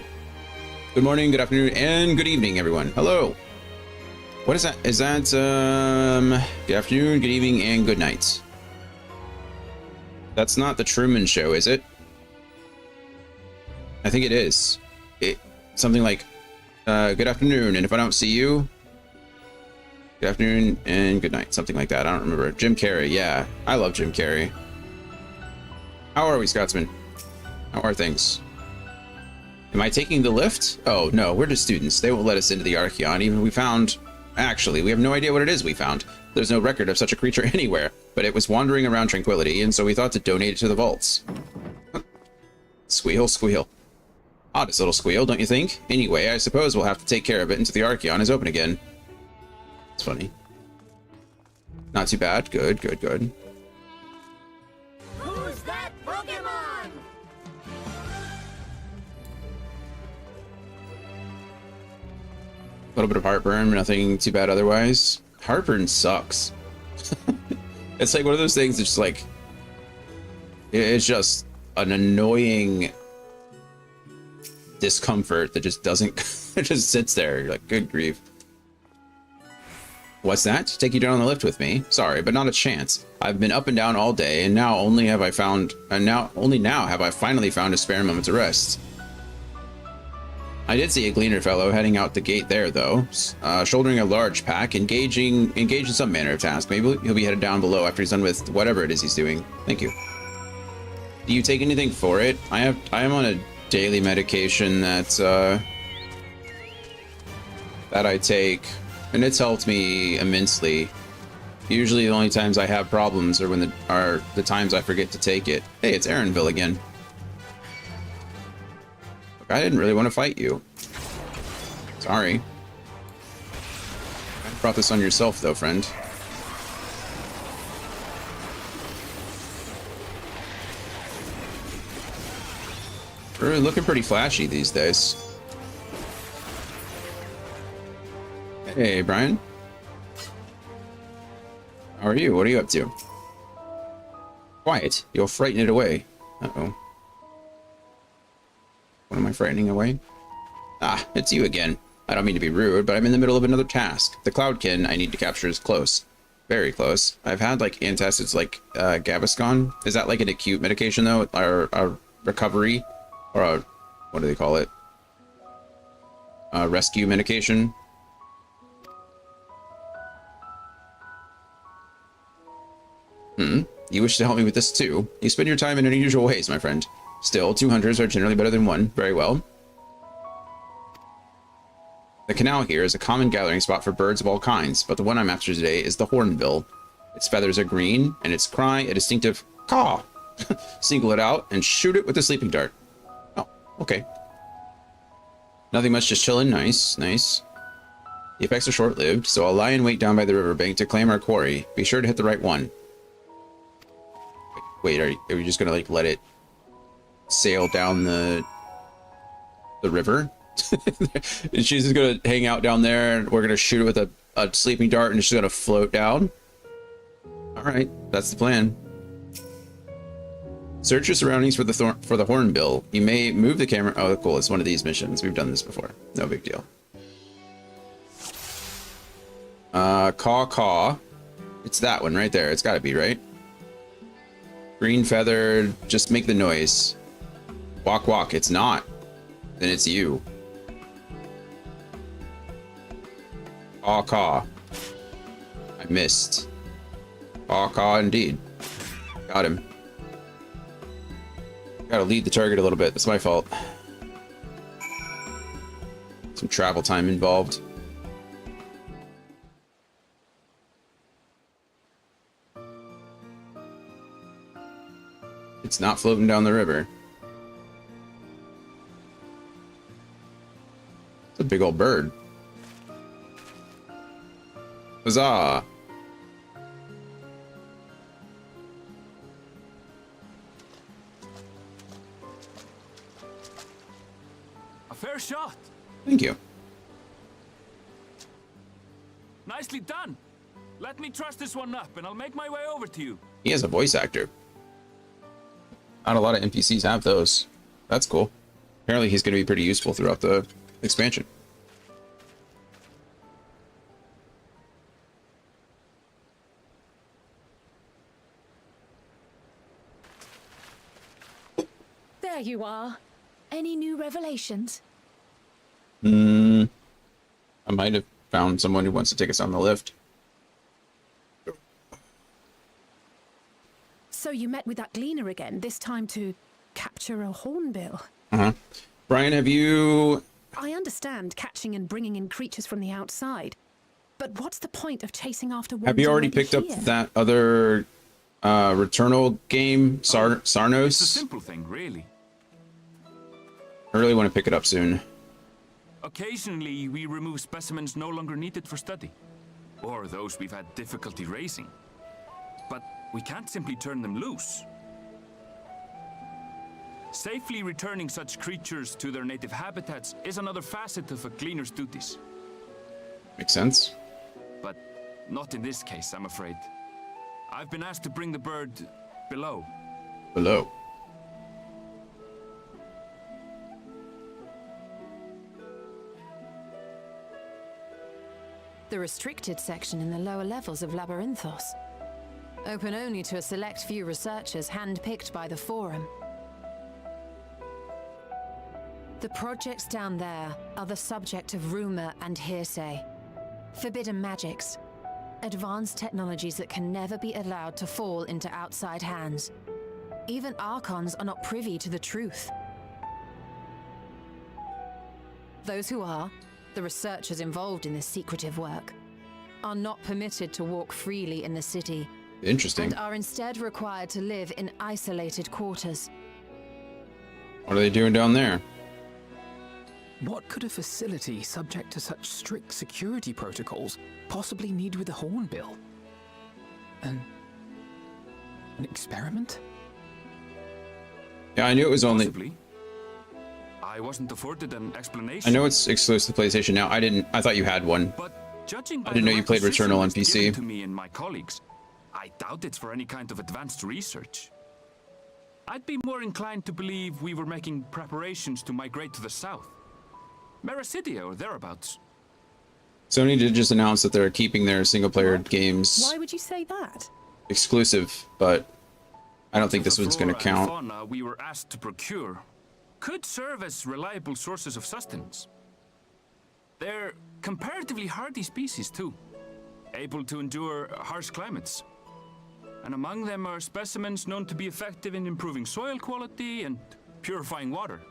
Good morning, good afternoon, and good evening, everyone. Hello. What is that? Is that good afternoon, good evening, and good night? That's not the Truman Show, is it? I think it is. Something like good afternoon, and if I don't see you, good afternoon and good night, something like that. I don't remember. Jim Carrey, yeah, I love Jim Carrey. How are we, Scotsman? How are things? Am I taking the lift? Oh no, we're just students. They won't let us into the Archeon. Even we found, actually, we have no idea what it is we found. There's no record of such a creature anywhere, but it was wandering around Tranquility, and so we thought to donate it to the vaults. Squeal, squeal. Oddest little squeal, don't you think? Anyway, I suppose we'll have to take care of it until the Archeon is open again. It's funny. Not too bad. Good, good, good. Who's that Pokemon? A little bit of heartburn, nothing too bad otherwise. Heartburn sucks. It's like one of those things that's just like, it's just an annoying discomfort that just doesn't, it just sits there. You're like, good grief. What's that? Take you down on the lift with me? Sorry, but not a chance. I've been up and down all day, and now only now have I finally found a spare moment to rest. I did see a gleaner fellow heading out the gate there, though, shouldering a large pack, engaged in some manner of task. Maybe he'll be headed down below after he's done with whatever it is he's doing. Thank you. Do you take anything for it? I am on a daily medication that I take, and it's helped me immensely. Usually the only times I have problems are when the times I forget to take it. Hey, it's Aaronville again. Look, I didn't really want to fight you. Sorry. You brought this on yourself though, friend. We're looking pretty flashy these days. Hey, Brian. How are you? What are you up to? Quiet. You'll frighten it away. Uh-oh. What am I frightening away? Ah, it's you again. I don't mean to be rude, but I'm in the middle of another task. The Cloudkin I need to capture is close. Very close. I've had, like, antacids like Gaviscon. Is that, like, an acute medication, though? Or a recovery? Or a... what do they call it? A rescue medication? You wish to help me with this too? You spend your time in unusual ways, my friend. Still, 2 hunters are generally better than 1. Very well. The canal here is a common gathering spot for birds of all kinds, but the one I'm after today is the hornbill. Its feathers are green, and its cry a distinctive caw. Single it out and shoot it with a sleeping dart. Oh, okay. Nothing much, just chilling. Nice, nice. The effects are short-lived, so I'll lie in wait down by the riverbank to claim our quarry. Be sure to hit the right one. Wait, are you just gonna, like, let it sail down the river? And she's just gonna hang out down there, and we're gonna shoot it with a sleeping dart, and it's just gonna float down? Alright, that's the plan. Search your surroundings for the hornbill. You may move the camera. Oh, cool, it's one of these missions. We've done this before. No big deal. Caw. It's that one right there. It's gotta be, right? Green feather, just make the noise. Walk, walk. It's not. Then it's you. Caw, caw. I missed. Caw, caw, indeed. Got him. Gotta lead the target a little bit. That's my fault. Some travel time involved. It's not floating down the river. It's a big old bird. Huzzah! A fair shot. Thank you. Nicely done. Let me truss this one up and I'll make my way over to you. He has a voice actor. Not a lot of NPCs have those. That's cool. Apparently he's going to be pretty useful throughout the expansion. There you are. Any new revelations? I might have found someone who wants to take us on the lift. So you met with that gleaner again, this time to capture a hornbill. Brian, have you... I understand catching and bringing in creatures from the outside, but what's the point of chasing after one? Have you already picked up that other Returnal game, Sarnos? It's a simple thing, really. I really want to pick it up soon. Occasionally, we remove specimens no longer needed for study, or those we've had difficulty raising. But we can't simply turn them loose. Safely returning such creatures to their native habitats is another facet of a cleaner's duties. Makes sense. But not in this case, I'm afraid. I've been asked to bring the bird below. Below. The restricted section in the lower levels of Labyrinthos. Open only to a select few researchers handpicked by the Forum. The projects down there are the subject of rumor and hearsay. Forbidden magics. Advanced technologies that can never be allowed to fall into outside hands. Even Archons are not privy to the truth. Those who are, the researchers involved in this secretive work, are not permitted to walk freely in the city. Interesting. And are instead required to live in isolated quarters. What are they doing down there? What could a facility subject to such strict security protocols possibly need with a hornbill? An experiment? Yeah, I knew it was only... Possibly. I wasn't afforded an explanation. I know it's exclusive to PlayStation now. I thought you had one. But judging by I didn't know the you played requisition Returnal on that's PC. given to me and my colleagues, I doubt it's for any kind of advanced research. I'd be more inclined to believe we were making preparations to migrate to the south. Mericidia or thereabouts. Sony did just announce that they're keeping their single-player games Why would you say that? exclusive, but I don't think this one's going to The count. flora and fauna we were asked to procure could serve as reliable sources of sustenance. They're comparatively hardy species too, able to endure harsh climates. And among them are specimens known to be effective in improving soil quality and purifying water.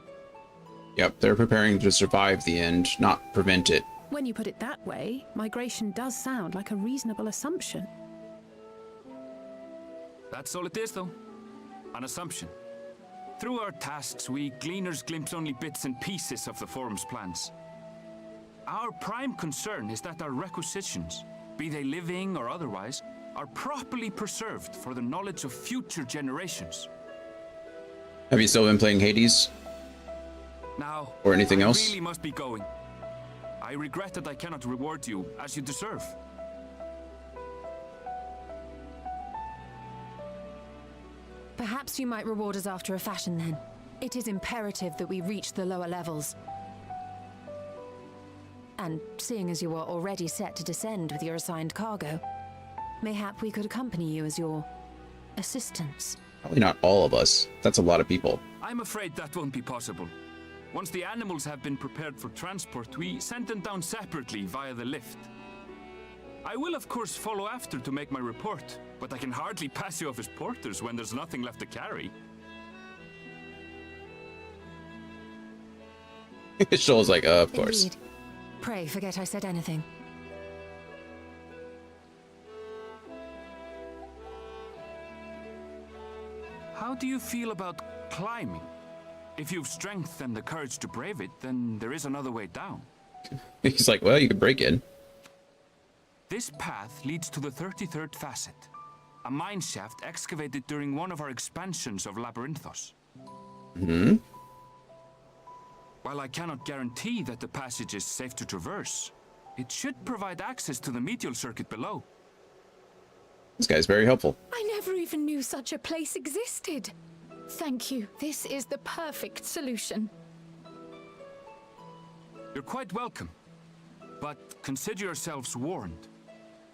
Yep, they're preparing to survive the end, not prevent it. When you put it that way, migration does sound like a reasonable assumption. That's all it is, though. An assumption. Through our tasks, we gleaners glimpse only bits and pieces of the Forum's plans. Our prime concern is that our requisitions, be they living or otherwise, are properly preserved for the knowledge of future generations. Have you still been playing Hades? Now, Or anything else? I really must be going. I regret that I cannot reward you as you deserve. Perhaps you might reward us after a fashion then. It is imperative that we reach the lower levels. And seeing as you are already set to descend with your assigned cargo, mayhap we could accompany you as your assistants. Probably not all of us. That's a lot of people. I'm afraid that won't be possible. Once the animals have been prepared for transport, we send them down separately via the lift. I will, of course, follow after to make my report, but I can hardly pass you off as porters when there's nothing left to carry. Shoal's like, of course. Indeed. Pray forget I said anything. How do you feel about climbing? If you've strength and the courage to brave it, then there is another way down. He's like, well, you could break in. This path leads to the 33rd facet, a mine shaft excavated during one of our expansions of Labyrinthos. Hmm? While I cannot guarantee that the passage is safe to traverse, it should provide access to the medial circuit below. This guy's very helpful. I never even knew such a place existed. Thank you. This is the perfect solution. You're quite welcome, but consider yourselves warned.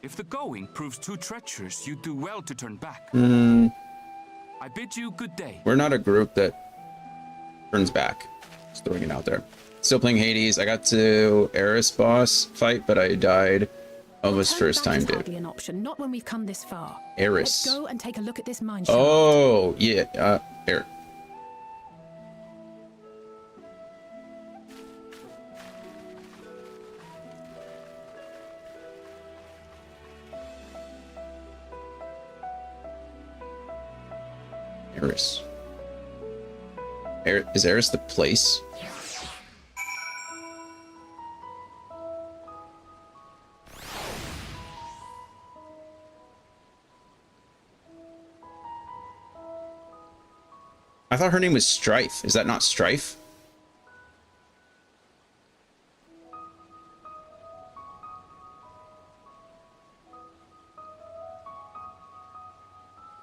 If the going proves too treacherous, you do well to turn back. I bid you good day. We're not a group that turns back. Just throwing it out there. Still playing Hades. I got to Eris boss fight, but I died almost first time, That's dude. hardly an option, not when we've come this far. Eris. Let's go and take a look at this mine shaft. Oh, yeah. Here. Eris. Is Eris the place? I thought her name was Strife. Is that not Strife?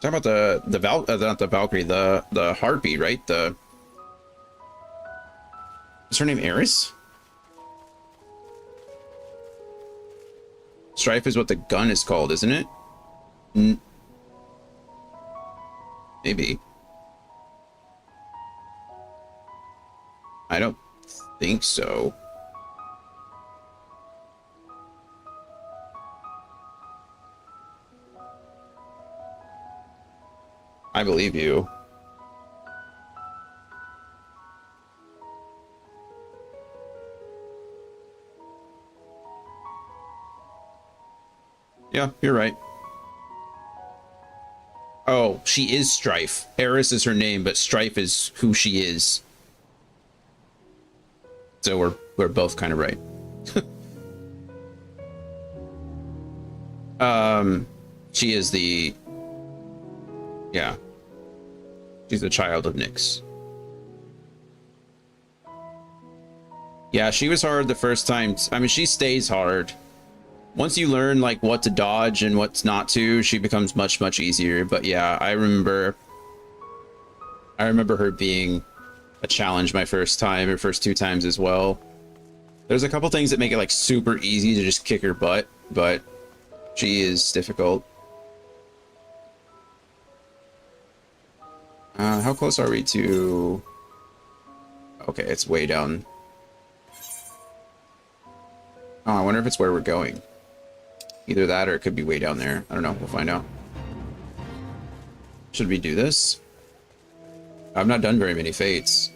Talking about not the Valkyrie, the Harpy, right? Is her name Eris? Strife is what the gun is called, isn't it? Maybe. I don't think so. I believe you. Yeah, you're right. Oh, she is Strife. Eris is her name, but Strife is who she is. So we're both kind of right. She is the... Yeah. She's the child of Nyx. Yeah, she was hard the first time. I mean, she stays hard. Once you learn, like, what to dodge and what's not to, she becomes much, much easier. But yeah, I remember her being a challenge my first time, or first two times as well. There's a couple things that make it, like, super easy to just kick her butt, but she is difficult. How close are we to... Okay, it's way down. Oh, I wonder if it's where we're going. Either that or it could be way down there. I don't know. We'll find out. Should we do this? I've not done very many fates.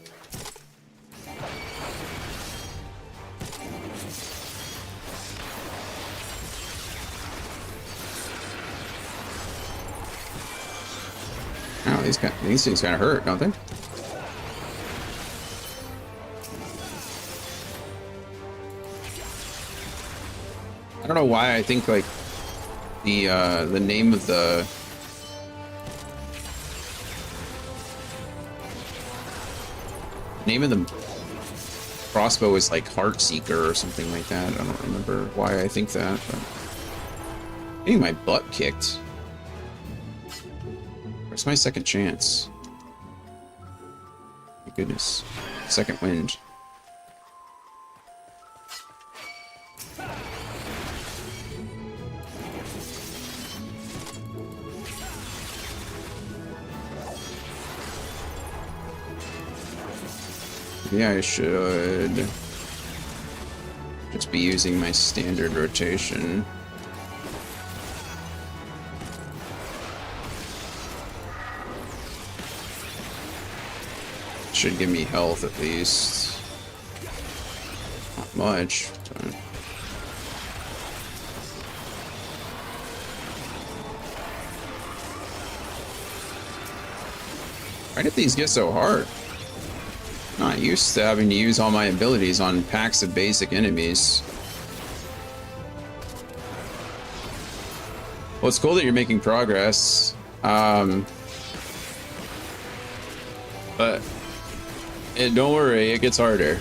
Oh, these things kind of hurt, don't they? I don't know why I think like the name of the crossbow is like Heartseeker or something like that. I don't remember why I think that, but I'm getting my butt kicked. Where's my second chance? My goodness. Second wind. Yeah, I should just be using my standard rotation. Should give me health at least. Not much. But... why did these get so hard? Not used to having to use all my abilities on packs of basic enemies. Well, it's cool that you're making progress. But don't worry, it gets harder.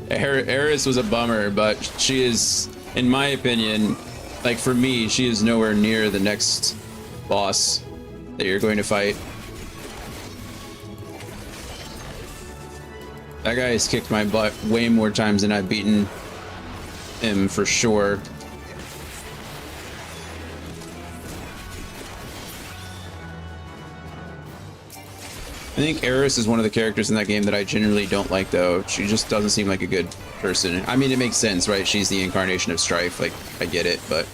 Eris was a bummer, but she is, in my opinion, like for me, she is nowhere near the next boss that you're going to fight. That guy has kicked my butt way more times than I've beaten him, for sure. I think Eris is one of the characters in that game that I generally don't like, though. She just doesn't seem like a good person. I mean, it makes sense, right? She's the incarnation of Strife, like, I get it, but...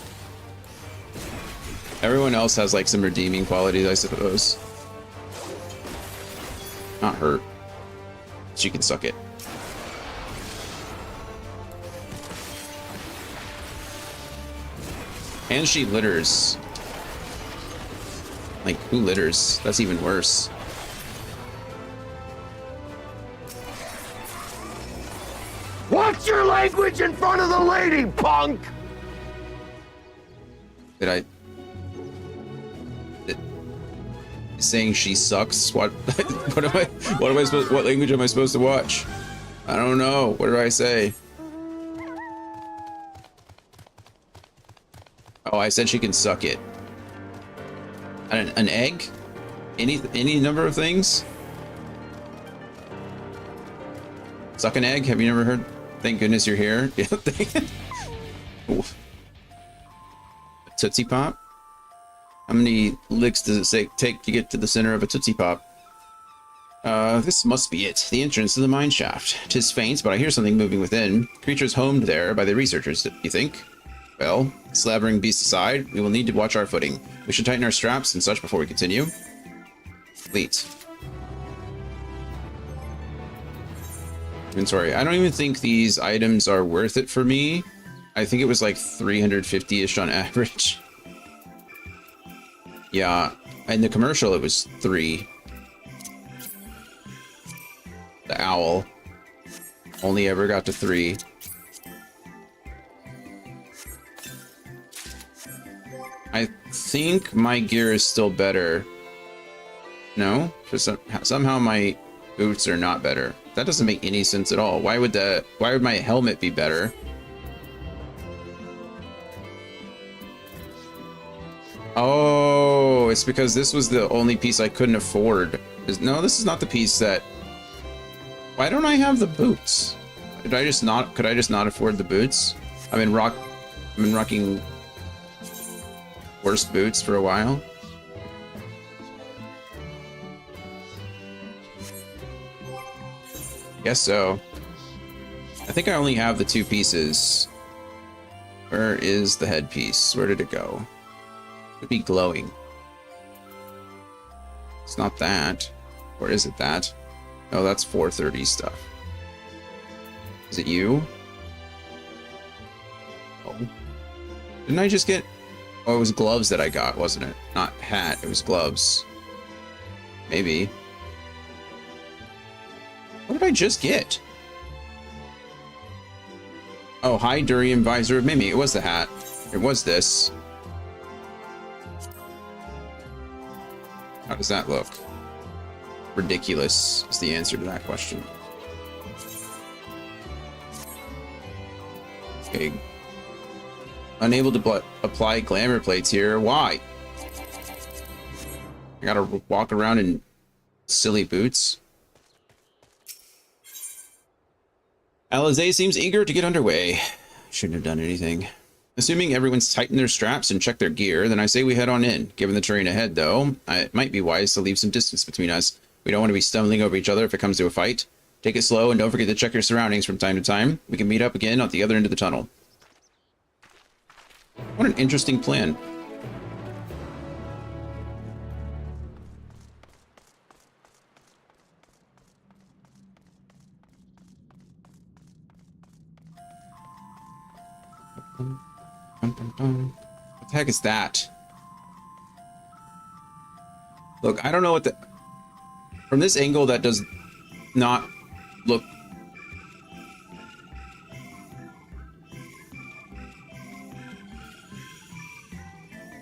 everyone else has, like, some redeeming qualities, I suppose. Not her. She can suck it. And she litters. Like, who litters? That's even worse. Watch your language in front of the lady, punk! Did I... saying she sucks? What? What am I supposed? What language am I supposed to watch? I don't know. What did I say? Oh, I said she can suck it. An egg? Any number of things? Suck an egg? Have you never heard? Thank goodness you're here. Yeah. Tootsie Pop? How many licks does it take to get to the center of a Tootsie Pop? This must be it. The entrance to the mine shaft. 'Tis faint, but I hear something moving within. Creatures homed there by the researchers, you think? Well, slavering beasts aside, we will need to watch our footing. We should tighten our straps and such before we continue. Fleet. Inventory. I don't even think these items are worth it for me. I think it was like 350-ish on average. Yeah, in the commercial it was 3. The owl only ever got to 3. I think my gear is still better. No? Somehow my boots are not better. That doesn't make any sense at all. Why would my helmet be better? Oh, it's because this was the only piece I couldn't afford. No, this is not the piece that... why don't I have the boots? Could I just not afford the boots? I've been rocking worse boots for a while. Guess so. I think I only have the 2 pieces. Where is the headpiece? Where did it go? It'd be glowing. It's not that. Or is it that? No, that's 430 stuff. Is it you? Oh. Didn't I just get... oh, it was gloves that I got, wasn't it? Not hat, it was gloves. Maybe. What did I just get? Oh, high durian visor of Mimi. It was the hat. It was this. How does that look? Ridiculous is the answer to that question. Okay. Unable to apply glamour plates here. Why? I gotta walk around in silly boots. Alizé seems eager to get underway. Shouldn't have done anything. Assuming everyone's tightened their straps and checked their gear, then I say we head on in. Given the terrain ahead, though, it might be wise to leave some distance between us. We don't want to be stumbling over each other if it comes to a fight. Take it slow and don't forget to check your surroundings from time to time. We can meet up again at the other end of the tunnel. What an interesting plan. What the heck is that? Look, I don't know what the... From this angle, that does not look...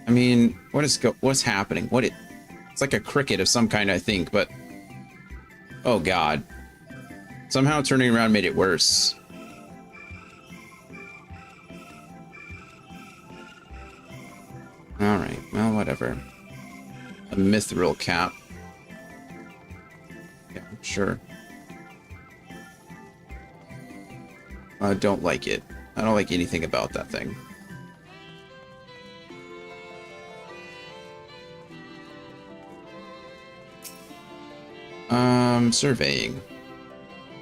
I mean, what's happening? It's like a cricket of some kind, I think, but... Oh, God. Somehow turning around made it worse. Alright, well, whatever. A mithril cap. Yeah, sure. I don't like it. I don't like anything about that thing. Surveying.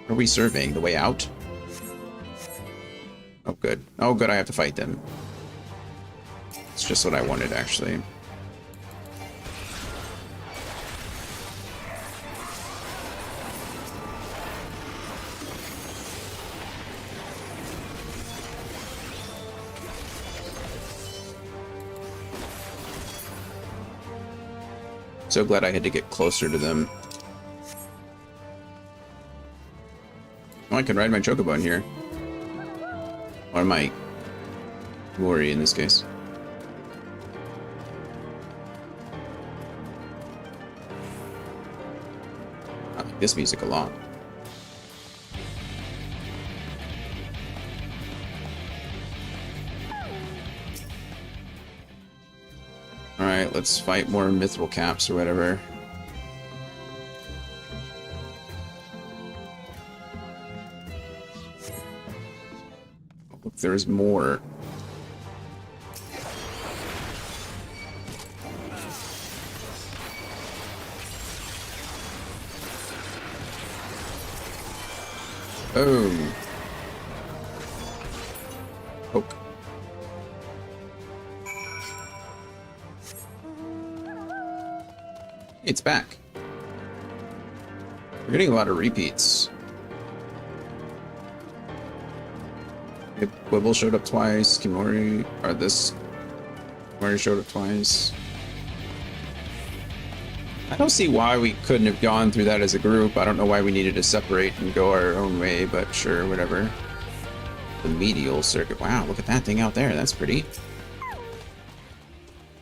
Are we surveying the way out? Oh, good. Oh, good, I have to fight them. It's just what I wanted, actually. So glad I had to get closer to them. Oh, I can ride my chocobo in here. Or my glory in this case. I like this music a lot. Alright, let's fight more mithril caps or whatever. Look, there's more. Oh. Poke. It's back. We're getting a lot of repeats. Wibble showed up twice. Kimori, or this Kimori showed up twice. I don't see why we couldn't have gone through that as a group. I don't know why we needed to separate and go our own way, but sure, whatever. The medial circuit. Wow, look at that thing out there. That's pretty.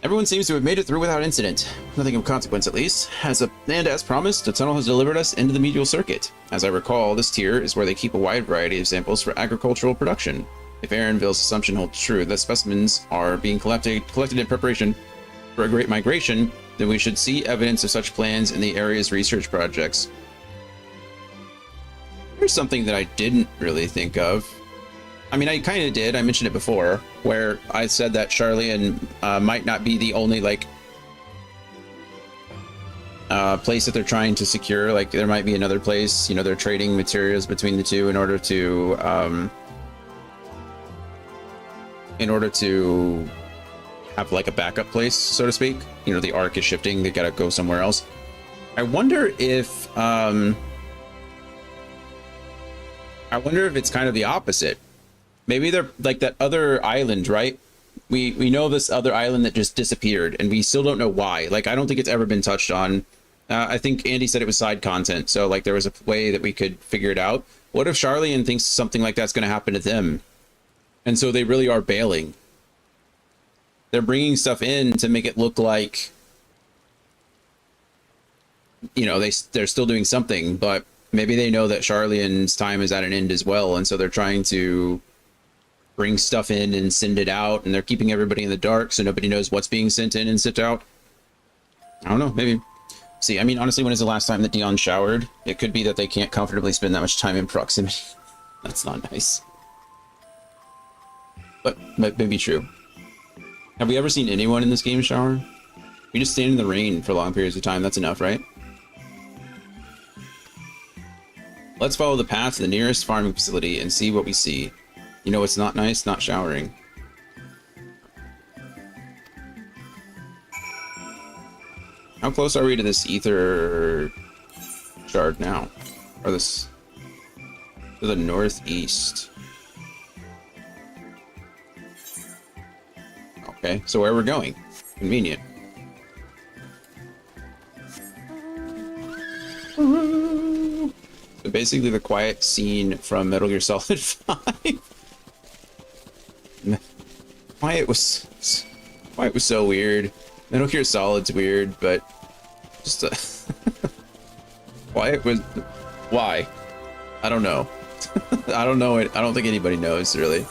Everyone seems to have made it through without incident. Nothing of consequence, at least. And as promised, the tunnel has delivered us into the medial circuit. As I recall, this tier is where they keep a wide variety of samples for agricultural production. If Aaronville's assumption holds true that specimens are being collected in preparation for a great migration, then we should see evidence of such plans in the area's research projects. Here's something that I didn't really think of. I mean, I kind of did. I mentioned it before, where I said that Charlian might not be the only, like, place that they're trying to secure. Like, there might be another place. You know, they're trading materials between the two in order to have, like, a backup place, so to speak. You know, the arc is shifting. They gotta go somewhere else. I wonder if it's kind of the opposite. Maybe they're like that other island, right? We know this other island that just disappeared, and we still don't know why. Like, I don't think it's ever been touched on. I think Andy said it was side content, so like there was a way that we could figure it out. What if Charlian thinks something like that's going to happen to them, and so they really are bailing? They're bringing stuff in to make it look like, you know, they're still doing something, but maybe they know that Charlian's time is at an end as well, and so they're trying to bring stuff in and send it out, and they're keeping everybody in the dark so nobody knows what's being sent in and sent out. I don't know, maybe. See, I mean, honestly, when is the last time that Dion showered? It could be that they can't comfortably spend that much time in proximity. That's not nice. But maybe true. Have we ever seen anyone in this game shower? We just stand in the rain for long periods of time. That's enough, right? Let's follow the path to the nearest farming facility and see what we see. You know what's not nice? Not showering. How close are we to this ether shard now? Or this... to the northeast. Okay, so where we're going. Convenient. So basically the quiet scene from Metal Gear Solid 5. Quiet was so weird. Metal Gear Solid's weird, but just Quiet was... why? I don't know. I don't know it. I don't think anybody knows, really.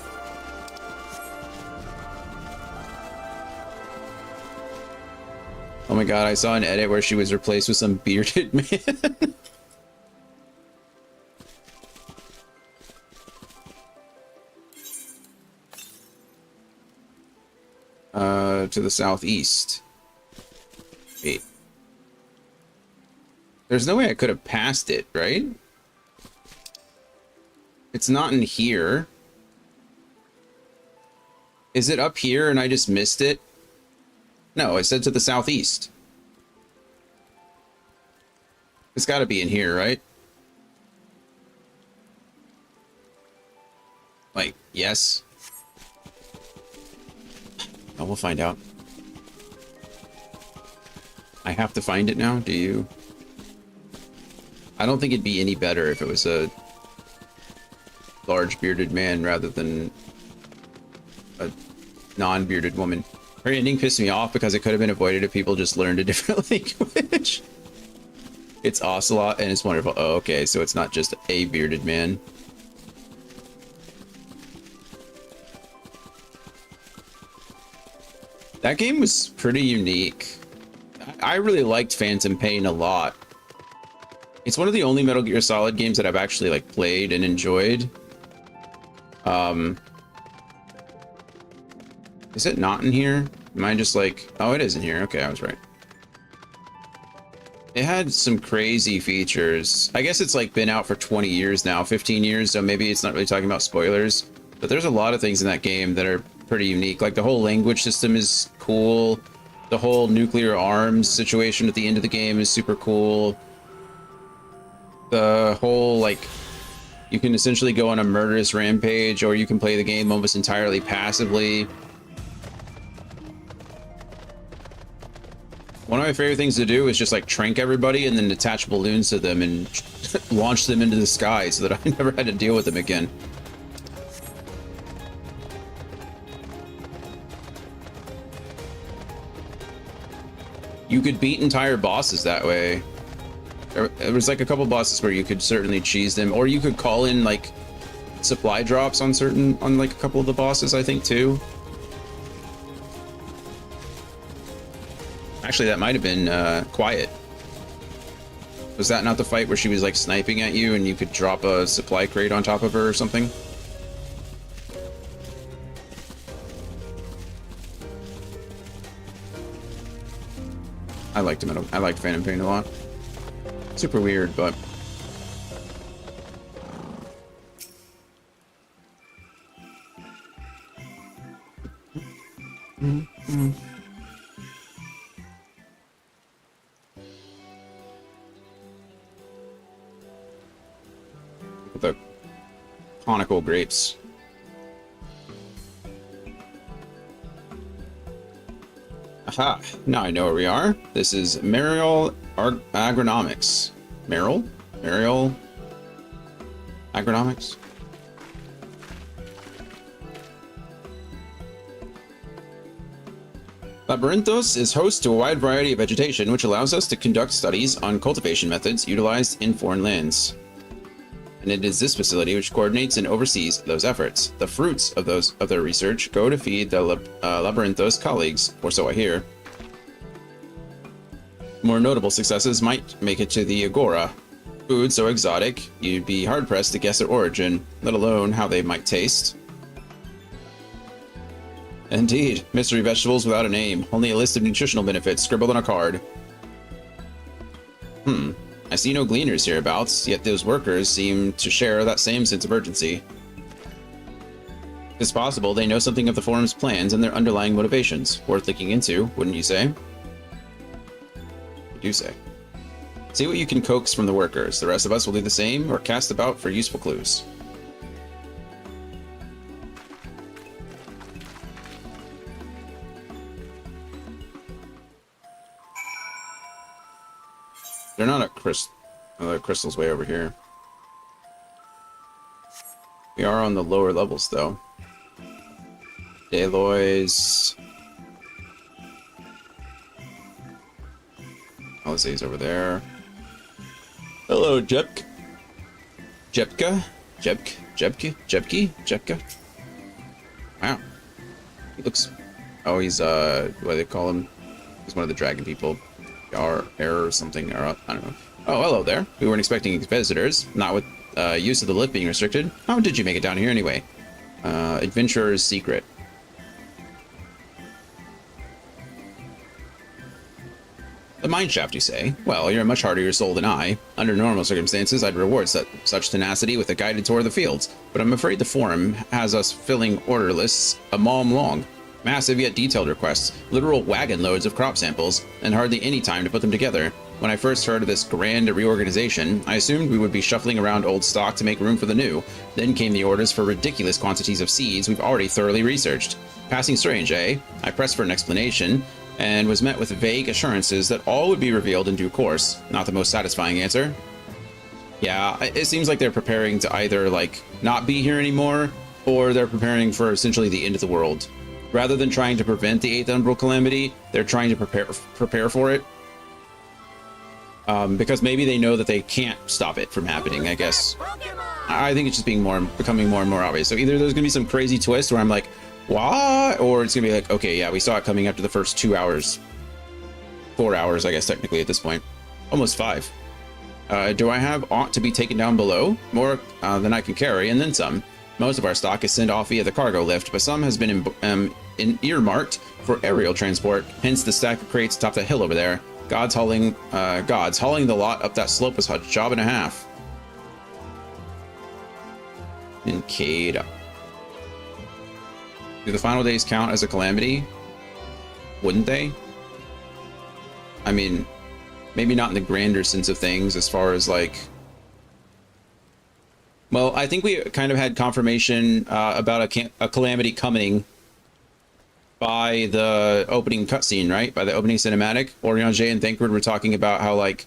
Oh my god, I saw an edit where she was replaced with some bearded man. To the southeast. Wait. There's no way I could have passed it, right? It's not in here. Is it up here and I just missed it? No, it said to the southeast. It's got to be in here, right? Like, yes. Oh, we'll find out. I have to find it now, do you? I don't think it'd be any better if it was a large bearded man rather than a non-bearded woman. Her ending pissed me off because it could have been avoided if people just learned a different language. It's Ocelot and it's wonderful. Oh, okay, so it's not just a bearded man. That game was pretty unique. I really liked Phantom Pain a lot. It's one of the only Metal Gear Solid games that I've actually like played and enjoyed. Is it not in here? Am I just like, oh, it is in here. Okay, I was right. It had some crazy features. I guess it's like been out for 20 years now, 15 years, so maybe it's not really talking about spoilers. But there's a lot of things in that game that are pretty unique. Like the whole language system is cool. The whole nuclear arms situation at the end of the game is super cool. The whole, like, you can essentially go on a murderous rampage, or you can play the game almost entirely passively. One of my favorite things to do is just like trank everybody and then attach balloons to them and launch them into the sky so that I never had to deal with them again. You could beat entire bosses that way. There was like a couple bosses where you could certainly cheese them, or you could call in like supply drops on like a couple of the bosses, I think, too. Actually, that might have been Quiet. Was that not the fight where she was like sniping at you and you could drop a supply crate on top of her or something? I liked Phantom Pain a lot. Super weird, but the conical grapes. Aha, now I know where we are. This is Mariel Agronomics. Mariel Agronomics? Labyrinthos is host to a wide variety of vegetation, which allows us to conduct studies on cultivation methods utilized in foreign lands. And it is this facility which coordinates and oversees those efforts. The fruits of their research go to feed the Labyrinthos colleagues, or so I hear. More notable successes might make it to the Agora. Food so exotic, you'd be hard-pressed to guess their origin, let alone how they might taste. Indeed, mystery vegetables without a name, only a list of nutritional benefits scribbled on a card. I see no gleaners hereabouts, yet those workers seem to share that same sense of urgency. It's possible they know something of the Forum's plans and their underlying motivations. Worth looking into, wouldn't you say? You do say. See what you can coax from the workers. The rest of us will do the same, or cast about for useful clues. They're not at crystal's way over here. We are on the lower levels, though. Aloy's. Alisaie's over there. Hello, Jepk. Jepka? Jepka? Wow. He looks... Oh, he's, what do they call him? He's one of the dragon people. Error or something, or I don't know. Oh, hello there. We weren't expecting visitors. Not with use of the lift being restricted. How did you make it down here anyway? Adventurer's secret. The mine shaft, you say? Well, you're a much harder soul than I. Under normal circumstances, I'd reward such tenacity with a guided tour of the fields, but I'm afraid the Forum has us filling order lists a mom long. Massive yet detailed requests, literal wagon loads of crop samples, and hardly any time to put them together. When I first heard of this grand reorganization, I assumed we would be shuffling around old stock to make room for the new. Then came the orders for ridiculous quantities of seeds we've already thoroughly researched. Passing strange, eh? I pressed for an explanation, and was met with vague assurances that all would be revealed in due course. Not the most satisfying answer. Yeah, it seems like they're preparing to either, like, not be here anymore, or they're preparing for essentially the end of the world. Rather than trying to prevent the 8th Umbral Calamity, they're trying to prepare for it. Because maybe they know that they can't stop it from happening, I guess. I think it's just becoming more and more obvious. So either there's going to be some crazy twist where I'm like, what? Or it's gonna be like, okay, yeah, we saw it coming after the first 2 hours. 4 hours, I guess, technically at this point. Almost 5. Do I have aught to be taken down below? More than I can carry, and then some. Most of our stock is sent off via the cargo lift, but some has been earmarked for aerial transport, hence the stack of crates atop the hill over there. Gods hauling the lot up that slope was a job and a half. Incade. Do the final days count as a calamity? Wouldn't they? I mean, maybe not in the grander sense of things as far as like... Well, I think we kind of had confirmation about a calamity coming by the opening cutscene, right? By the opening cinematic. Oriange and Thancred were talking about how like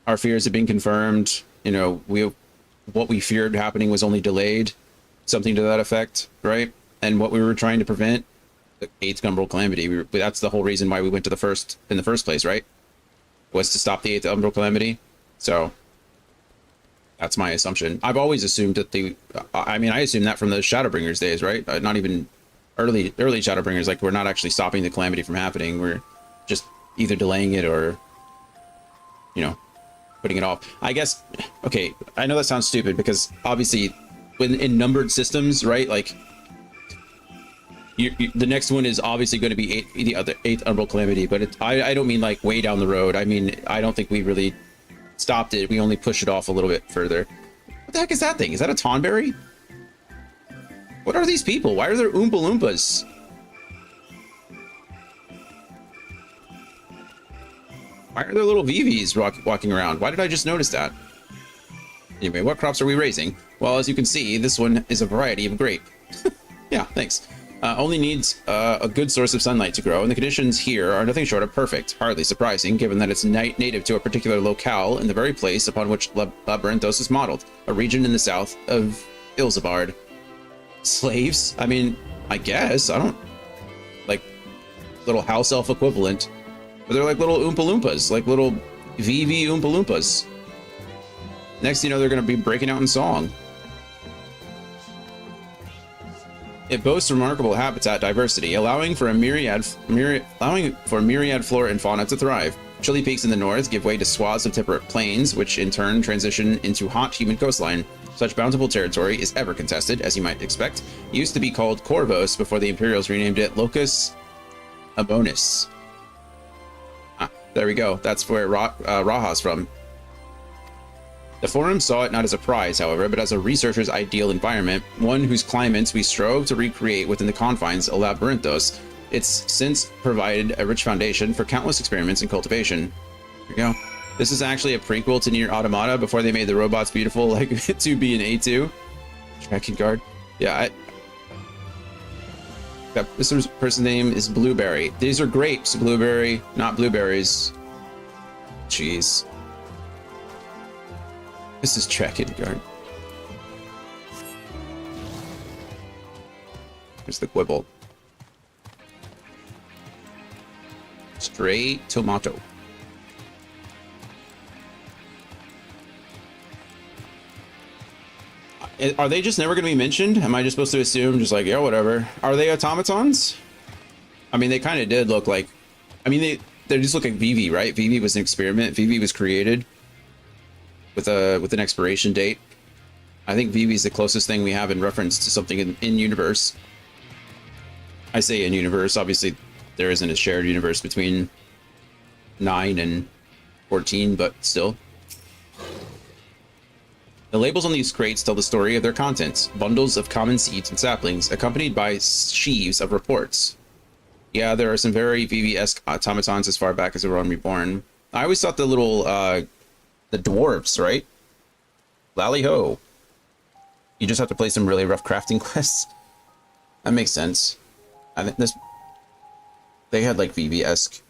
our fears have been confirmed. You know, what we feared happening was only delayed. Something to that effect, right? And what we were trying to prevent, the 8th Umbral Calamity, that's the whole reason why we went to the first in the first place, right? Was to stop the 8th Umbral Calamity. So that's my assumption. I've always assumed that I assumed that from the Shadowbringers days, right? Not even early Shadowbringers, like we're not actually stopping the calamity from happening. We're just either delaying it or, you know, putting it off. I guess, okay, I know that sounds stupid because obviously in numbered systems, right? Like, the next one is obviously going to be the other 8th Umbral Calamity, but I don't mean like way down the road. I mean, I don't think we really stopped it. We only pushed it off a little bit further. What the heck is that thing? Is that a Tonberry? What are these people? Why are there Oompa Loompas? Why are there little VVs walking around? Why did I just notice that? Anyway, what crops are we raising? Well, as you can see, this one is a variety of grape. Yeah, thanks. Only needs a good source of sunlight to grow, and the conditions here are nothing short of perfect. Hardly surprising, given that it's native to a particular locale in the very place upon which Labyrinthos is modeled, a region in the south of Ilzabard. Slaves? I mean, I guess. I don't... Like, little house elf equivalent. But they're like little Oompa Loompas, like little VV Oompa Loompas. Next thing you know, they're going to be breaking out in song. It boasts remarkable habitat diversity, allowing for myriad flora and fauna to thrive. Chilly peaks in the north give way to swaths of temperate plains, which in turn transition into hot, humid coastline. Such bountiful territory is ever contested, as you might expect. It used to be called Corvos before the Imperials renamed it Locus Abonis. Ah, there we go. That's where Raha's from. The Forum saw it not as a prize, however, but as a researcher's ideal environment, one whose climates we strove to recreate within the confines of Labyrinthos. It's since provided a rich foundation for countless experiments and cultivation. Here we go. This is actually a prequel to Nier Automata before they made the robots beautiful like 2B and A2. Tracking guard. Yeah, this person's name is Blueberry. These are grapes, Blueberry, not blueberries. Jeez. This is tracking guard. Here's the quibble. Straight tomato. Are they just never going to be mentioned? Am I just supposed to assume just like, yeah, whatever? Are they automatons? I mean, they kind of did look like, I mean, they just look like Vivi, right? Vivi was an experiment. Vivi was created with an expiration date. I think Vivi is the closest thing we have in reference to something in universe. I say in universe, obviously there isn't a shared universe between 9 and 14, but still. The labels on these crates tell the story of their contents, bundles of common seeds and saplings, accompanied by sheaves of reports. Yeah, there are some very Vivi-esque automatons as far back as the Realm Reborn. I always thought the little, the dwarves, right? Lally-ho. You just have to play some really rough crafting quests. That makes sense. I think this... They had, like, Vivi-esque...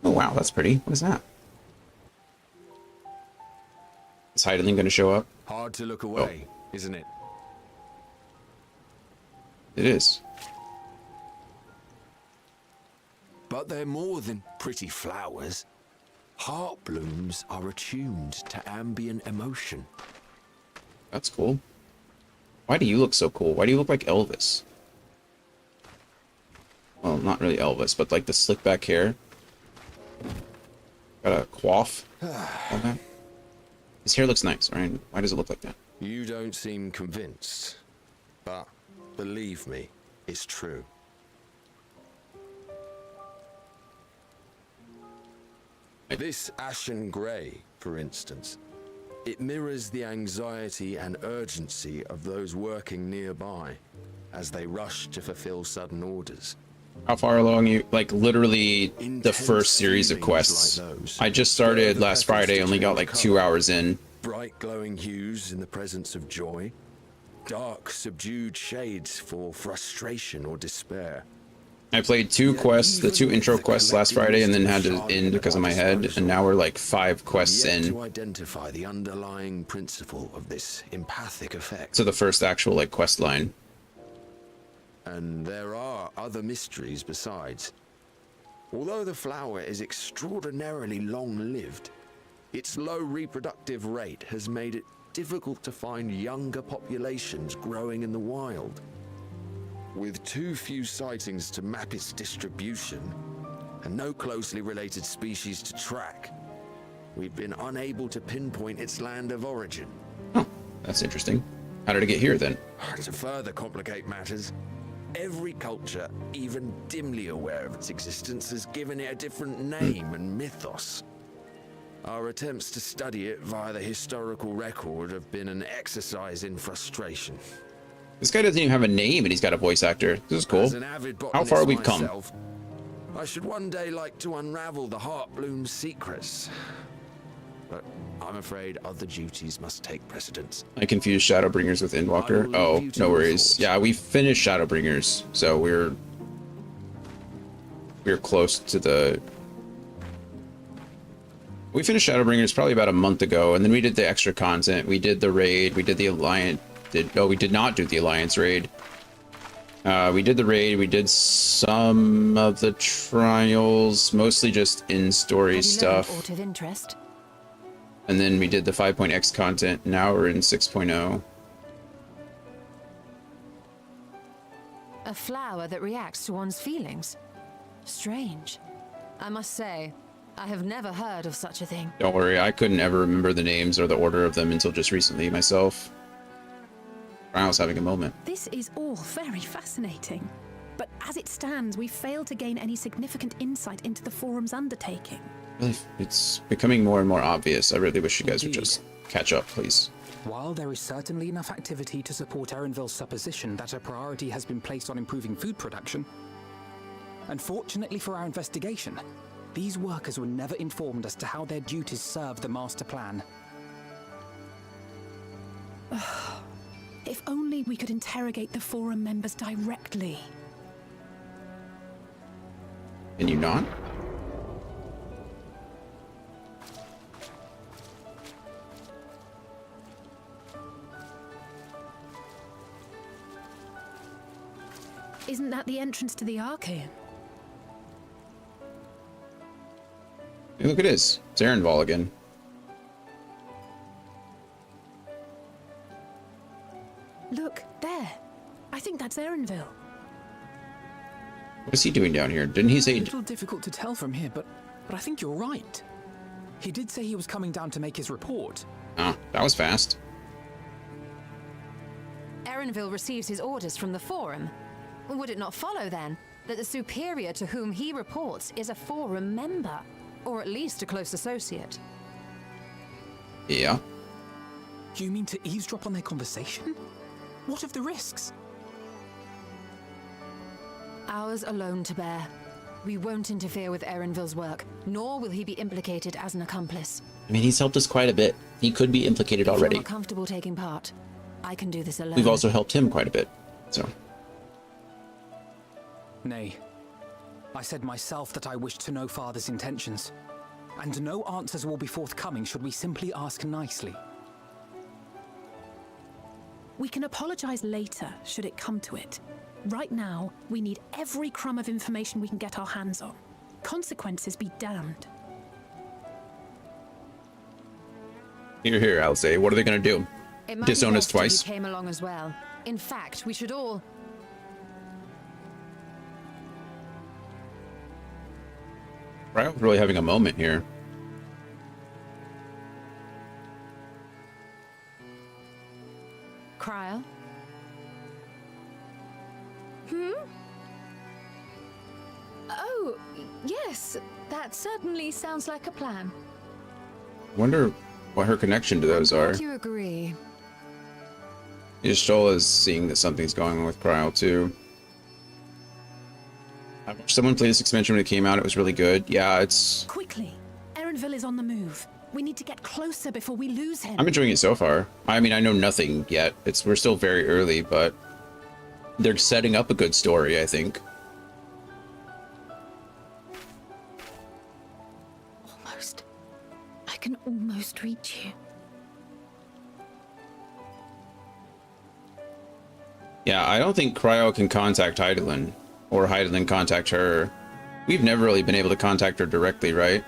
Oh, wow, that's pretty. What is that? Is Heidelin going to show up? Hard to look away, isn't it? It is. But they're more than pretty flowers. Heart blooms are attuned to ambient emotion. That's cool. Why do you look so cool? Why do you look like Elvis? Well, not really Elvis, but like the slick back hair. Got a coif. Okay. His hair looks nice, right? Why does it look like that? You don't seem convinced, but believe me, it's true. This ashen grey, for instance, it mirrors the anxiety and urgency of those working nearby as they rush to fulfill sudden orders. How far along you, like literally the first series of quests? Like those. I just started last Friday, only got like 2 hours in. Bright glowing hues in the presence of joy. Dark subdued shades for frustration or despair. I played 2 quests, the 2 intro quests last Friday, and then had to end because of my head, and now we're like 5 quests in. To identify the underlying principle of this empathic effect. So the first actual like quest line. And there are other mysteries besides. Although the flower is extraordinarily long-lived, its low reproductive rate has made it difficult to find younger populations growing in the wild. With too few sightings to map its distribution, and no closely related species to track, we've been unable to pinpoint its land of origin. Oh, that's interesting. How did it get here then? To further complicate matters, every culture, even dimly aware of its existence, has given it a different name and mythos. Our attempts to study it via the historical record have been an exercise in frustration. This guy doesn't even have a name and he's got a voice actor. This is cool. As an avid How far we've myself, come. I should one day like to unravel the Heartbloom's secrets. But I'm afraid other duties must take precedence. I confused Shadowbringers with Endwalker. Oh, no worries. Yeah, we finished Shadowbringers, so we're close to the... We finished Shadowbringers probably about a month ago, and then we did the extra content. We did the raid, we did the Alliance... No, we did not do the Alliance raid. We did the raid, we did some of the trials, mostly just in-story stuff. Aught of interest? And then we did the 5.x content. Now we're in 6.0. A flower that reacts to one's feelings? Strange. I must say, I have never heard of such a thing. Don't worry, I couldn't ever remember the names or the order of them until just recently myself. I was having a moment. This is all very fascinating. But as it stands, we failed to gain any significant insight into the Forum's undertaking. It's becoming more and more obvious. I really wish you guys would just catch up, please. While there is certainly enough activity to support Erenville's supposition that a priority has been placed on improving food production, unfortunately for our investigation, these workers were never informed as to how their duties serve the master plan. If only we could interrogate the Forum members directly. Can you not? Isn't that the entrance to the Archaean? Hey, look, it is. It's Endwalker again. Look, there. I think that's Erenville. What is he doing down here? Didn't he It's a say... little difficult to tell from here, but I think you're right. He did say he was coming down to make his report. Oh, that was fast. Erenville receives his orders from the Forum. Would it not follow, then, that the superior to whom he reports is a Forum member? Or at least a close associate? Yeah. You mean to eavesdrop on their conversation? What of the risks? Ours alone to bear. We won't interfere with Erenville's work, nor will he be implicated as an accomplice. I mean, he's helped us quite a bit. He could be implicated If already. you're not comfortable taking part, I can do this alone. We've also helped him quite a bit, so... Nay. I said myself that I wished to know Father's intentions. And no answers will be forthcoming should we simply ask nicely. We can apologize later, should it come to it. Right now, we need every crumb of information we can get our hands on. Consequences be damned. Here, I'll say. What are they gonna do? It might Disown be us best if you twice? came along as well. In fact, we should all... Ryo's really having a moment here. Cryo? Oh, yes, that certainly sounds like a plan. Wonder what her connection to those are. Do you agree? Y'shtola's seeing that something's going on with Cryo, too. I watched someone play this expansion when it came out. It was really good. Yeah, it's... Quickly! Erenville is on the move. We need to get closer before we lose him. I'm enjoying it so far. I mean, I know nothing yet. We're still very early, but... they're setting up a good story, I think. Almost. I can almost reach you. Yeah, I don't think Cryo can contact Heidelin, or Heidelin contact her. We've never really been able to contact her directly, right?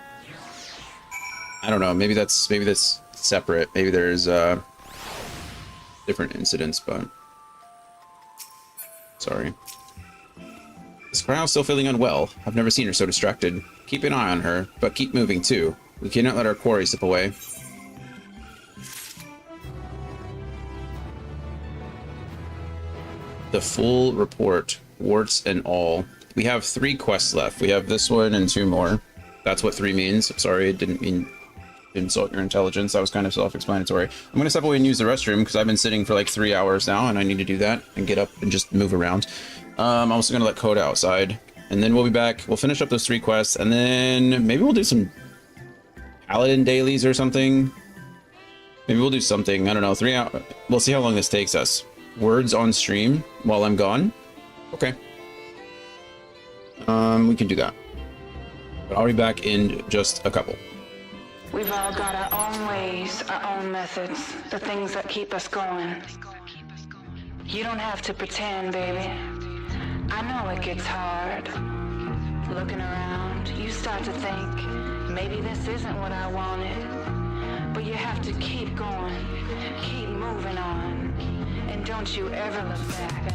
I don't know. Maybe that's separate. Maybe there's different incidents, but sorry. Is Cryo still feeling unwell? I've never seen her so distracted. Keep an eye on her, but keep moving too. We cannot let our quarry slip away. The full report, warts and all. We have 3 quests left. We have this one and 2 more. That's what 3 means. Sorry, it didn't mean to insult your intelligence. That was kind of self-explanatory. I'm going to step away and use the restroom because I've been sitting for like 3 hours now and I need to do that and get up and just move around. I'm also going to let Coda outside and then we'll be back. We'll finish up those 3 quests and then maybe we'll do some Paladin dailies or something. Maybe we'll do something. I don't know. 3 hours. We'll see how long this takes us. Words on stream while I'm gone. Okay. We can do that. But I'll be back in just a couple. We've all got our own ways, our own methods, the things that keep us going. You don't have to pretend, baby. I know it gets hard. Looking around, you start to think, maybe this isn't what I wanted. But you have to keep going, keep moving on, and don't you ever look back.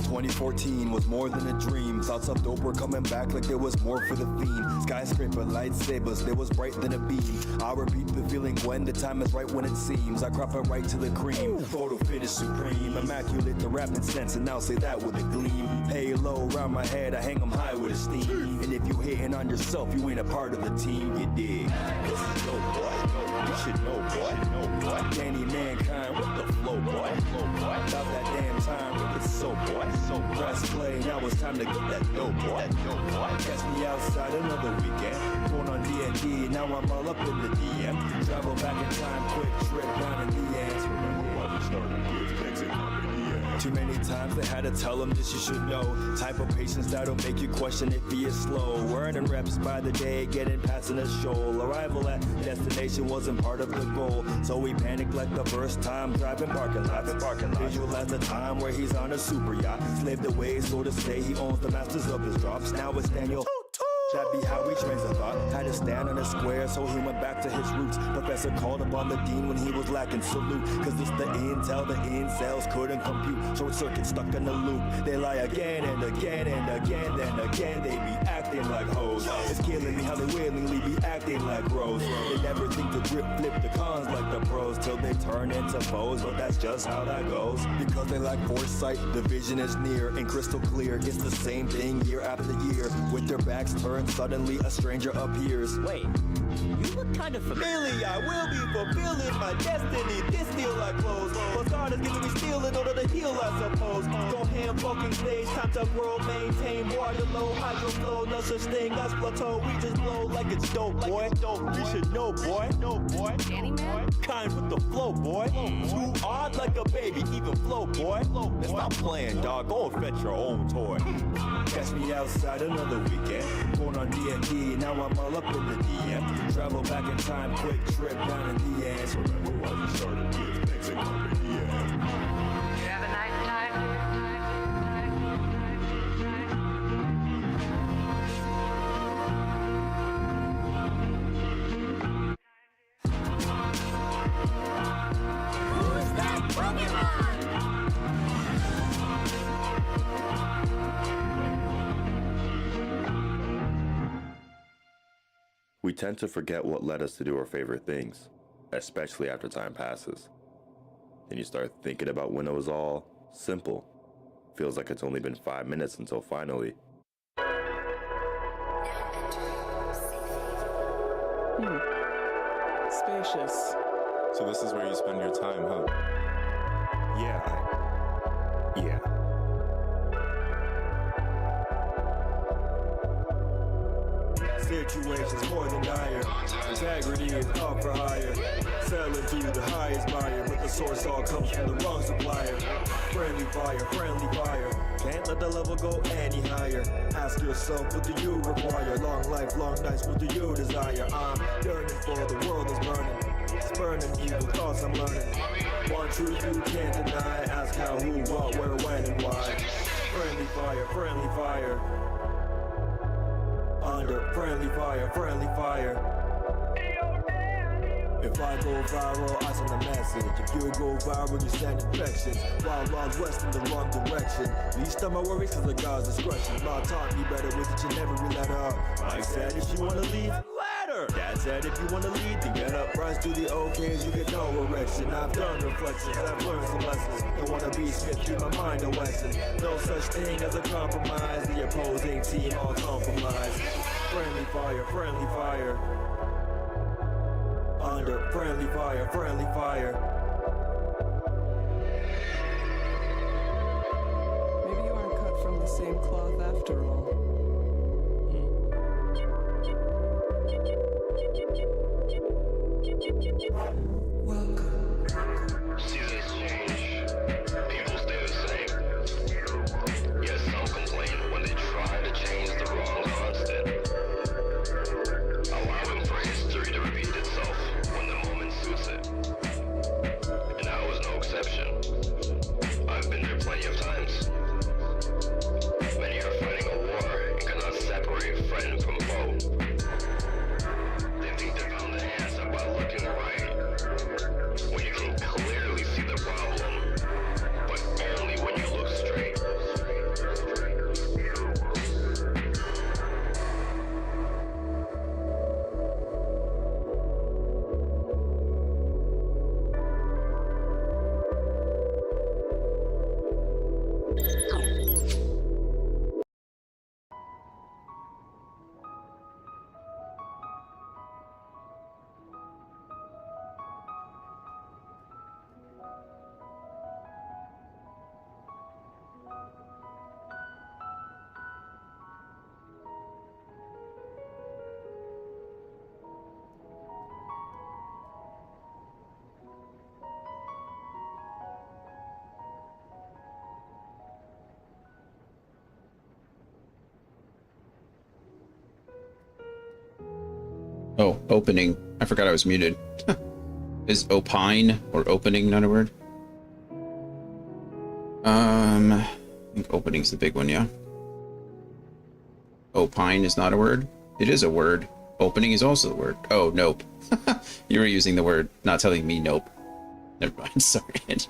2014 was more than a dream. Thoughts of dope were coming back like there was more for the fiend. Skyscraper lightsabers, they was bright than a beam. I repeat the feeling when the time is right when it seems. I crop it right to the cream. Photo finish supreme, immaculate the rapping sense, and I'll say that with a gleam. Halo around my head, I hang 'em high with esteem. And if you hating on yourself, you ain't a part of the team, you dig. You should know, boy. Danny Mankind with the flow, boy. About that damn time with the soap, boy. Press play, now it's time to get that dope, boy. Catch me outside another weekend. Going on D&D, now I'm all up in the DM. Travel back in time, quick trip down in the ends. Remember why we started with exit company. Too many times they had to tell them this you should know. Type of patience that'll make you question if he is slow. Earning reps by the day, getting past in a shoal. Arrival at destination wasn't part of the goal, so we panicked like the first time driving parking lots. Visualize the time where he's on a super yacht, slaved away so to say he owns the masters of his drops. Now it's Daniel. That be how he trains a thought. Had to stand on a square, so he went back to his roots. Professor called upon the dean when he was lacking salute. Cause it's the intel the incels couldn't compute. Short circuit stuck in the loop. They lie again and again and again. Then again they be acting like hoes. It's killing me how they willingly be acting like bros. They never think to grip flip the cons like the pros till they turn into foes. But that's just how that goes. Because they lack foresight, the vision is near and crystal clear. It's the same thing year after year. With their backs turned, suddenly a stranger appears. Wait, you look kind of familiar. I will be fulfilling my destiny. This still like clothes. But God is giving me steel in order to heal, I suppose. Go ham fucking stage, time to grow, maintain water low, hydro flow. No such thing as plateau. We just blow like it's dope, boy. You should know, boy. Danny man? Kind with the flow, boy. Too odd like a baby, even flow, boy. Let's stop playing, dog. Go and fetch your own toy. Catch me outside another weekend. Going on D&D, now I'm all up in the DM. Travel back in time, quick trip down in the ends. Remember why we started with exit company. You have a nice time? Who's that Pokemon? We tend to forget what led us to do our favorite things, especially after time passes. Then you start thinking about when it was all simple. Feels like it's only been 5 minutes until finally. Spacious. So this is where you spend your time, huh? Yeah. Situations more than dire. Integrity is up for hire. Selling to the highest buyer, but the source all comes from the wrong supplier. Friendly fire. Can't let the level go any higher. Ask yourself, what do you require? Long life, long nights, what do you desire? I'm yearning for the world is burning. Spurning evil thoughts I'm learning. One truth you can't deny. Ask how, who, what, where, when, and why. Friendly fire. Under friendly fire. If I go viral, I send a message. If you go viral, you send infections. Wild west in the wrong direction. Least of my worries cause of God's discretion. God taught me better with it, you never be let up. Mike said if you wanna leave, ladder. Dad said if you wanna lead, then get up. Rise to the okays, you get no erection. I've done reflections, I've learned some lessons. Don't wanna be Smith, keep my mind a Wesson. No such thing as a compromise. The opposing team all compromise. Friendly fire. Under friendly fire. Maybe you aren't cut from the same cloth after all. Welcome. Seasons change. People stay the same. Yes, some complain when they try to change the wrong constant. Allowing for history to repeat itself when the moment suits it. And I was no exception. I've been there plenty of times. Many are fighting a war and cannot separate friend from foe. They think they found the answer by looking right, Oh, opening. I forgot I was muted. Is opine or opening not a word? I think opening's the big one, yeah. Opine is not a word. It is a word. Opening is also the word. Oh, nope. You were using the word, not telling me nope. Never mind. Sorry, Andy.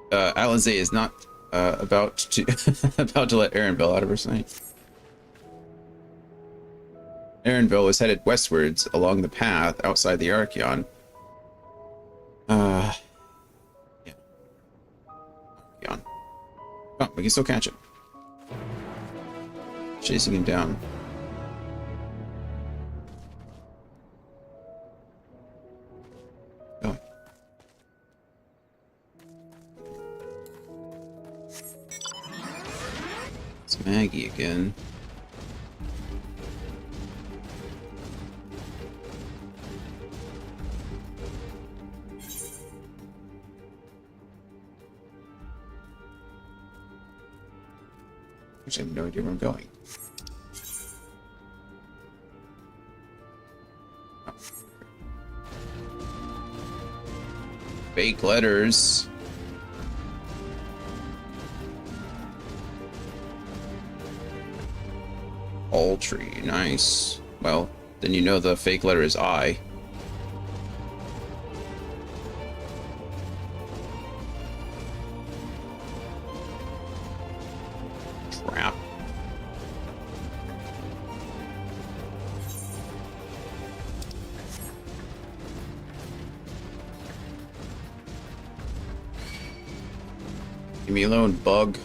Alizé is not about to about to let Erenville out of her sight. Erenville was headed westwards along the path outside the Archeon. Yeah. Archeon. Oh, we can still catch him. Chasing him down. Oh. It's Maggie again. I have no idea where I'm going. Oh. Fake letters. Paltry, nice. Well, then you know the fake letter is I. Trap. Leave me alone, bug.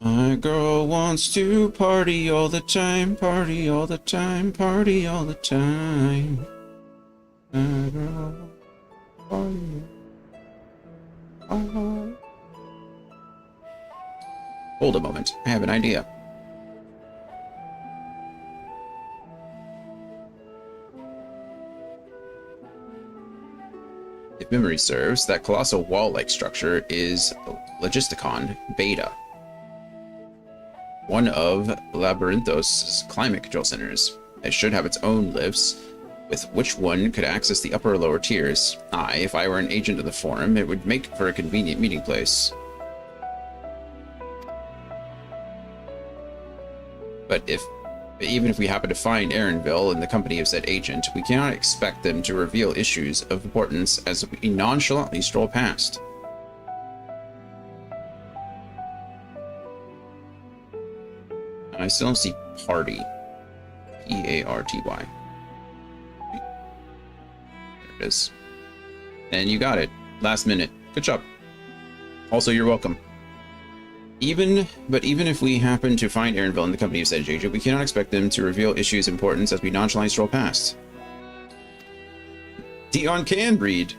My girl wants to party all the time, party all the time, party all the time. My girl party. Oh. Hold a moment, I have an idea. If memory serves, that colossal wall-like structure is Logisticon Beta, one of Labyrinthos' climate control centers. It should have its own lifts, with which one could access the upper or lower tiers. If I were an agent of the Forum, it would make for a convenient meeting place. But even if we happen to find Erenville in the company of said agent, we cannot expect them to reveal issues of importance as we nonchalantly stroll past. I still don't see party. P-A-R-T-Y. There it is. And you got it. Last minute. Good job. Also, you're welcome. Even if we happen to find Erenville in the company of said agent, we cannot expect them to reveal issues of importance as we nonchalantly stroll past. Dion can read.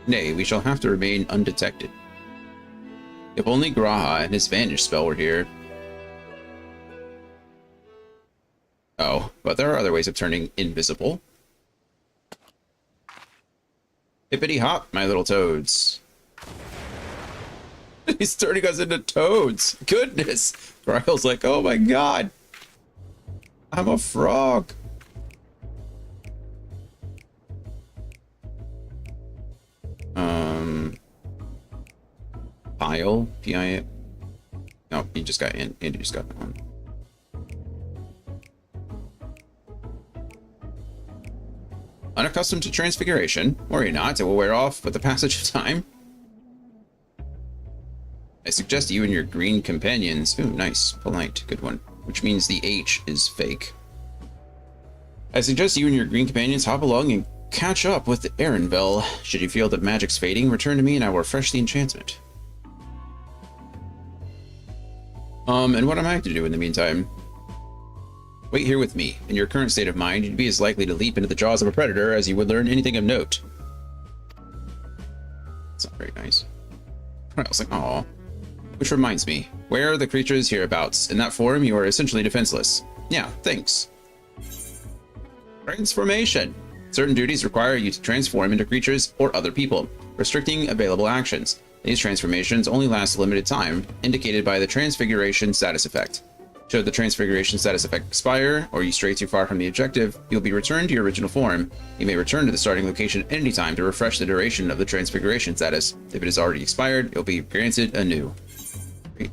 Nay, we shall have to remain undetected. If only Graha and his vanish spell were here. Oh, but there are other ways of turning invisible. Hippity hop, my little toads. He's turning us into toads. Goodness. Ryle's like, oh my god. I'm a frog. Pile? P-I-A? No, he just got in. Andy just got on. Unaccustomed to transfiguration? Worry not, it will wear off with the passage of time. I suggest you and your green companions. Ooh, nice. Polite. Good one. Which means the H is fake. I suggest you and your green companions hop along and catch up with Erenville. Should you feel that magic's fading, return to me and I will refresh the enchantment. And what am I to do in the meantime? Wait here with me. In your current state of mind, you'd be as likely to leap into the jaws of a predator as you would learn anything of note. That's not very nice. I was like, aw. Which reminds me, where are the creatures hereabouts? In that form, you are essentially defenseless. Yeah, thanks. Transformation. Certain duties require you to transform into creatures or other people, restricting available actions. These transformations only last a limited time, indicated by the Transfiguration status effect. Should the Transfiguration status effect expire, or you stray too far from the objective, you'll be returned to your original form. You may return to the starting location at any time to refresh the duration of the Transfiguration status. If it has already expired, you'll be granted anew. Great.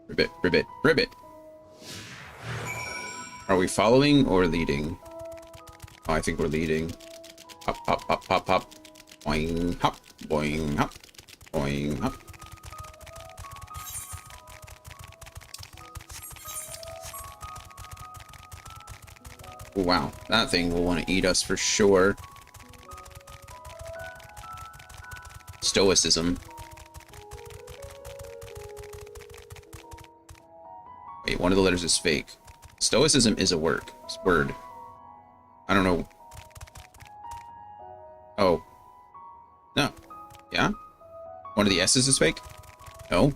Ribbit, ribbit, ribbit. Are we following or leading? Oh, I think we're leading. Hop, hop, hop, hop, hop. Boing, hop, boing, hop, boing, hop. Oh, wow, that thing will want to eat us for sure. Stoicism. Wait, one of the letters is fake. Stoicism is a word. I don't know. Oh. No. Yeah? One of the S's is fake? No.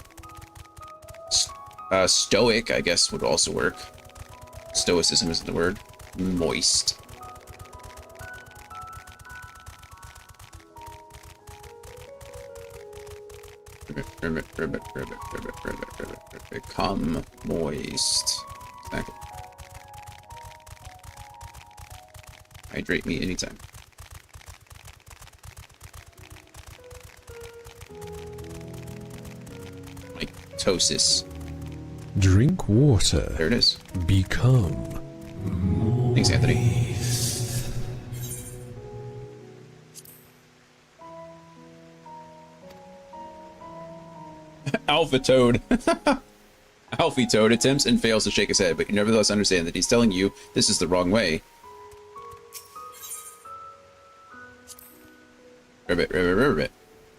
Stoic, I guess, would also work. Stoicism isn't the word. Moist. Ribbit, ribbit, ribbit, ribbit, ribbit, ribbit, ribbit. Become moist. Exactly. Hydrate me anytime. Mitosis. Drink water. There it is. Become. Thanks, Anthony. Alpha Toad. Alfie Toad attempts and fails to shake his head, but you nevertheless understand that he's telling you this is the wrong way. Ribbit, ribbit, ribbit.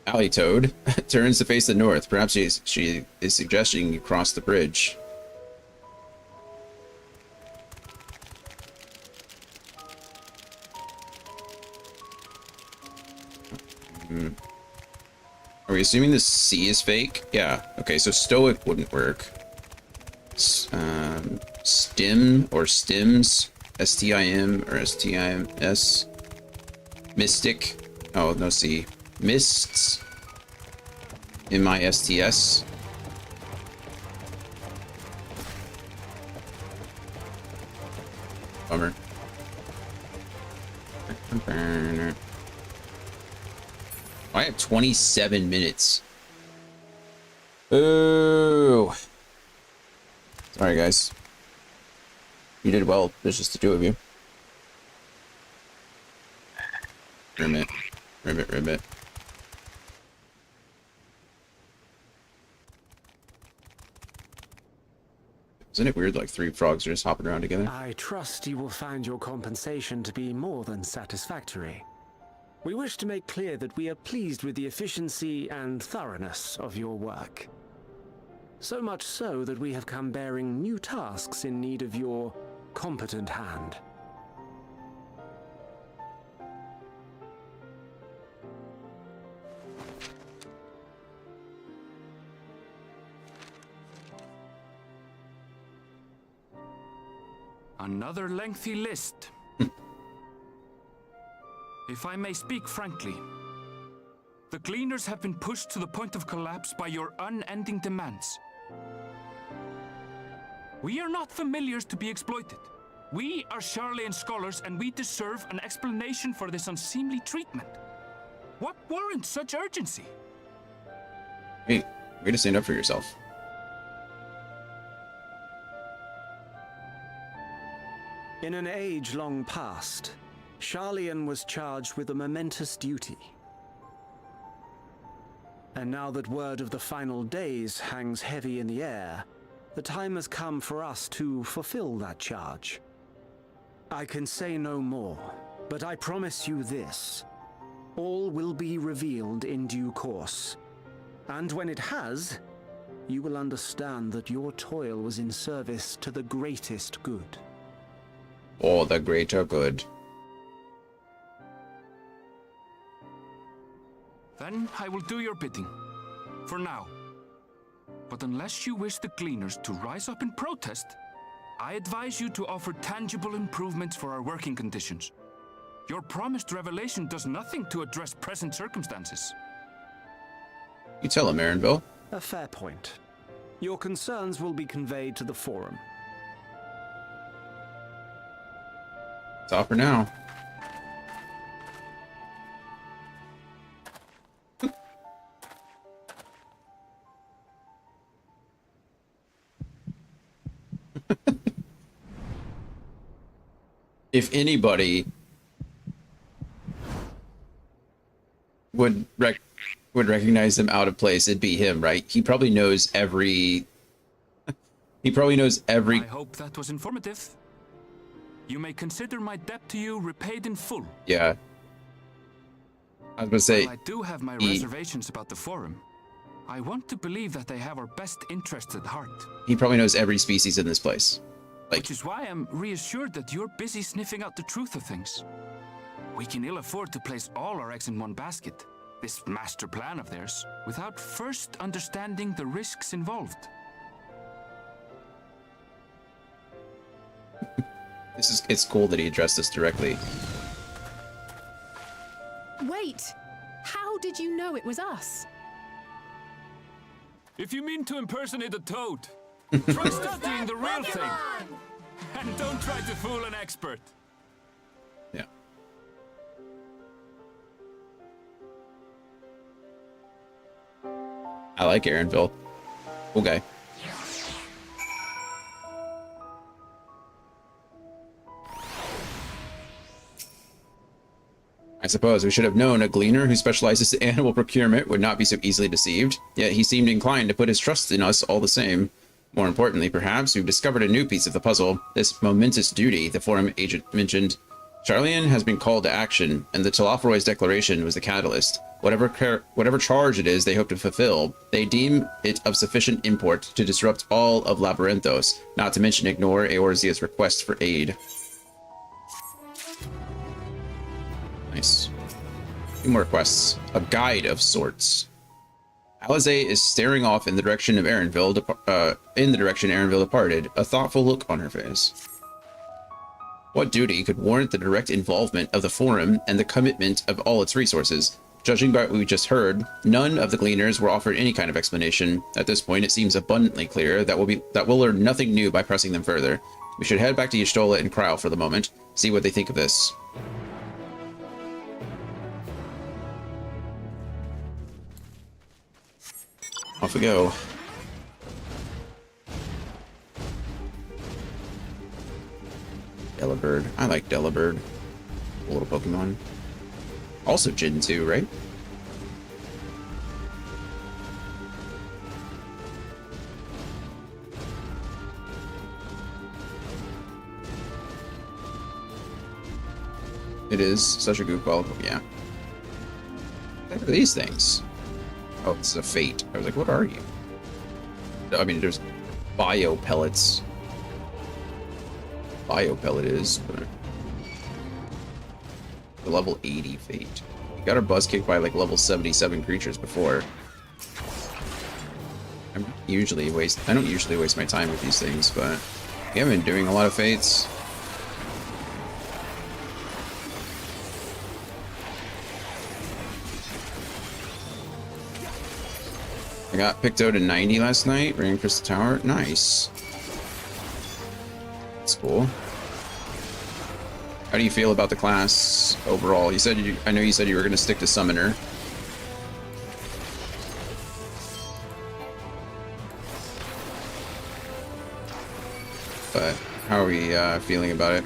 Alley Toad turns to face the north. Perhaps she is suggesting you cross the bridge. Are we assuming the C is fake? Yeah. Okay, so Stoic wouldn't work. Stim or Stims. S-T-I-M or S-T-I-M-S. Mystic. Oh, no C. Mists. M-I-S-T-S. Bummer. I have 27 minutes. Ooh. Sorry, guys. You did well. There's just the two of you. Ribbit. Ribbit, ribbit. Isn't it weird like three frogs are just hopping around together? I trust you will find your compensation to be more than satisfactory. We wish to make clear that we are pleased with the efficiency and thoroughness of your work. So much so that we have come bearing new tasks in need of your competent hand. Another lengthy list. If I may speak frankly, the Gleaners have been pushed to the point of collapse by your unending demands. We are not familiars to be exploited. We are Sharlayan scholars, and we deserve an explanation for this unseemly treatment. What warrants such urgency? Hey, way to stand up for yourself. In an age long past, Sharlayan was charged with a momentous duty. And now that word of the final days hangs heavy in the air, the time has come for us to fulfill that charge. I can say no more, but I promise you this. All will be revealed in due course. And when it has, you will understand that your toil was in service to the greatest good. Or the greater good. Then I will do your bidding. For now. But unless you wish the Gleaners to rise up in protest, I advise you to offer tangible improvements for our working conditions. Your promised revelation does nothing to address present circumstances. You tell him, Aaronville. A fair point. Your concerns will be conveyed to the Forum. It's all for now. If anybody would recognize them out of place, it'd be him, right? He probably knows every. He probably knows every. I hope that was informative. You may consider my debt to you repaid in full. Yeah. I was gonna say. While I do have my reservations about the Forum, I want to believe that they have our best interests at heart. He probably knows every species in this place. Which is why I'm reassured that you're busy sniffing out the truth of things. We can ill afford to place all our eggs in one basket, this master plan of theirs, without first understanding the risks involved. It's cool that he addressed this directly. Wait! How did you know it was us? If you mean to impersonate a toad, trust us doing the real thing. And don't try to fool an expert. Yeah. I like Aaronville. Okay. I suppose we should have known a gleaner who specializes in animal procurement would not be so easily deceived, yet he seemed inclined to put his trust in us all the same. More importantly, perhaps, we've discovered a new piece of the puzzle, this momentous duty the Forum agent mentioned. Charlian has been called to action, and the Telophoroid's declaration was the catalyst. Whatever charge it is they hope to fulfill, they deem it of sufficient import to disrupt all of Labyrinthos, not to mention ignore Eorzea's request for aid. Nice. 2 more quests. A guide of sorts. Alize is staring off in the direction of Aaronville, departed, a thoughtful look on her face. What duty could warrant the direct involvement of the Forum and the commitment of all its resources? Judging by what we just heard, none of the Gleaners were offered any kind of explanation. At this point, it seems abundantly clear that we'll learn nothing new by pressing them further. We should head back to Y'shtola and Kryle for the moment, see what they think of this. Off we go. Delibird. I like Delibird. A little Pokemon. Also Gen 2, right? It is such a good quality. Yeah. What are these things? Oh, it's a fate. I was like, what are you? I mean, there's bio pellets. Bio pellet is, but the level 80 fate. We got our buzz kicked by like level 77 creatures before. I don't usually waste my time with these things, but we haven't been doing a lot of fates. I got picked out at 90 last night, ran Crystal Tower. Nice. That's cool. How do you feel about the class overall? You said I know you said you were going to stick to Summoner. But how are we feeling about it?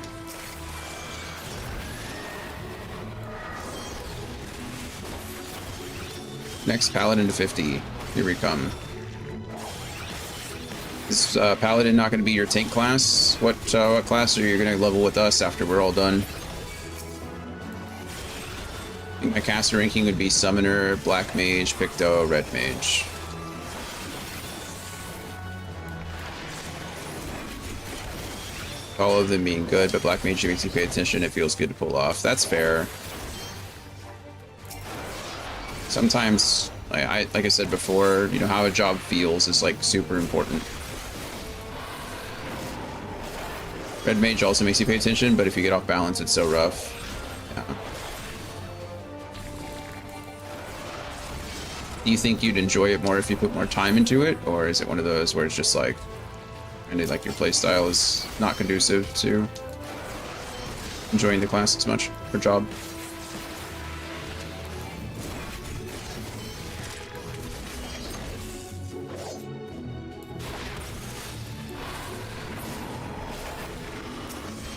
Next Paladin to 50. Here we come. Is Paladin not going to be your tank class? What class are you going to level with us after we're all done? I think my caster ranking would be Summoner, Black Mage, Picto, Red Mage. All of them being good, but Black Mage makes you pay attention. It feels good to pull off. That's fair. sometimes, like I said before, you know, how a job feels is like super important. Red Mage also makes you pay attention, but if you get off balance, it's so rough. Yeah. Do you think you'd enjoy it more if you put more time into it, or is it one of those where it's just like, and like your playstyle is not conducive to enjoying the class as much for job?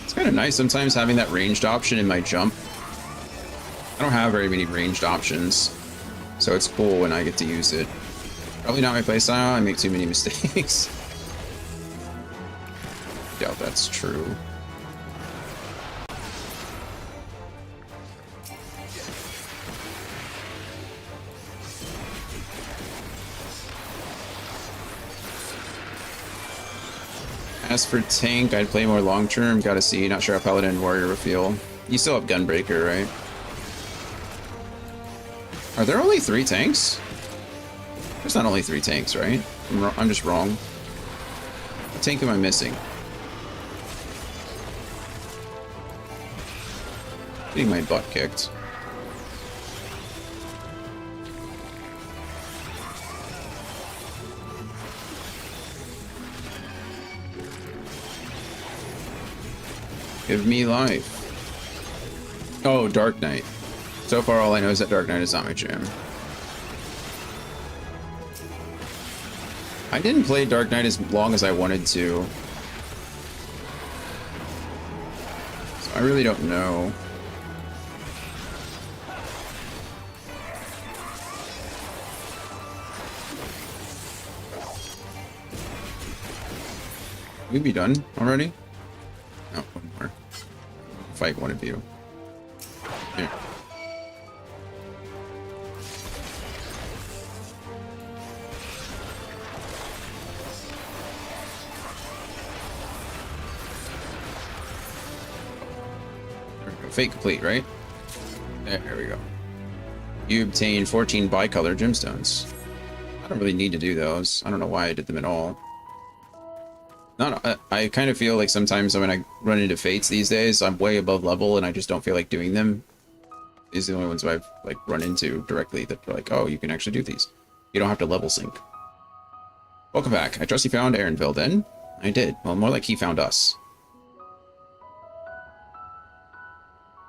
It's kind of nice sometimes having that ranged option in my jump. I don't have very many ranged options, so it's cool when I get to use it. Probably not my playstyle, I make too many mistakes. Doubt that's true. As for tank, I'd play more long term. Gotta see, not sure how Paladin and Warrior will feel. You still have Gunbreaker, right? Are there only 3 tanks? There's not only 3 tanks, right? I'm just wrong. What tank am I missing? Getting my butt kicked. Give me life. Oh, Dark Knight. So far, all I know is that Dark Knight is not my jam. I didn't play Dark Knight as long as I wanted to. So I really don't know. We be done already? No, one more. Fight one of you. Here. There we go. Fate complete, right? There we go. You obtain 14 bicolor gemstones. I don't really need to do those. I don't know why I did them at all. I kind of feel like sometimes when I run into fates these days, I'm way above level and I just don't feel like doing them. These are the only ones I've like run into directly that are like, oh, you can actually do these. You don't have to level sync. Welcome back. I trust you found Erenville then? I did. Well, more like he found us.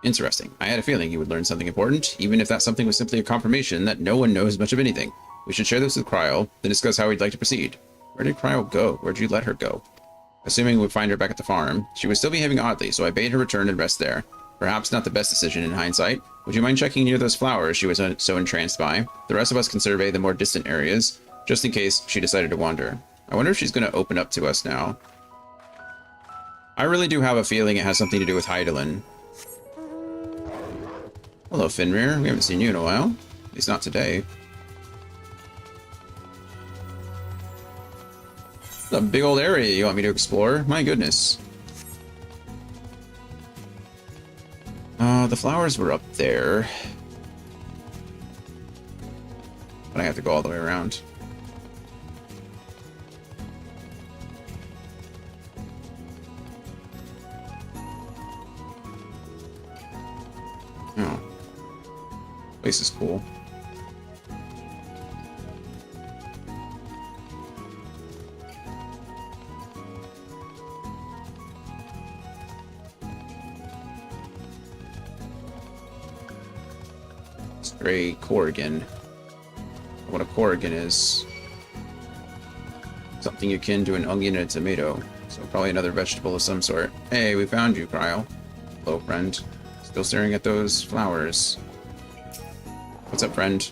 Interesting. I had a feeling you would learn something important, even if that something was simply a confirmation that no one knows much of anything. We should share this with Cryo, then discuss how we'd like to proceed. Where did Cryo go? Where'd you let her go? Assuming we'd find her back at the farm. She was still behaving oddly, so I bade her return and rest there. Perhaps not the best decision in hindsight. Would you mind checking near those flowers she was so entranced by? The rest of us can survey the more distant areas, just in case she decided to wander. I wonder if she's going to open up to us now. I really do have a feeling it has something to do with Hydaelyn. Hello, Fenrir. We haven't seen you in a while. At least not today. It's a big old area you want me to explore. My goodness. The flowers were up there. But I have to go all the way around. Oh. Place is cool. Stray Corrigan. What a Corrigan is. Something akin to an onion and a tomato. So probably another vegetable of some sort. Hey, we found you, Cryo. Hello, friend. Still staring at those flowers. What's up, friend?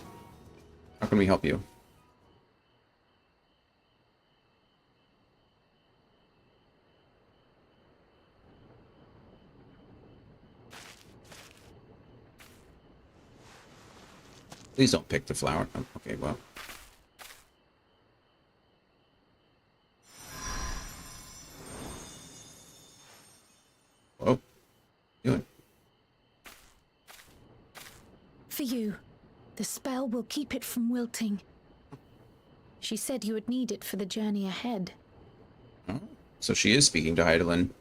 How can we help you? Please don't pick the flower. Oh, okay, well. Whoa. Doing. For you, the spell will keep it from wilting. She said you would need it for the journey ahead. Oh, so she is speaking to Hydaelyn.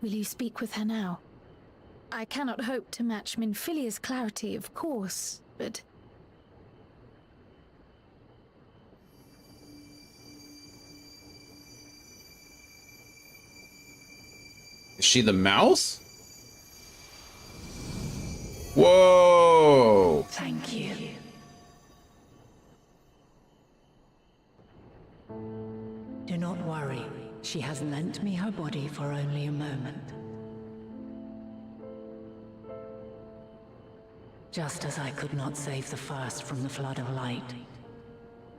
Will you speak with her now? I cannot hope to match Minfilia's clarity, of course, but... Is she the mouse? Whoa! Thank you. Do not worry. She has lent me her body for only a moment. Just as I could not save the first from the flood of light,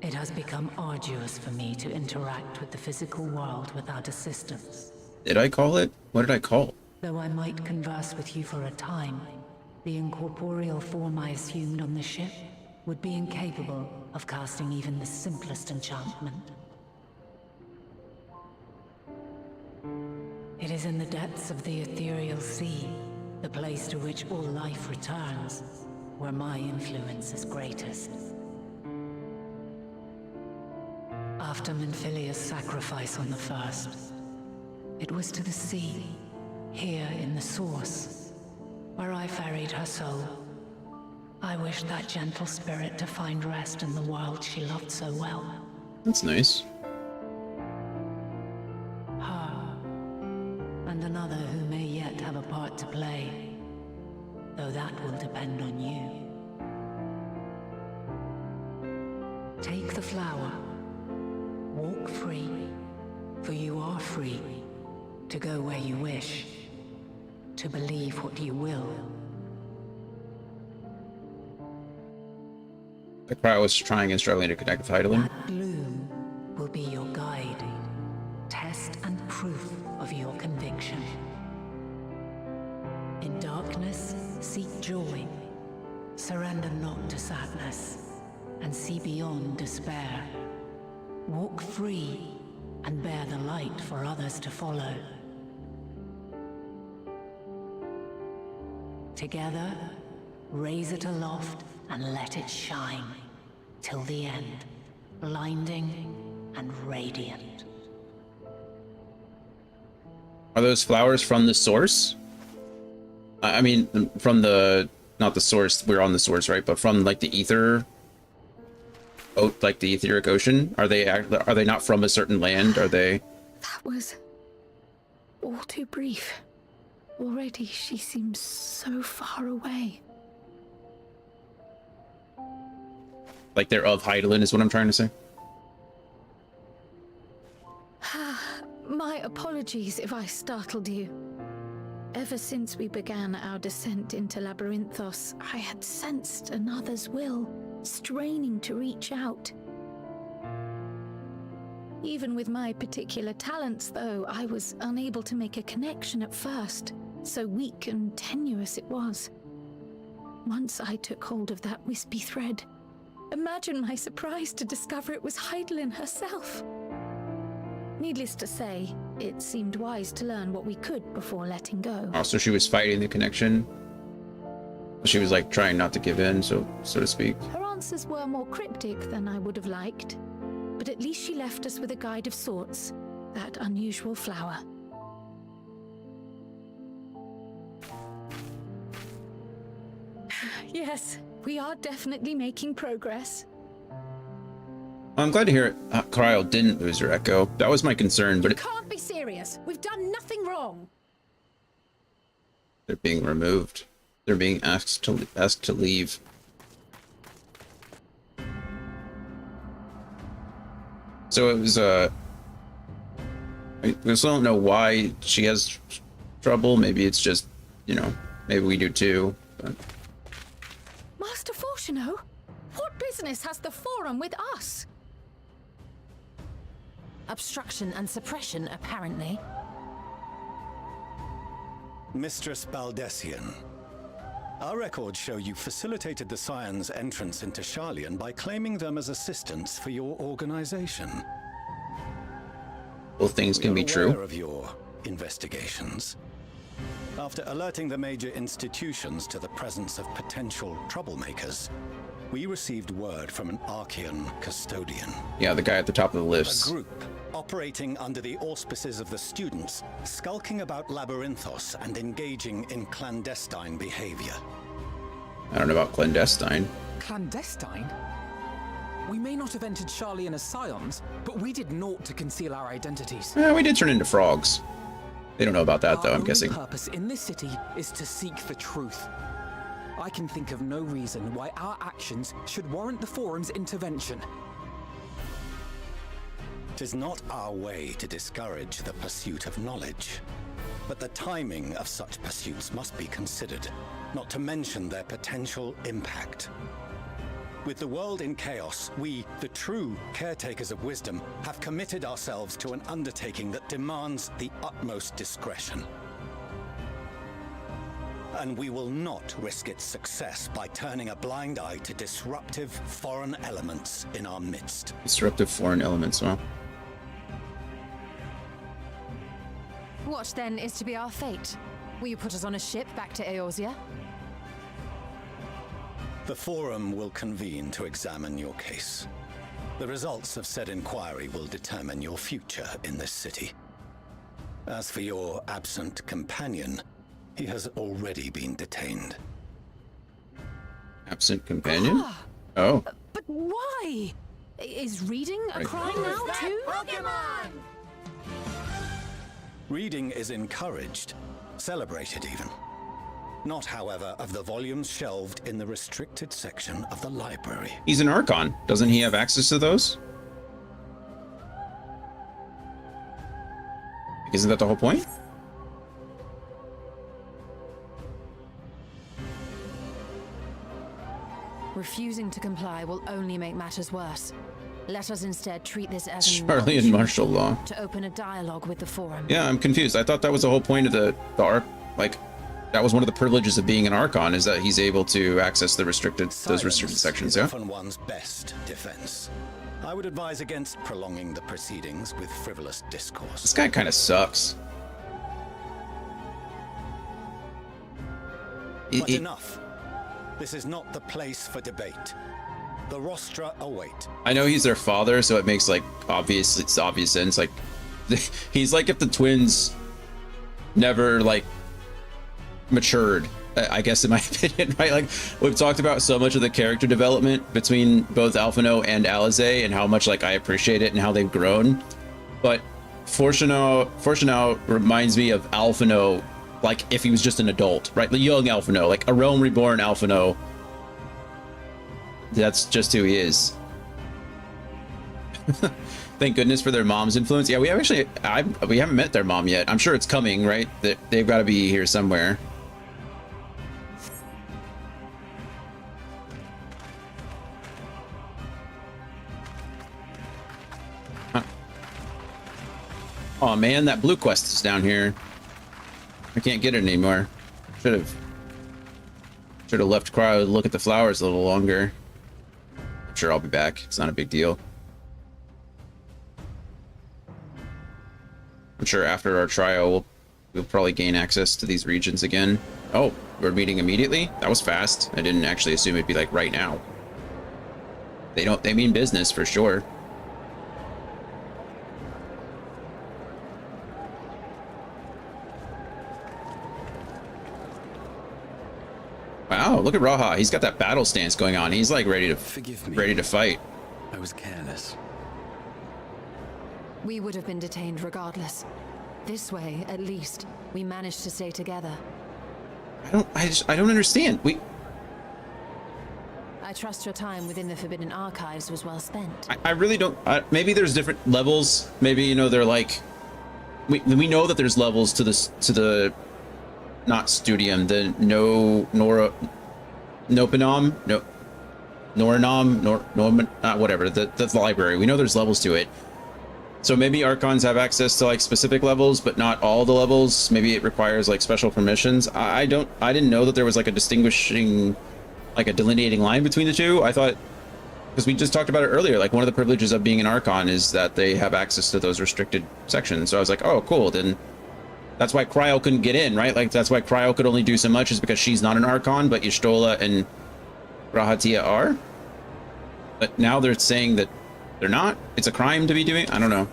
it has become arduous for me to interact with the physical world without assistance. Did I call it? What did I call? Though I might converse with you for a time, the incorporeal form I assumed on the ship would be incapable of casting even the simplest enchantment. It is in the depths of the ethereal sea, the place to which all life returns, where my influence is greatest. After Minfilia's sacrifice on the first, it was to the sea, here in the source, where I ferried her soul. I wished that gentle spirit to find rest in the world she loved so well. That's nice. Her, and another who may yet have a part to play, though that will depend on you. Take the flower. Walk free, for you are free to go where you wish, to believe what you will. The crowd was trying and struggling to connect with Hydaelyn. That bloom will be your guide, test and proof of your conviction. In darkness, seek joy. Surrender not to sadness, and see beyond despair. Walk free, and bear the light for others to follow. Together, raise it aloft and let it shine, till the end, blinding and radiant. Are those flowers from the source? I mean, from the... not the source, we're on the source, right? But from, like, the ether... Oh, like the etheric ocean? Are they not from a certain land? Are they... That was... all too brief. Already she seems so far away. Like they're of Hydaelyn is what I'm trying to say? My apologies if I startled you. Ever since we began our descent into Labyrinthos, I had sensed another's will, straining to reach out. Even with my particular talents, though, I was unable to make a connection at first, so weak and tenuous it was. Once I took hold of that wispy thread, imagine my surprise to discover it was Hydaelyn herself. Needless to say, it seemed wise to learn what we could before letting go. Oh, so she was fighting the connection? She was like trying not to give in, so to speak. Her answers were more cryptic than I would have liked, but at least she left us with a guide of sorts, that unusual flower. Yes, we are definitely making progress. I'm glad to hear Cryo didn't lose her echo. That was my concern, but You can't be serious. We've done nothing wrong. they're being removed. They're being asked to leave. So it was I still don't know why she has trouble. Maybe it's just, you know, maybe we do too. But... Master Fortuno, what business has the Forum with us? Obstruction and suppression, apparently. Mistress Baldessian, our records show you facilitated the Scions' entrance into Sharlayan by claiming them as assistants for your organization. Both things can be true. Of your investigations. After alerting the major institutions to the presence of potential troublemakers, we received word from an Archean custodian. Yeah, the guy at the top of the list. A group operating under the auspices of the students, skulking about Labyrinthos and engaging in clandestine behavior. I don't know about clandestine. Clandestine? We may not have entered Sharlayan as scions, but we did naught to conceal our identities. We did turn into frogs. They don't know about that, though, I'm guessing. Our only purpose in this city is to seek the truth. I can think of no reason why our actions should warrant the Forum's intervention. 'Tis not our way to discourage the pursuit of knowledge, but the timing of such pursuits must be considered, not to mention their potential impact. With the world in chaos, we, the true caretakers of wisdom, have committed ourselves to an undertaking that demands the utmost discretion. And we will not risk its success by turning a blind eye to disruptive foreign elements in our midst. Disruptive foreign elements, well. What then is to be our fate? Will you put us on a ship back to Eorzea? The Forum will convene to examine your case. The results of said inquiry will determine your future in this city. As for your absent companion, he has already been detained. Absent companion? Oh. But why? Is reading a crime now, too? Pokemon! Reading is encouraged, celebrated even. Not, however, of the volumes shelved in the restricted section of the library. He's an Archon. Doesn't he have access to those? Isn't that the whole point? Refusing to comply will only make matters worse. Let us instead treat this as an Sharlayan martial law. to open a dialogue with the Forum. Yeah, I'm confused. I thought that was the whole point of the arc. Like, that was one of the privileges of being an Archon, is that he's able to access the those restricted sections. Yeah. Often one's best defense. I would advise against prolonging the proceedings with frivolous discourse. This guy kind of sucks. But enough. This is not the place for debate. The rostra await. I know he's their father, so it makes like obvious sense. Like, he's like if the twins never like matured, I guess, in my opinion, right? Like, we've talked about so much of the character development between both Alphinaud and Alisaie and how much like I appreciate it and how they've grown. But Fortunato reminds me of Alphinaud like if he was just an adult, right? The young Alphinaud, like a realm reborn Alphinaud. That's just who he is. Thank goodness for their mom's influence. Yeah, we haven't met their mom yet. I'm sure it's coming, right? They've got to be here somewhere. Huh. Oh man, that blue quest is down here. I can't get it anymore. Should have left Cryo to look at the flowers a little longer. I'm sure I'll be back. It's not a big deal. I'm sure after our trial, we'll probably gain access to these regions again. Oh, we're meeting immediately? That was fast. I didn't actually assume it'd be like right now. They mean business for sure. Wow, look at Raha. He's got that battle stance going on. He's like ready to fight. I was careless. We would have been detained regardless. This way, at least, we managed to stay together. I don't understand. I trust your time within the Forbidden Archives was well spent. I really don't. Maybe there's different levels. Maybe, you know, they're like, we know that there's levels to the not Studium, the whatever, the library. We know there's levels to it. So maybe Archons have access to like specific levels, but not all the levels. Maybe it requires like special permissions. I didn't know that there was like a distinguishing, like a delineating line between the two. I thought, because we just talked about it earlier, like one of the privileges of being an Archon is that they have access to those restricted sections. So I was like, oh, cool. Then That's why Cryo couldn't get in, right? Like, that's why Cryo could only do so much, is because she's not an Archon, but Y'shtola and Rahatia are. But now they're saying that they're not. It's a crime to be doing. I don't know.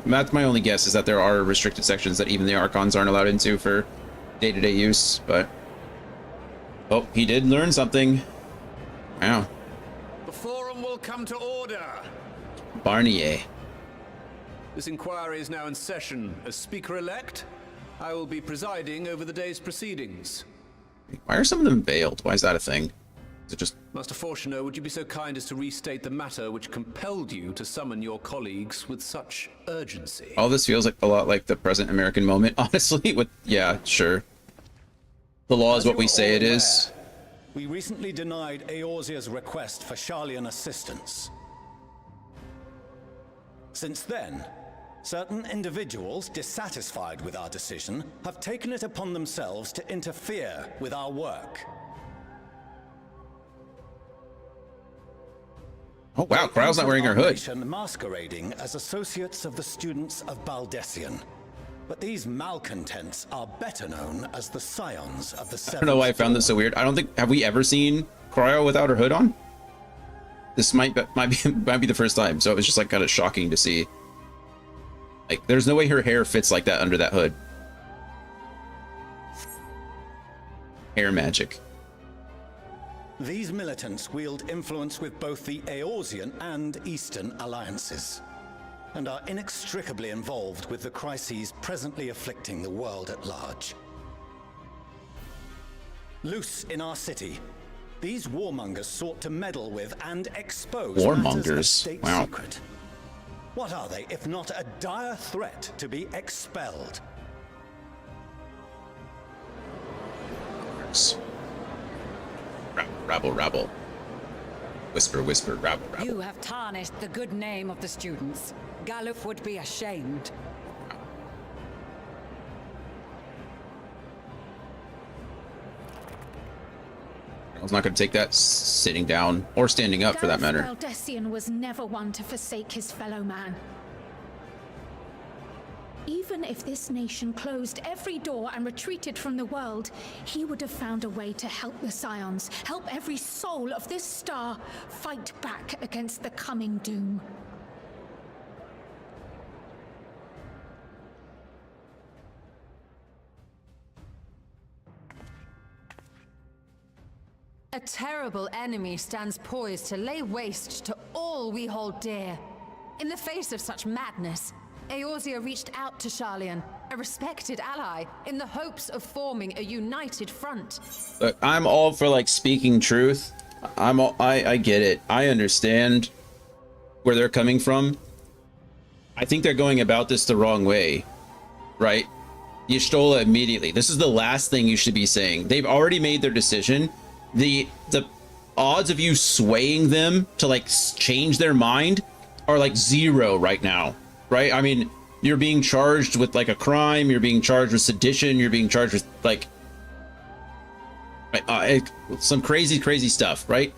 That's my only guess, is that there are restricted sections that even the Archons aren't allowed into for day-to-day use. But oh, he did learn something. Wow. The forum will come to order. Barnier. This inquiry is now in session. As Speaker-elect, I will be presiding over the day's proceedings. Why are some of them veiled? Why is that a thing? Is it just... Master Fortuner, would you be so kind as to restate the matter which compelled you to summon your colleagues with such urgency? All this feels like a lot like the present American moment, honestly. With yeah, sure. The law is what we say it is. We recently denied Eorzea's request for Sharlayan assistance. Since then, certain individuals dissatisfied with our decision have taken it upon themselves to interfere with our work. Oh wow, Cryo's not wearing her hood. Masquerading as associates of the students of Baldessian. But these malcontents are better known as the scions of the I don't know why I found this so weird. I don't think, have we ever seen Cryo without her hood on? This might be the first time, so it was just like kind of shocking to see. Like, there's no way her hair fits like that under that hood. Hair magic. These militants wield influence with both the Eorzean and Eastern alliances, and are inextricably involved with the crises presently afflicting the world at large. Loose in our city, these warmongers sought to meddle with and expose matters of state secret. What are they, if not a dire threat to be expelled? Rabble, rabble. Whisper, whisper, rabble, rabble. You have tarnished the good name of the students. Galuf would be ashamed. I was not going to take that sitting down or standing up for that matter. Baldessian was never one to forsake his fellow man. Even if this nation closed every door and retreated from the world, he would have found a way to help the Scions, help every soul of this star fight back against the coming doom. A terrible enemy stands poised to lay waste to all we hold dear. In the face of such madness, Eorzea reached out to Sharlayan, a respected ally, in the hopes of forming a united front. Look, I'm all for like speaking truth. I get it. I understand where they're coming from. I think they're going about this the wrong way, right? Y'shtola immediately. This is the last thing you should be saying. They've already made their decision. The odds of you swaying them to like change their mind are like 0 right now, right? I mean, you're being charged with like a crime, you're being charged with sedition, you're being charged with like some crazy stuff, right?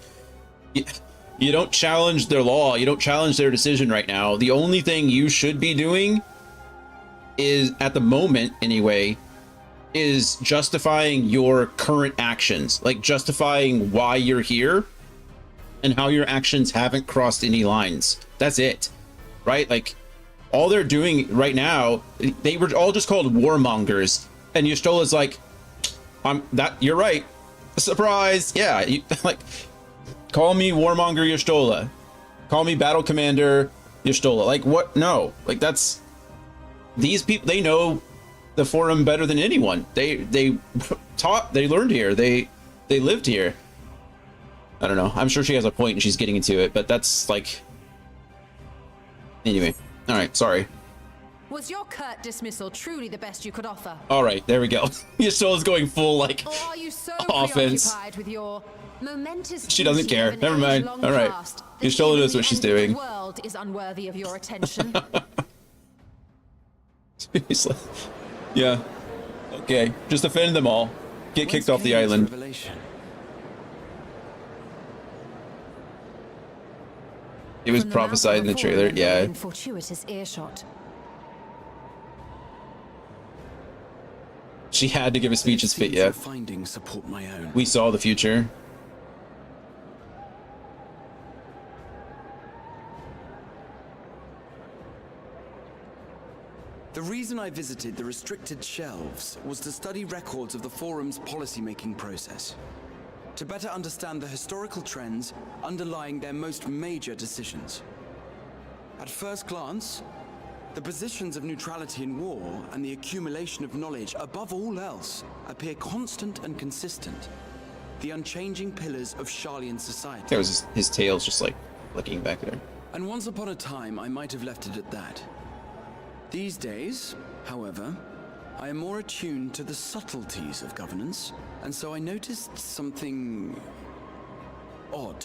You don't challenge their law, you don't challenge their decision right now. The only thing you should be doing is, at the moment anyway, is justifying your current actions, like justifying why you're here and how your actions haven't crossed any lines. That's it, right? Like, all they're doing right now, they were all just called warmongers, and Y'shtola's like, you're right, surprise, yeah, you, like, call me warmonger Y'shtola, call me battle commander Y'shtola, like, what? No, like, that's, these people, they know the forum better than anyone. They learned here, they lived here. I don't know, I'm sure she has a point and she's getting into it, but that's like, anyway. All right, sorry. Was your curt dismissal truly the best you could offer? All right, there we go. Y'shtola's going full like Or are you so offense. preoccupied with your momentous She doesn't duty care. of an Never mind. age-long All right. past that Y'shtola even knows the what she's end of doing. The world is unworthy of your attention. Yeah. Okay. Just offend them all. Get kicked off the island. It was prophesied in the trailer. Yeah. Fortuitous earshot. She had to give a speech as fit, yeah. Findings support my own. We saw the future. The reason I visited the restricted shelves was to study records of the Forum's policymaking process, to better understand the historical trends underlying their most major decisions. At first glance, the positions of neutrality in war and the accumulation of knowledge above all else appear constant and consistent, the unchanging pillars of Sharlayan society. That was his tail's just like flicking back there. And once upon a time, I might have left it at that. These days, however, I am more attuned to the subtleties of governance, and so I noticed something odd.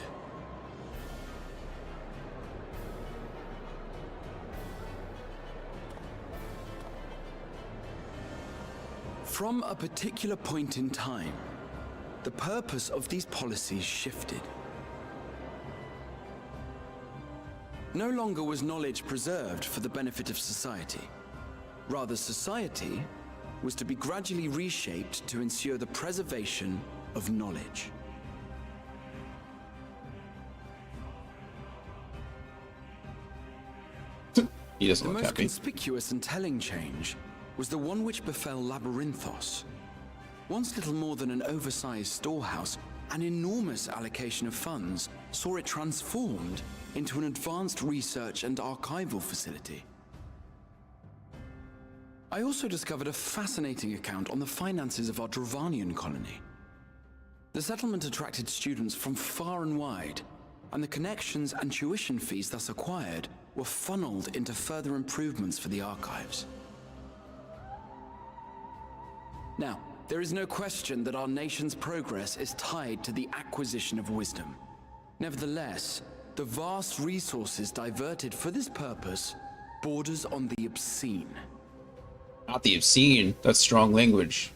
From a particular point in time, the purpose of these policies shifted. No longer was knowledge preserved for the benefit of society. Rather, society was to be gradually reshaped to ensure the preservation of knowledge. He doesn't The look most happy. conspicuous and telling change was the one which befell Labyrinthos. Once little more than an oversized storehouse, an enormous allocation of funds saw it transformed into an advanced research and archival facility. I also discovered a fascinating account on the finances of our Dravanian colony. The settlement attracted students from far and wide, and the connections and tuition fees thus acquired were funneled into further improvements for the archives. Now, there is no question that our nation's progress is tied to the acquisition of wisdom. Nevertheless, the vast resources diverted for this purpose borders on the obscene. Not the obscene. That's strong language.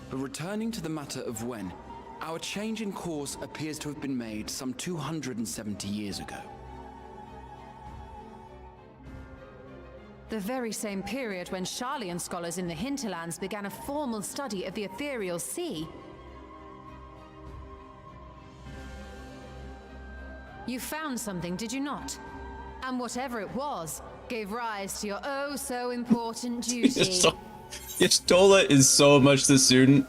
But returning to the matter of when, our change in course appears to have been made some 270 years ago. The very same period when Sharlayan scholars in the hinterlands began a formal study of the ethereal sea. You found something, did you not? And whatever it was, gave rise to your oh-so-important duty. Y'shtola is so much the student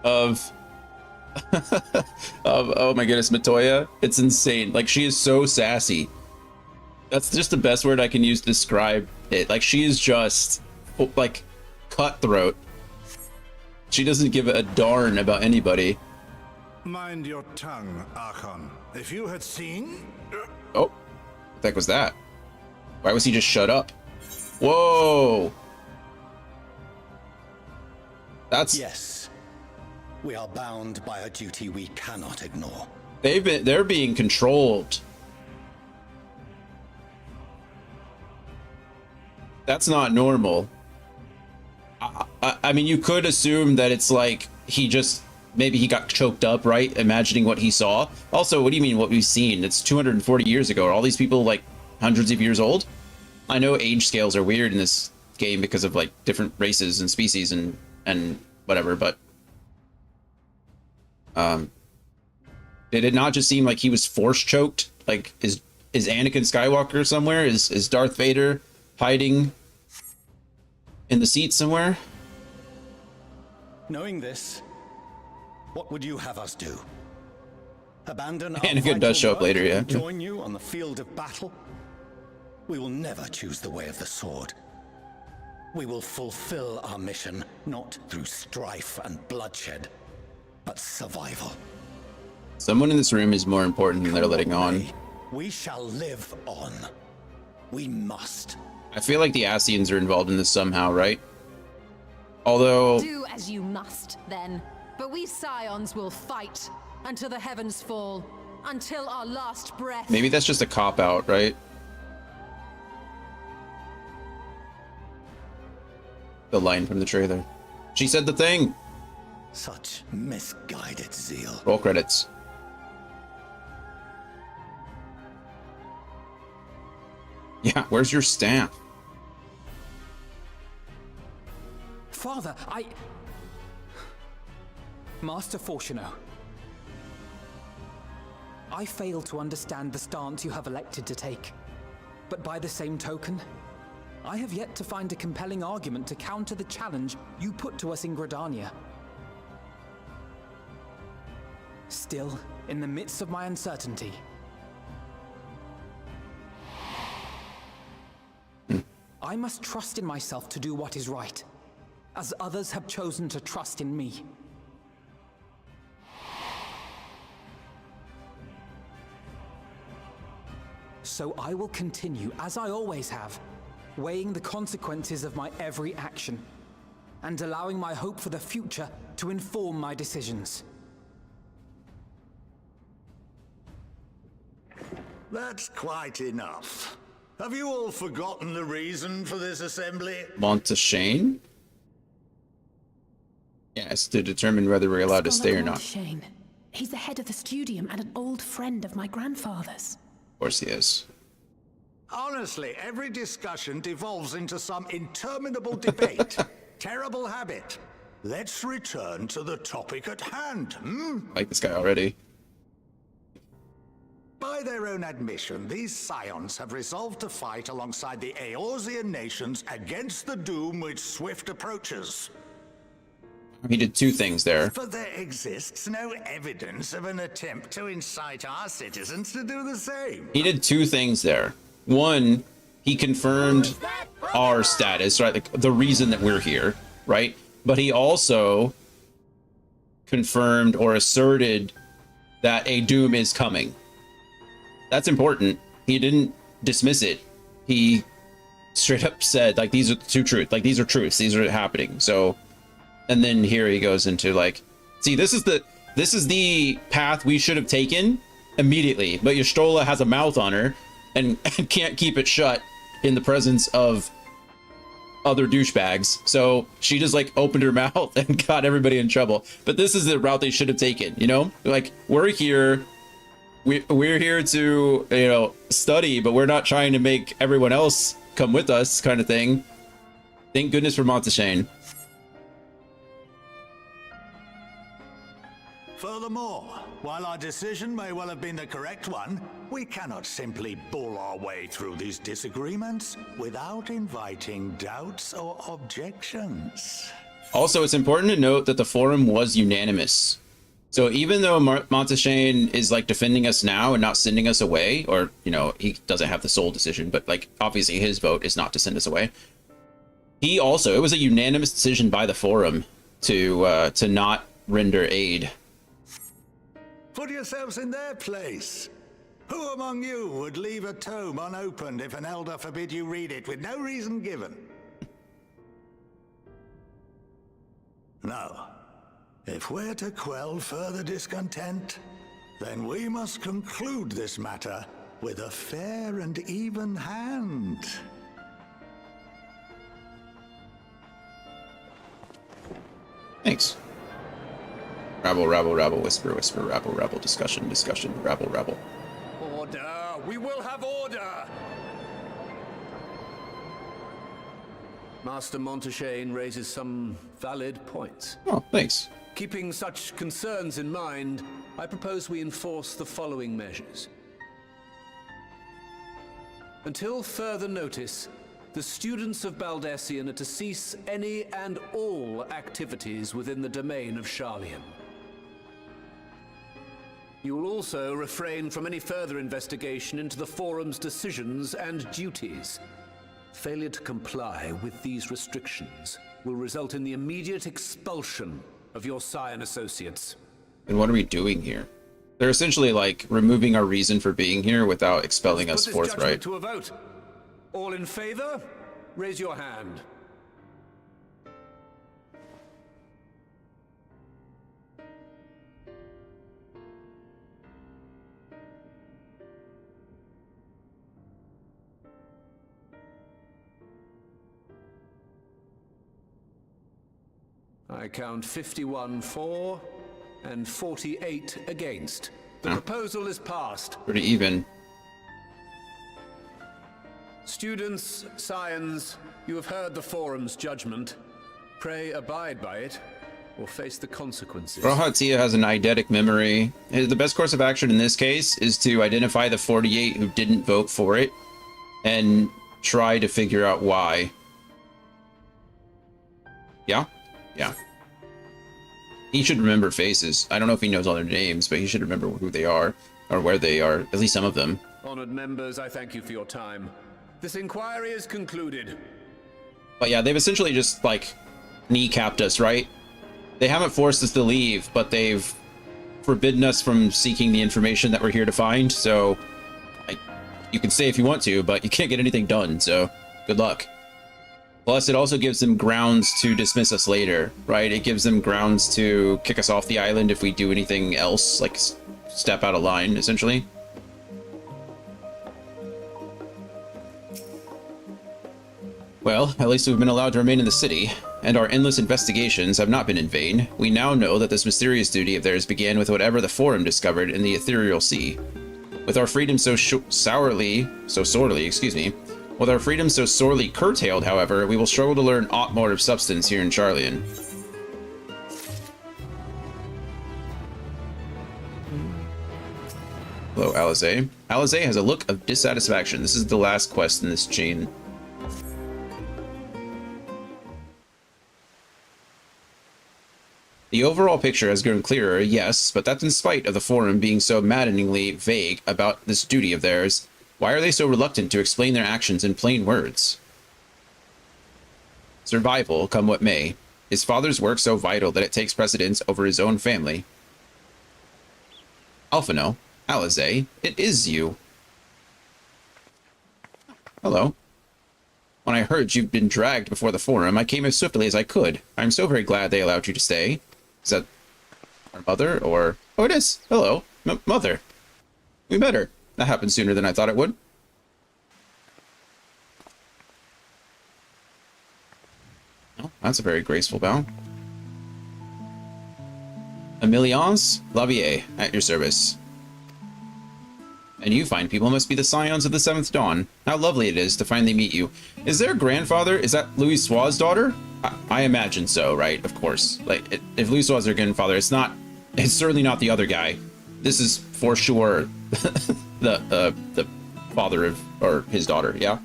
of... oh my goodness, Matoya. It's insane. Like, she is so sassy. That's just the best word I can use to describe it. Like, she is just, like, cutthroat. She doesn't give a darn about anybody. Mind your tongue, Archon. If you had seen... Oh, what the heck was that? Why was he just shut up? Whoa! That's... Yes. We are bound by a duty we cannot ignore. They're being controlled. That's not normal. I mean, you could assume that it's like he just... Maybe he got choked up, right? Imagining what he saw. Also, what do you mean what we've seen? It's 240 years ago. Are all these people like hundreds of years old? I know age scales are weird in this game because of like different races and species and whatever, but did it not just seem like he was force choked? Like, is Anakin Skywalker somewhere? Is Darth Vader hiding in the seat somewhere? Knowing this, what would you have us do? Abandon our Anakin vital does show up work later, yeah. and join you on the field of battle? We will never choose the way of the sword. We will fulfill our mission, not through strife and bloodshed, but survival. Someone in this room is more important than they're letting on. We shall live on. We must. I feel like the Asians are involved in this somehow, right? Although... Do as you must, then. But we Scions will fight until the heavens fall, until our last breath. Maybe that's just a cop-out, right? The line from the trailer. She said the thing! Such misguided zeal. Roll credits. Yeah, where's your stamp? Father, Master Fortuno, I fail to understand the stance you have elected to take. But by the same token, I have yet to find a compelling argument to counter the challenge you put to us in Gridania. Still, in the midst of my uncertainty, I must trust in myself to do what is right, as others have chosen to trust in me. So I will continue, as I always have, weighing the consequences of my every action, and allowing my hope for the future to inform my decisions. That's quite enough. Have you all forgotten the reason for this assembly? Montaigne? Yes, to determine whether we're allowed to stay or not. Montaigne. He's the head of the studium and an old friend of my grandfather's. Of course he is. Honestly, every discussion devolves into some interminable debate. Terrible habit. Let's return to the topic at hand, I like this guy already. By their own admission, these scions have resolved to fight alongside the Eorzean nations against the doom which swift approaches. He did two things there. But there exists no evidence of an attempt to incite our citizens to do the same. He did two things there. One, he confirmed our status, right? Like the reason that we're here, right? But he also confirmed or asserted that a doom is coming. That's important. He didn't dismiss it. He straight up said, like, these are two truths. Like, these are truths. These are happening. So, and then here he goes into like, see, this is the path we should have taken immediately. But Y'shtola has a mouth on her and can't keep it shut in the presence of other douchebags. So she just like opened her mouth and got everybody in trouble. But this is the route they should have taken, you know? Like, we're here. We're here to, you know, study, but we're not trying to make everyone else come with us, kind of thing. Thank goodness for Montaigne. Furthermore, while our decision may well have been the correct one, we cannot simply bull our way through these disagreements without inviting doubts or objections. Also, it's important to note that the forum was unanimous. So even though Montaigne is like defending us now and not sending us away, or, you know, he doesn't have the sole decision, but like obviously his vote is not to send us away. He also, it was a unanimous decision by the forum to not render aid. Put yourselves in their place. Who among you would leave a tome unopened if an elder forbid you read it with no reason given? No. If we're to quell further discontent, then we must conclude this matter with a fair and even hand. Thanks. Rabble, rabble, rabble, whisper, whisper, rabble, rabble, discussion, discussion, rabble, rabble. Order! We will have order! Master Montaigne raises some valid points. Oh, thanks. Keeping such concerns in mind, I propose we enforce the following measures. Until further notice, the students of Baldesion are to cease any and all activities within the domain of Sharlayan. You will also refrain from any further investigation into the Forum's decisions and duties. Failure to comply with these restrictions will result in the immediate expulsion of your Scion associates. And what are we doing here? They're essentially like removing our reason for being here without expelling us forthright. To a vote. All in favor? Raise your hand. I count 51 for and 48 against. The proposal is passed. Pretty even. Students, scions, you have heard the Forum's judgment. Pray abide by it, or face the consequences. Rohatia has an eidetic memory. The best course of action in this case is to identify the 48 who didn't vote for it and try to figure out why. Yeah? Yeah. He should remember faces. I don't know if he knows all their names, but he should remember who they are, or where they are, at least some of them. Honored members, I thank you for your time. This inquiry is concluded. But yeah, they've essentially just, like, kneecapped us, right? They haven't forced us to leave, but they've forbidden us from seeking the information that we're here to find, so you can stay if you want to, but you can't get anything done, so good luck. Plus, it also gives them grounds to dismiss us later, right? It gives them grounds to kick us off the island if we do anything else, like step out of line, essentially. Well, at least we've been allowed to remain in the city, and our endless investigations have not been in vain. We now know that this mysterious duty of theirs began with whatever the Forum discovered in the ethereal sea. With our freedom so sorely curtailed, however, we will struggle to learn aught more of substance here in Charlian. Hello, Alize. Alize has a look of dissatisfaction. This is the last quest in this chain. The overall picture has grown clearer, yes, but that's in spite of the Forum being so maddeningly vague about this duty of theirs. Why are they so reluctant to explain their actions in plain words? Survival, come what may. Is father's work so vital that it takes precedence over his own family? Alphino, Alize, it is you. Hello. When I heard you'd been dragged before the Forum, I came as swiftly as I could. I'm so very glad they allowed you to stay. Is that our mother, or... Oh, it is. Hello. Mother. We met her. That happened sooner than I thought it would. Oh, that's a very graceful bow. Emiliance Lavier, at your service. And you fine people must be the scions of the 7th Dawn. How lovely it is to finally meet you. Is their grandfather, is that Louis Sua's daughter? I imagine so, right? Of course. Like, if Louis Sua's their grandfather, it's certainly not the other guy. This is for sure the father of, or his daughter, yeah?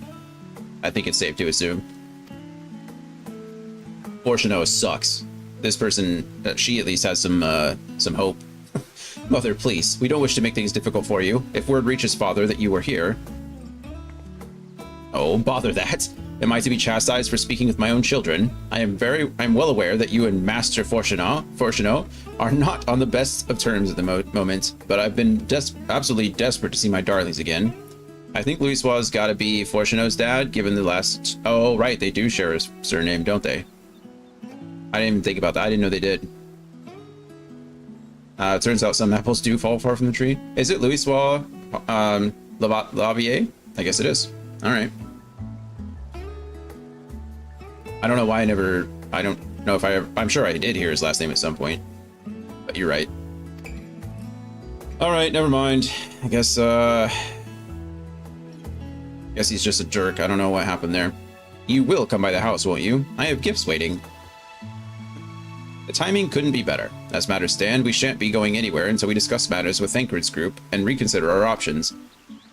I think it's safe to assume. Fortuno sucks. This person, she at least has some hope. Mother, please, we don't wish to make things difficult for you. If word reaches father that you were here... Oh, bother that. Am I to be chastised for speaking with my own children? I'm well aware that you and Master Fortuno are not on the best of terms at the moment, but I've been absolutely desperate to see my darlings again. I think Louis Sua's gotta be Fortuno's dad, given the last... Oh, right, they do share his surname, don't they? I didn't even think about that. I didn't know they did. It turns out some apples do fall far from the tree. Is it Louis Sua Lavier? I guess it is. All right. I don't know why I don't know if I'm sure I did hear his last name at some point, but you're right. All right, never mind. I guess he's just a jerk. I don't know what happened there. You will come by the house, won't you? I have gifts waiting. The timing couldn't be better. As matters stand, we shan't be going anywhere until we discuss matters with Thancred's group and reconsider our options.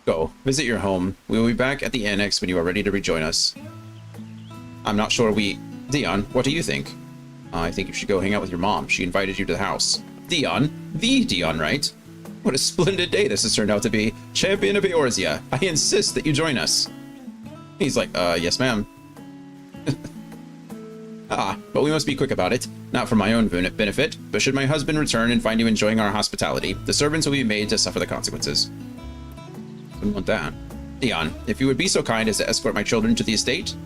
Go, visit your home. We will be back at the annex when you are ready to rejoin us. I'm not sure Dion, what do you think? I think you should go hang out with your mom. She invited you to the house. Dion? The Dion, right? What a splendid day this has turned out to be. Champion of Eorzea, I insist that you join us. He's like, yes ma'am. But we must be quick about it. Not for my own benefit, but should my husband return and find you enjoying our hospitality, the servants will be made to suffer the consequences. Wouldn't want that. Dion, if you would be so kind as to escort my children to the estate.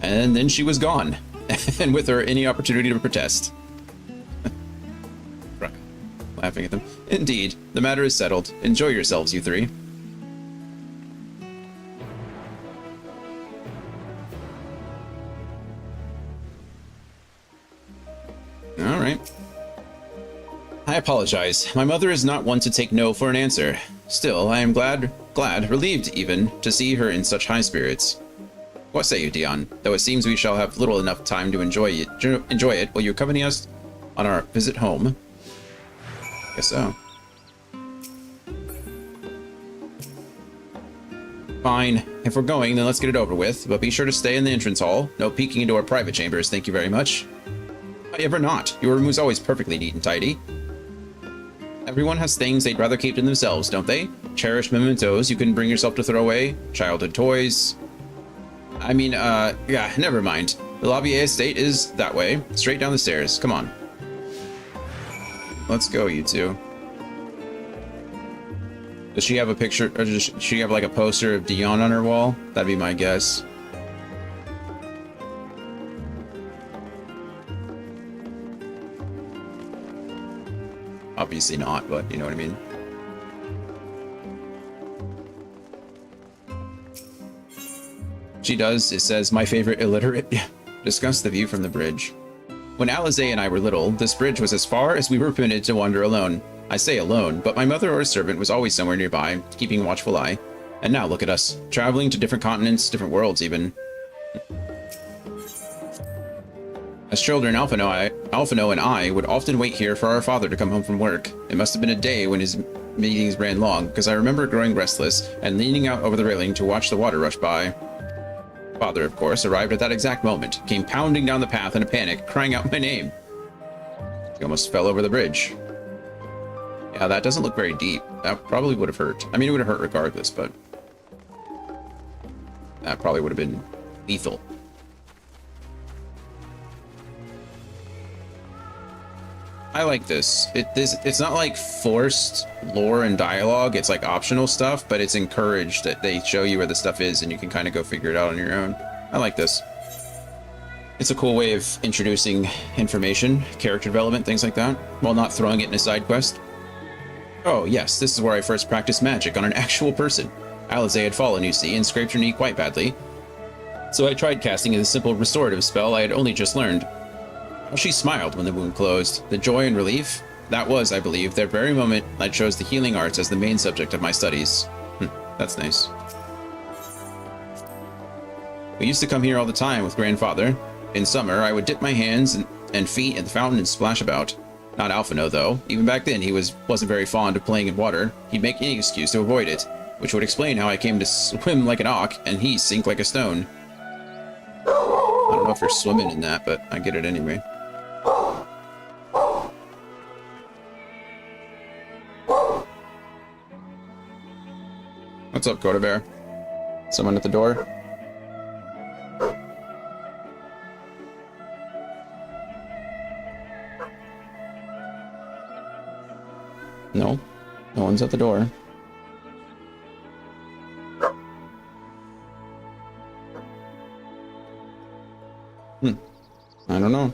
And then she was gone, and with her any opportunity to protest. Laughing at them. Indeed, the matter is settled. Enjoy yourselves, you three. All right. I apologize. My mother is not one to take no for an answer. Still, I am glad, relieved even, to see her in such high spirits. What say you, Dion? Though it seems we shall have little enough time to enjoy it, will you accompany us on our visit home? Guess so. Fine. If we're going, then let's get it over with. But be sure to stay in the entrance hall. No peeking into our private chambers, thank you very much. Ever not. Your room is always perfectly neat and tidy. Everyone has things they'd rather keep to themselves, don't they? Cherished mementos you can bring yourself to throw away. Childhood toys. I mean, yeah, never mind. The Lavier estate is that way. Straight down the stairs. Come on. Let's go, you two. Does she have a picture, or does she have like a poster of Dion on her wall? That'd be my guess. Obviously not, but you know what I mean. She does. It says, my favorite illiterate. Discuss the view from the bridge. When Alize and I were little, this bridge was as far as we were permitted to wander alone. I say alone, but my mother or a servant was always somewhere nearby, keeping a watchful eye. And now look at us, traveling to different continents, different worlds even. As children, Alphino and I would often wait here for our father to come home from work. It must have been a day when his meetings ran long, because I remember growing restless and leaning out over the railing to watch the water rush by. Father, of course, arrived at that exact moment, came pounding down the path in a panic, crying out my name. He almost fell over the bridge. Yeah, that doesn't look very deep. That probably would have hurt. I mean, it would have hurt regardless, but that probably would have been lethal. I like this. It's not like forced lore and dialogue. It's like optional stuff, but it's encouraged that they show you where the stuff is and you can kind of go figure it out on your own. I like this. It's a cool way of introducing information, character development, things like that, while not throwing it in a side quest. Oh yes, this is where I first practiced magic on an actual person. Alize had fallen, you see, and scraped her knee quite badly. So I tried casting a simple restorative spell I had only just learned. She smiled when the wound closed. The joy and relief? That was, I believe, the very moment I chose the healing arts as the main subject of my studies. That's nice. We used to come here all the time with grandfather. In summer, I would dip my hands and feet in the fountain and splash about. Not Alphino, though. Even back then, he wasn't very fond of playing in water. He'd make any excuse to avoid it, which would explain how I came to swim like an auk and he sink like a stone. I don't know if you're swimming in that, but I get it anyway. What's up, Coda Bear? Someone at the door? No. No one's at the door. I don't know.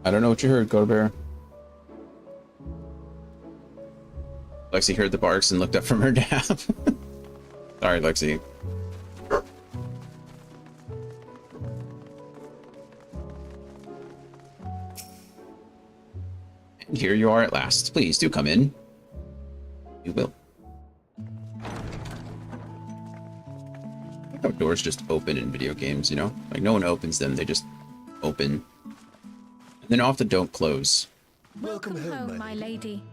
I don't know what you heard, Coda Bear. Lexi heard the barks and looked up from her nap. Sorry, Lexi. And here you are at last. Please do come in. You will. How doors just open in video games, you know? Like, no one opens them, they just open. And then often don't close. Welcome home, my lady.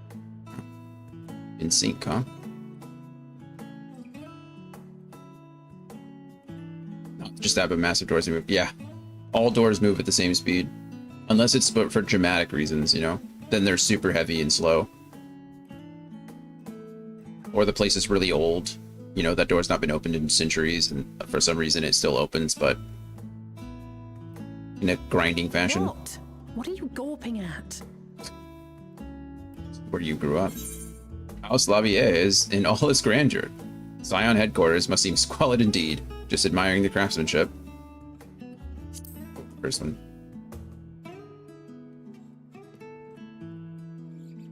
In sync, huh? No, just have a massive doors move. Yeah. All doors move at the same speed. Unless it's for dramatic reasons, you know? Then they're super heavy and slow. Or the place is really old. You know, that door's not been opened in centuries, and for some reason it still opens, but in a grinding fashion. What? What are you gawping at? Where you grew up. House Lavier is in all its grandeur. Scion headquarters must seem squalid indeed. Just admiring the craftsmanship. First one.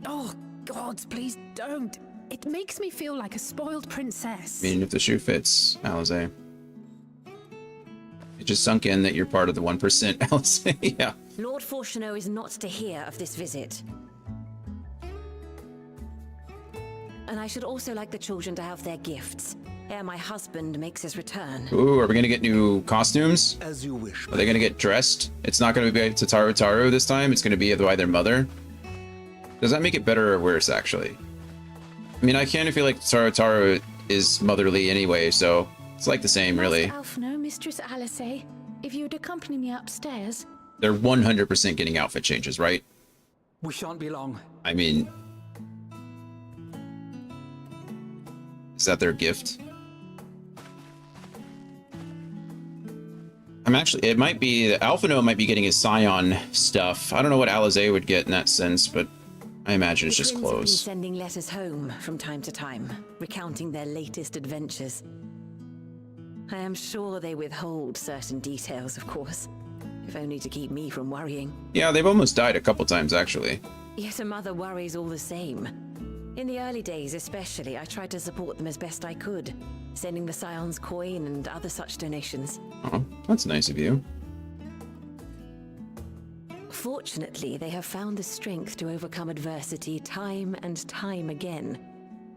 Oh, gods, please don't. It makes me feel like a spoiled princess. I mean, if the shoe fits, Alize. It just sunk in that you're part of the 1%, Alize. Yeah. Lord Fortuneau is not to hear of this visit. And I should also like the children to have their gifts, ere my husband makes his return. Ooh, are we gonna get new costumes? As you wish. Are they gonna get dressed? It's not gonna be Tataru this time, it's gonna be by their mother? Does that make it better or worse, actually? I mean, I kind of feel like Tataru is motherly anyway, so it's like the same, really. Master Alphino, Mistress Alice, if you would accompany me upstairs. They're 100% getting outfit changes, right? We shan't be long. I mean... Is that their gift? It might be, Alphino might be getting his Scion stuff. I don't know what Alize would get in that sense, but I imagine it's just Twins have been clothes. sending letters home from time to time, recounting their latest adventures. I am sure they withhold certain details, of course, if only to keep me from worrying. Yeah, they've almost died a couple times, actually. Yet a mother worries all the same. In the early days especially, I tried to support them as best I could, sending the Scion's coin and other such donations. Oh, that's nice of you. Fortunately, they have found the strength to overcome adversity time and time again.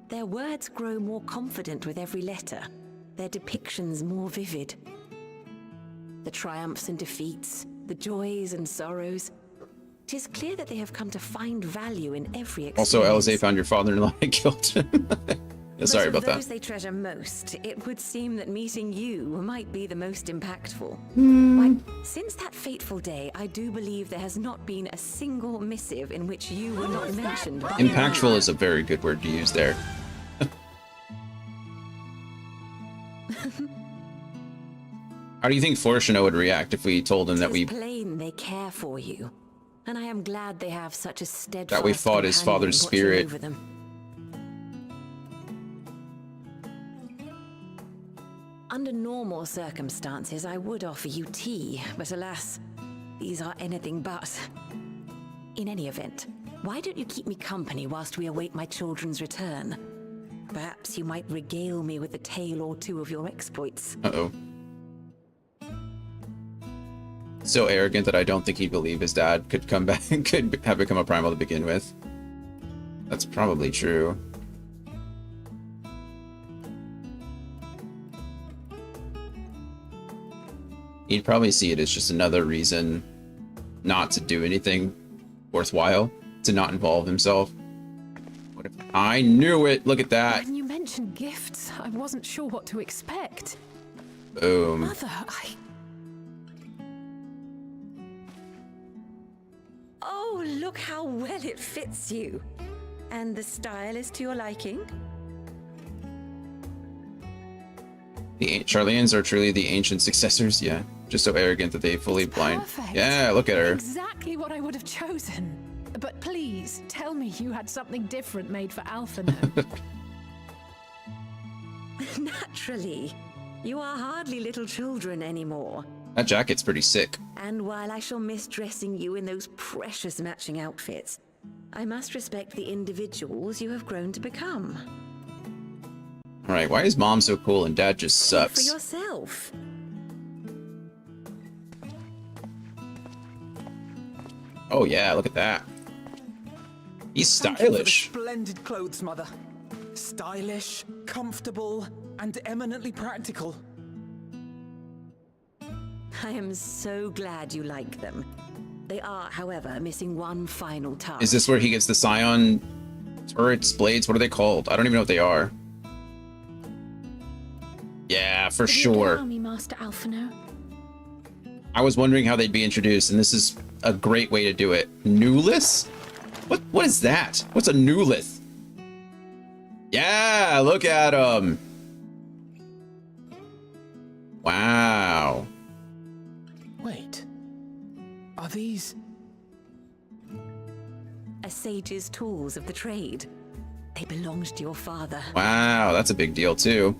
Their words grow more confident with every letter, their depictions more vivid. The triumphs and defeats, the joys and sorrows. It is clear that they have come to find value in every experience. Also, Alize found your father-in-law and killed him. Yeah, sorry about But of those that. they treasure most, it would seem that meeting you might be the most impactful. Hmm. Why, since that fateful day, I do believe there has not been a single missive in which you were not mentioned by Impactful is a very good word to use there. How do you think Fortuno would react if we told him that It is plain they care for you, and I am glad they have such a steadfast that we fought his companion father's watching spirit? over them. Under normal circumstances, I would offer you tea, but alas, these are anything but. In any event, why don't you keep me company whilst we await my children's return? Perhaps you might regale me with a tale or two of your exploits. Uh-oh. So arrogant that I don't think he'd believe his dad could come back and could have become a primal to begin with. That's probably true. He'd probably see it as just another reason not to do anything worthwhile, to not involve himself. What if I knew it? Look at that. When you mentioned gifts, I wasn't sure what to expect. Boom. Mother, Oh, look how well it fits you. And the style is to your liking? The Charlians are truly the ancient successors, yeah. Just so arrogant that they fully blind. perfect. Yeah, look at her. Exactly what I would have chosen. But please, tell me you had something different made for Alphino. Naturally. You are hardly little children anymore. That jacket's pretty sick. And while I shall miss dressing you in those precious matching outfits, I must respect the individuals you have grown to become. Alright, why is mom so cool and dad just For sucks? yourself. Oh yeah, look at that. He's Thank you for the stylish. splendid clothes, Mother. Stylish, comfortable, and eminently practical. I am so glad you like them. They are, however, missing one final touch. Is this where he gets the Scion turrets, blades? What are they called? I don't even know what they are. Yeah, for Will you sure. allow me, Master Alphino? I was wondering how they'd be introduced, and this is a great way to do it. Newlith? What is that? What's a Newlith? Yeah, look at him. Wow. Wait. Are these... A sage's tools of the trade. They belonged to your father. Wow, that's a big deal too.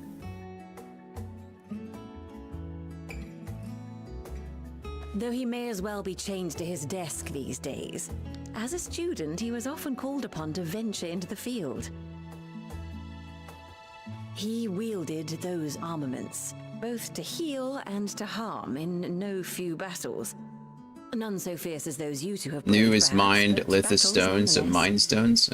Though he may as well be chained to his desk these days, as a student he was often called upon to venture into the field. He wielded those armaments, both to heal and to harm in no few battles. None so fierce as those you two have New braved, is perhaps, mind, but lith is battles stone, so nonetheless. mind stones.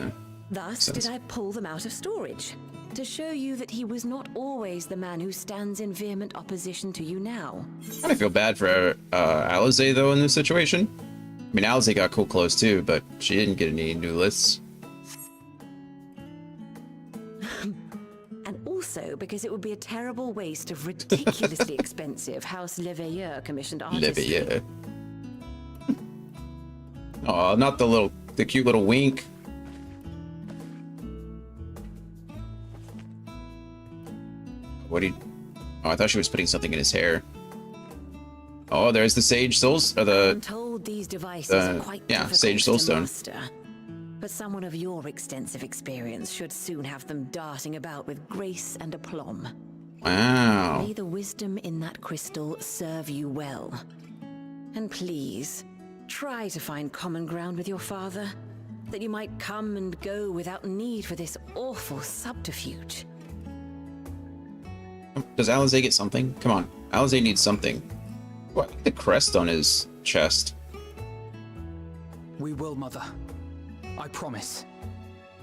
Thus did I pull them out of storage, to show you that he was not always the man who stands in vehement opposition to you now. I kind of feel bad for Alize, though, in this situation. I mean, Alize got cool clothes too, but she didn't get any new lists. And also because it would be a terrible waste of ridiculously expensive House Leveilleur commissioned artistry. Leveilleur. Oh, not the cute little wink. What do you... Oh, I thought she was putting something in his hair. Oh, there's the Sage Souls, or the... I'm told these devices are quite difficult Sage to Soulstone. master, but someone of your extensive experience should soon have them darting about with grace and aplomb. Wow. May the wisdom in that crystal serve you well. And please, try to find common ground with your father, that you might come and go without need for this awful subterfuge. Does Alize get something? Come on. Alize needs something. What? The crest on his chest. We will, Mother. I promise.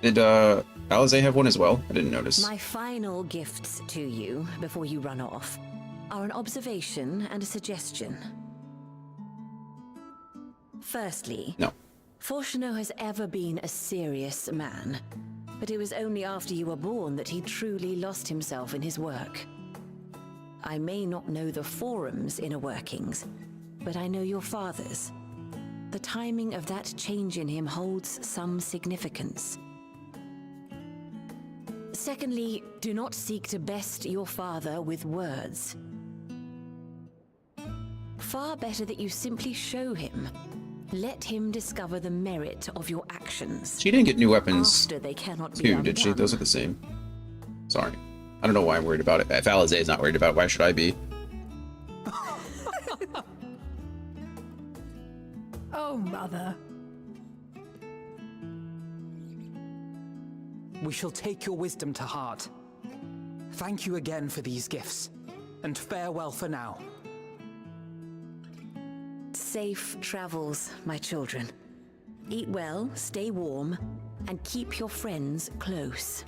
Did Alize have one as well? I didn't notice. My final gifts to you, before you run off, are an observation and a suggestion. Firstly, no. Fortuno has ever been a serious man, but it was only after you were born that he truly lost himself in his work. I may not know the Forum's inner workings, but I know your father's. The timing of that change in him holds some significance. Secondly, do not seek to best your father with words. Far better that you simply show him. Let him discover the merit of your actions. She didn't get new weapons After they cannot be too, did she? undone. Those are the same. Sorry. I don't know why I'm worried about it. If Alize is not worried about it, why should I be? Oh, Mother. We shall take your wisdom to heart. Thank you again for these gifts, and farewell for now. Safe travels, my children. Eat well, stay warm, and keep your friends close.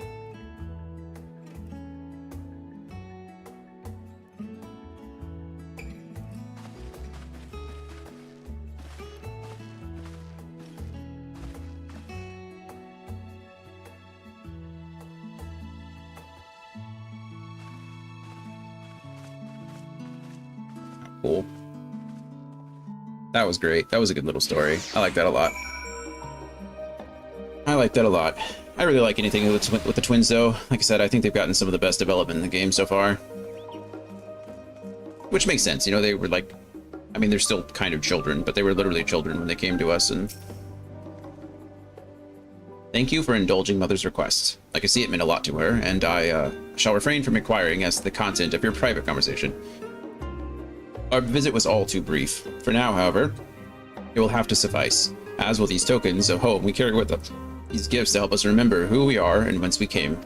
Cool. That was great. That was a good little story. I like that a lot. I like that a lot. I really like anything with the twins, though. Like I said, I think they've gotten some of the best development in the game so far. Which makes sense, you know, they were like... I mean, they're still kind of children, but they were literally children when they came to us, and... Thank you for indulging Mother's request. I can see it meant a lot to her, and I shall refrain from inquiring as to the content of your private conversation. Our visit was all too brief. For now, however, it will have to suffice, as will these tokens of hope we carry with us. These gifts to help us remember who we are and whence we came.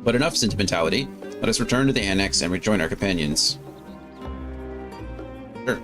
But enough sentimentality. Let us return to the annex and rejoin our companions. Sure.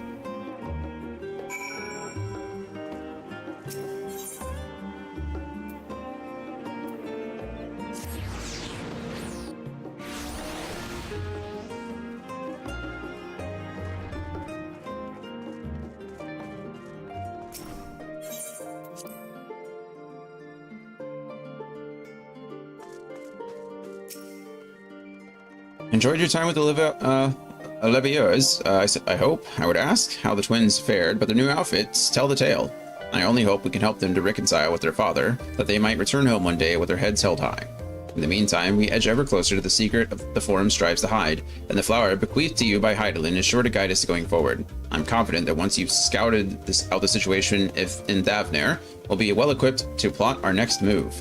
Enjoyed your time with the Leveilleurs, I hope. I would ask how the twins fared, but their new outfits tell the tale. I only hope we can help them to reconcile with their father, that they might return home one day with their heads held high. In the meantime, we edge ever closer to the secret of the Forum strives to hide, and the flower bequeathed to you by Heidelin is sure to guide us going forward. I'm confident that once you've scouted out the situation in Thavner, we'll be well equipped to plot our next move.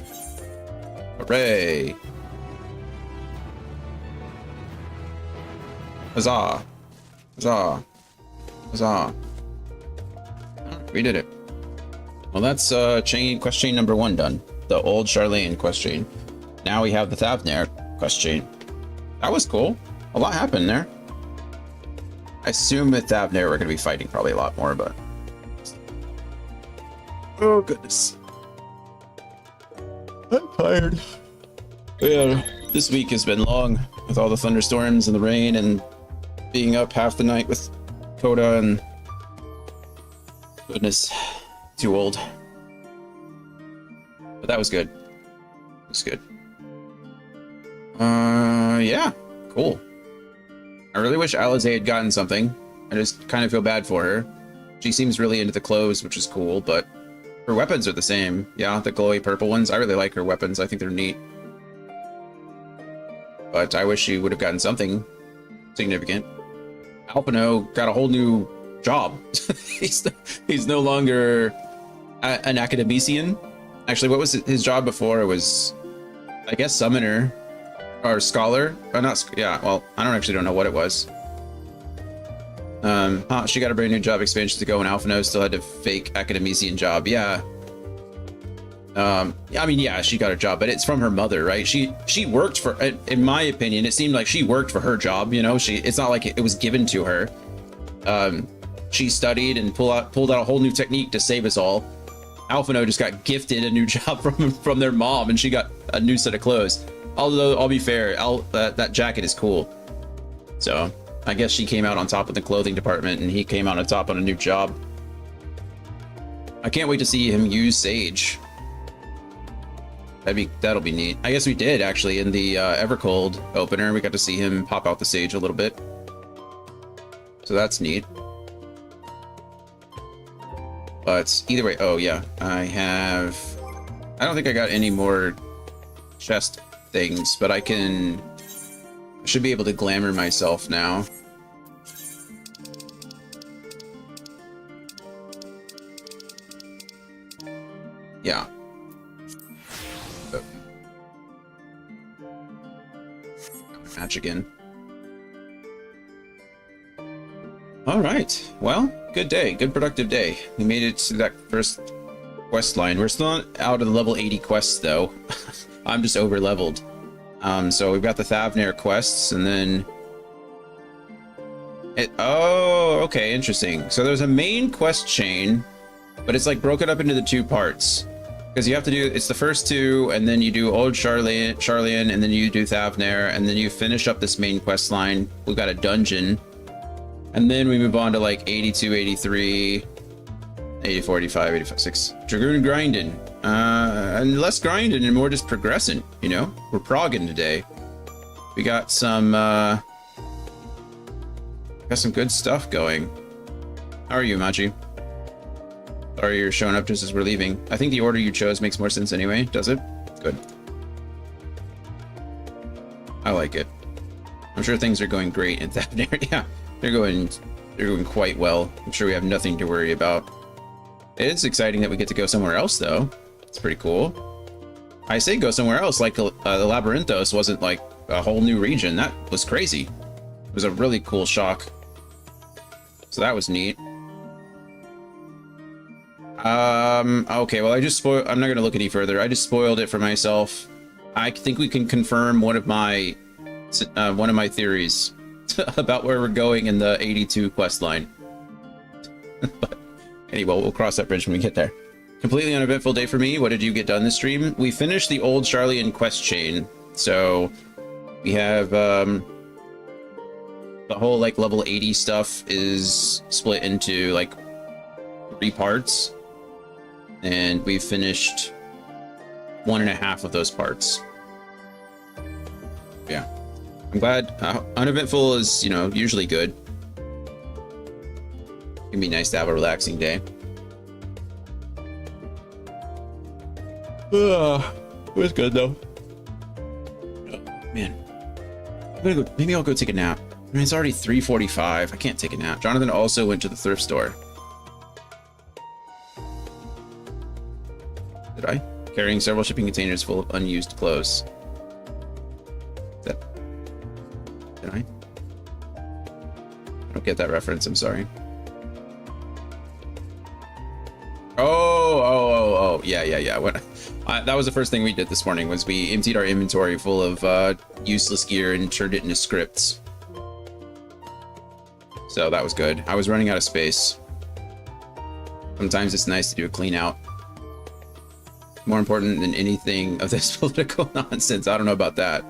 Hooray! Huzzah! Huzzah! Huzzah! We did it. Well, that's quest chain number 1 done. The old Charlene quest chain. Now we have the Thavner quest chain. That was cool. A lot happened there. I assume with Thavner we're going to be fighting probably a lot more, but... Oh, goodness. I'm tired. Yeah, this week has been long with all the thunderstorms and the rain and being up half the night with Coda and goodness, too old. But that was good. It was good. Yeah, cool. I really wish Alize had gotten something. I just kind of feel bad for her. She seems really into the clothes, which is cool, but her weapons are the same. Yeah, the glowy purple ones. I really like her weapons. I think they're neat. But I wish she would have gotten something significant. Alpino got a whole new job. he's no longer an academician. Actually, what was his job before? It was, I guess, summoner or scholar. Yeah, well, I don't know what it was. She got a brand new job expansion to go, and Alphino still had a fake academician job. Yeah. I mean, yeah, she got a job, but it's from her mother, right? She worked for, in my opinion, it seemed like she worked for her job, you know? It's not like it was given to her. She studied and pulled out a whole new technique to save us all. Alphino just got gifted a new job from their mom, and she got a new set of clothes. Although, I'll be fair, that jacket is cool. So, I guess she came out on top of the clothing department, and he came out on top on a new job. I can't wait to see him use Sage. That'll be neat. I guess we did, actually, in the Evercold opener. We got to see him pop out the Sage a little bit. So that's neat. But either way, oh yeah, I don't think I got any more chest things, but I should be able to glamour myself now. Yeah. Match again. All right. Well, good day. Good productive day. We made it to that first quest line. We're still not out of the level 80 quests, though. I'm just over leveled. So we've got the Thavnair quests, and then oh, okay, interesting. So there's a main quest chain, but it's like broken up into the two parts. Because you have to do, it's the first two, and then you do Old Charlian, and then you do Thavnair, and then you finish up this main quest line. We've got a dungeon. And then we move on to like 82, 83, 84, 85, 85, 86. Dragoon grinding. And less grinding and more just progressing, you know? We're progging today. We got some good stuff going. How are you, Machi? Sorry you're showing up just as we're leaving. I think the order you chose makes more sense anyway, does it? Good. I like it. I'm sure things are going great in Thavnair. Yeah, they're going quite well. I'm sure we have nothing to worry about. It's exciting that we get to go somewhere else, though. It's pretty cool. I say go somewhere else, like the Labyrinthos wasn't like a whole new region. That was crazy. It was a really cool shock. So that was neat. Okay, well, I'm not gonna look any further. I just spoiled it for myself. I think we can confirm one of my theories about where we're going in the 82 quest line. But anyway, we'll cross that bridge when we get there. Completely uneventful day for me. What did you get done this stream? We finished the Old Charlian quest chain. So we have the whole like level 80 stuff is split into like 3 parts. And we finished 1.5 of those parts. Yeah. I'm glad. Uneventful is, you know, usually good. It can be nice to have a relaxing day. It was good though. Oh, man, maybe I'll go take a nap. I mean, it's already 3:45. I can't take a nap. Jonathan also went to the thrift store. Did I? Carrying several shipping containers full of unused clothes. Did I? I don't get that reference. I'm sorry. Oh, yeah. That was the first thing we did this morning, was we emptied our inventory full of useless gear and turned it into scripts. So that was good. I was running out of space. Sometimes it's nice to do a clean out. more important than anything of this political nonsense. I don't know about that.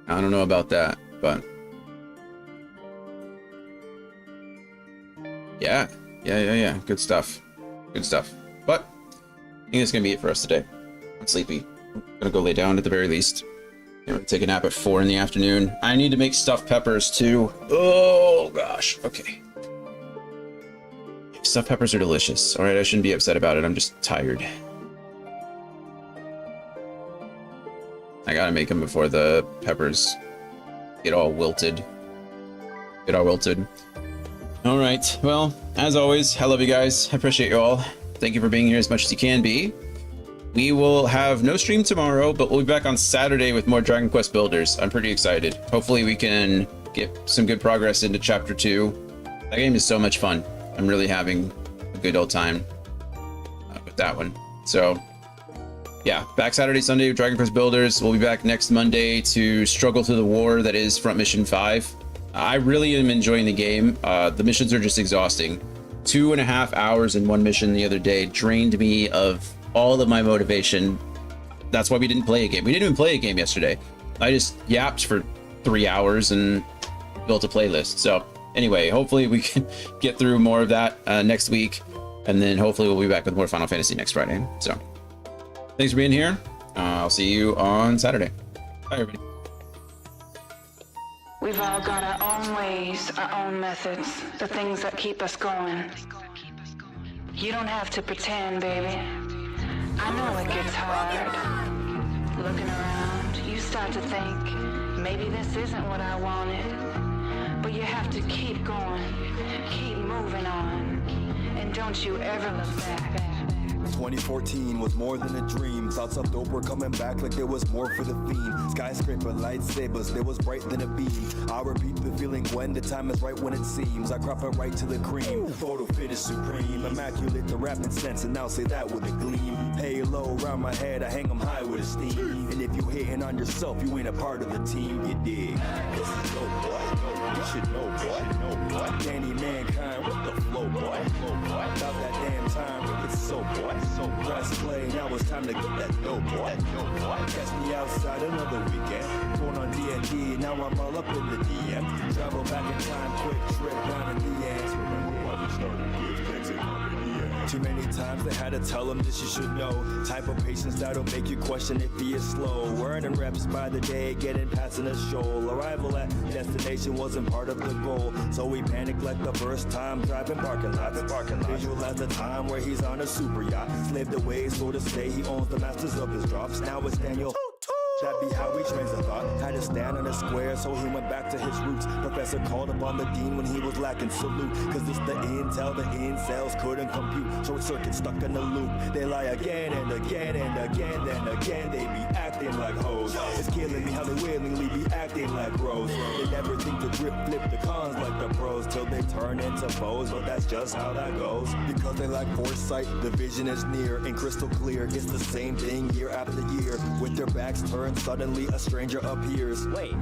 I don't know about that, but yeah. Good stuff. Good stuff. But I think that's gonna be it for us today. I'm sleepy. I'm gonna go lay down at the very least. I'm gonna take a nap at 4 in the afternoon. I need to make stuffed peppers too. Oh gosh. Okay. Stuffed peppers are delicious. All right, I shouldn't be upset about it. I'm just tired. I gotta make them before the peppers get all wilted. All right. Well, as always, I love you guys. I appreciate you all. Thank you for being here as much as you can be. We will have no stream tomorrow, but we'll be back on Saturday with more Dragon Quest Builders. I'm pretty excited. Hopefully we can get some good progress into Chapter 2. That game is so much fun. I'm really having a good old time with that one. So yeah, back Saturday, Sunday with Dragon Quest Builders. We'll be back next Monday to struggle through the war that is Front Mission 5. I really am enjoying the game. The missions are just exhausting. 2.5 hours in one mission the other day drained me of all of my motivation. That's why we didn't play a game. We didn't even play a game yesterday. I just yapped for 3 hours and built a playlist. So anyway, hopefully we can get through more of that next week. And then hopefully we'll be back with more Final Fantasy next Friday. So thanks for being here. I'll see you on Saturday. Bye, everybody. We've all got our own ways, our own methods, the things that keep us going. You don't have to pretend, baby. I know it gets hard. Looking around, you start to think, maybe this isn't what I wanted. But you have to keep going, keep moving on, and don't you ever look back. 2014 was more than a dream. Thoughts of dope were coming back like there was more for the fiend. Skyscraper lightsabers, there was bright than a beam. I repeat the feeling when the time is right when it seems. I crop it right to the cream. Photo finish supreme. Immaculate the rapping sense, and I'll say that with a gleam. Halo around my head, I hang 'em high with a steam. And if you hating on yourself, you ain't a part of the team, you dig. This is dope, boy. You should know, boy. Danny Mankind, what the flow, boy. About that damn time, it's so, boy. So press play, now it's time to get that dope, boy. Catch me outside another weekend. Going on D&D, now I'm all up in the DM. Travel back in time, quick trip down in the end. Remember why we started with things in harmony. Too many times they had to tell him this you should know. Type of patience that'll make you question if he is slow. Earning reps by the day, getting past in a shoal. Arrival at destination wasn't part of the goal. So we panicked like the first time driving parking lots. Visualize the time where he's on a super yacht. Slaved away, so to say he owns the masters of his drops. Now it's Daniel. That be how he trains a thought. Had to stand on a square, so he went back to his roots. Professor called upon the dean when he was lacking salute. Cause it's the intel, the incels couldn't compute. Short circuit stuck in the loop. They lie again and again and again and again. They be acting like hoes. It's killing me how they willingly be acting like bros. They never think to drip flip the cons like the pros till they turn into foes. But that's just how that goes. Because they lack foresight, the vision is near and crystal clear. It's the same thing year after year. With their backs turned, suddenly a stranger appears. Wait,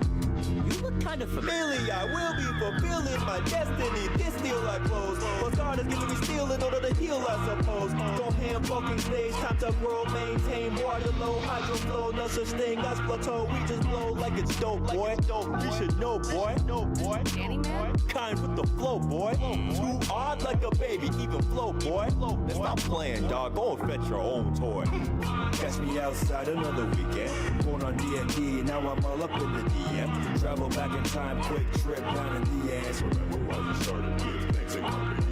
you look kind of familiar. I will be fulfilling my destiny. This deal I close. But God is giving me steel in order to heal, I suppose. Don't hand fucking stage, time to grow, maintain water low, hydro flow. No such thing as plateau. We just blow like it's dope, boy. You should know, boy. Kind with the flow, boy. Too odd like a baby, even flow, boy. Let's stop playing, dog. Go and fetch your own toy. Catch me outside another weekend. Going on D&D, now I'm all up in the DM. Travel back in time, quick trip down in the end. Remember why we started with things in harmony.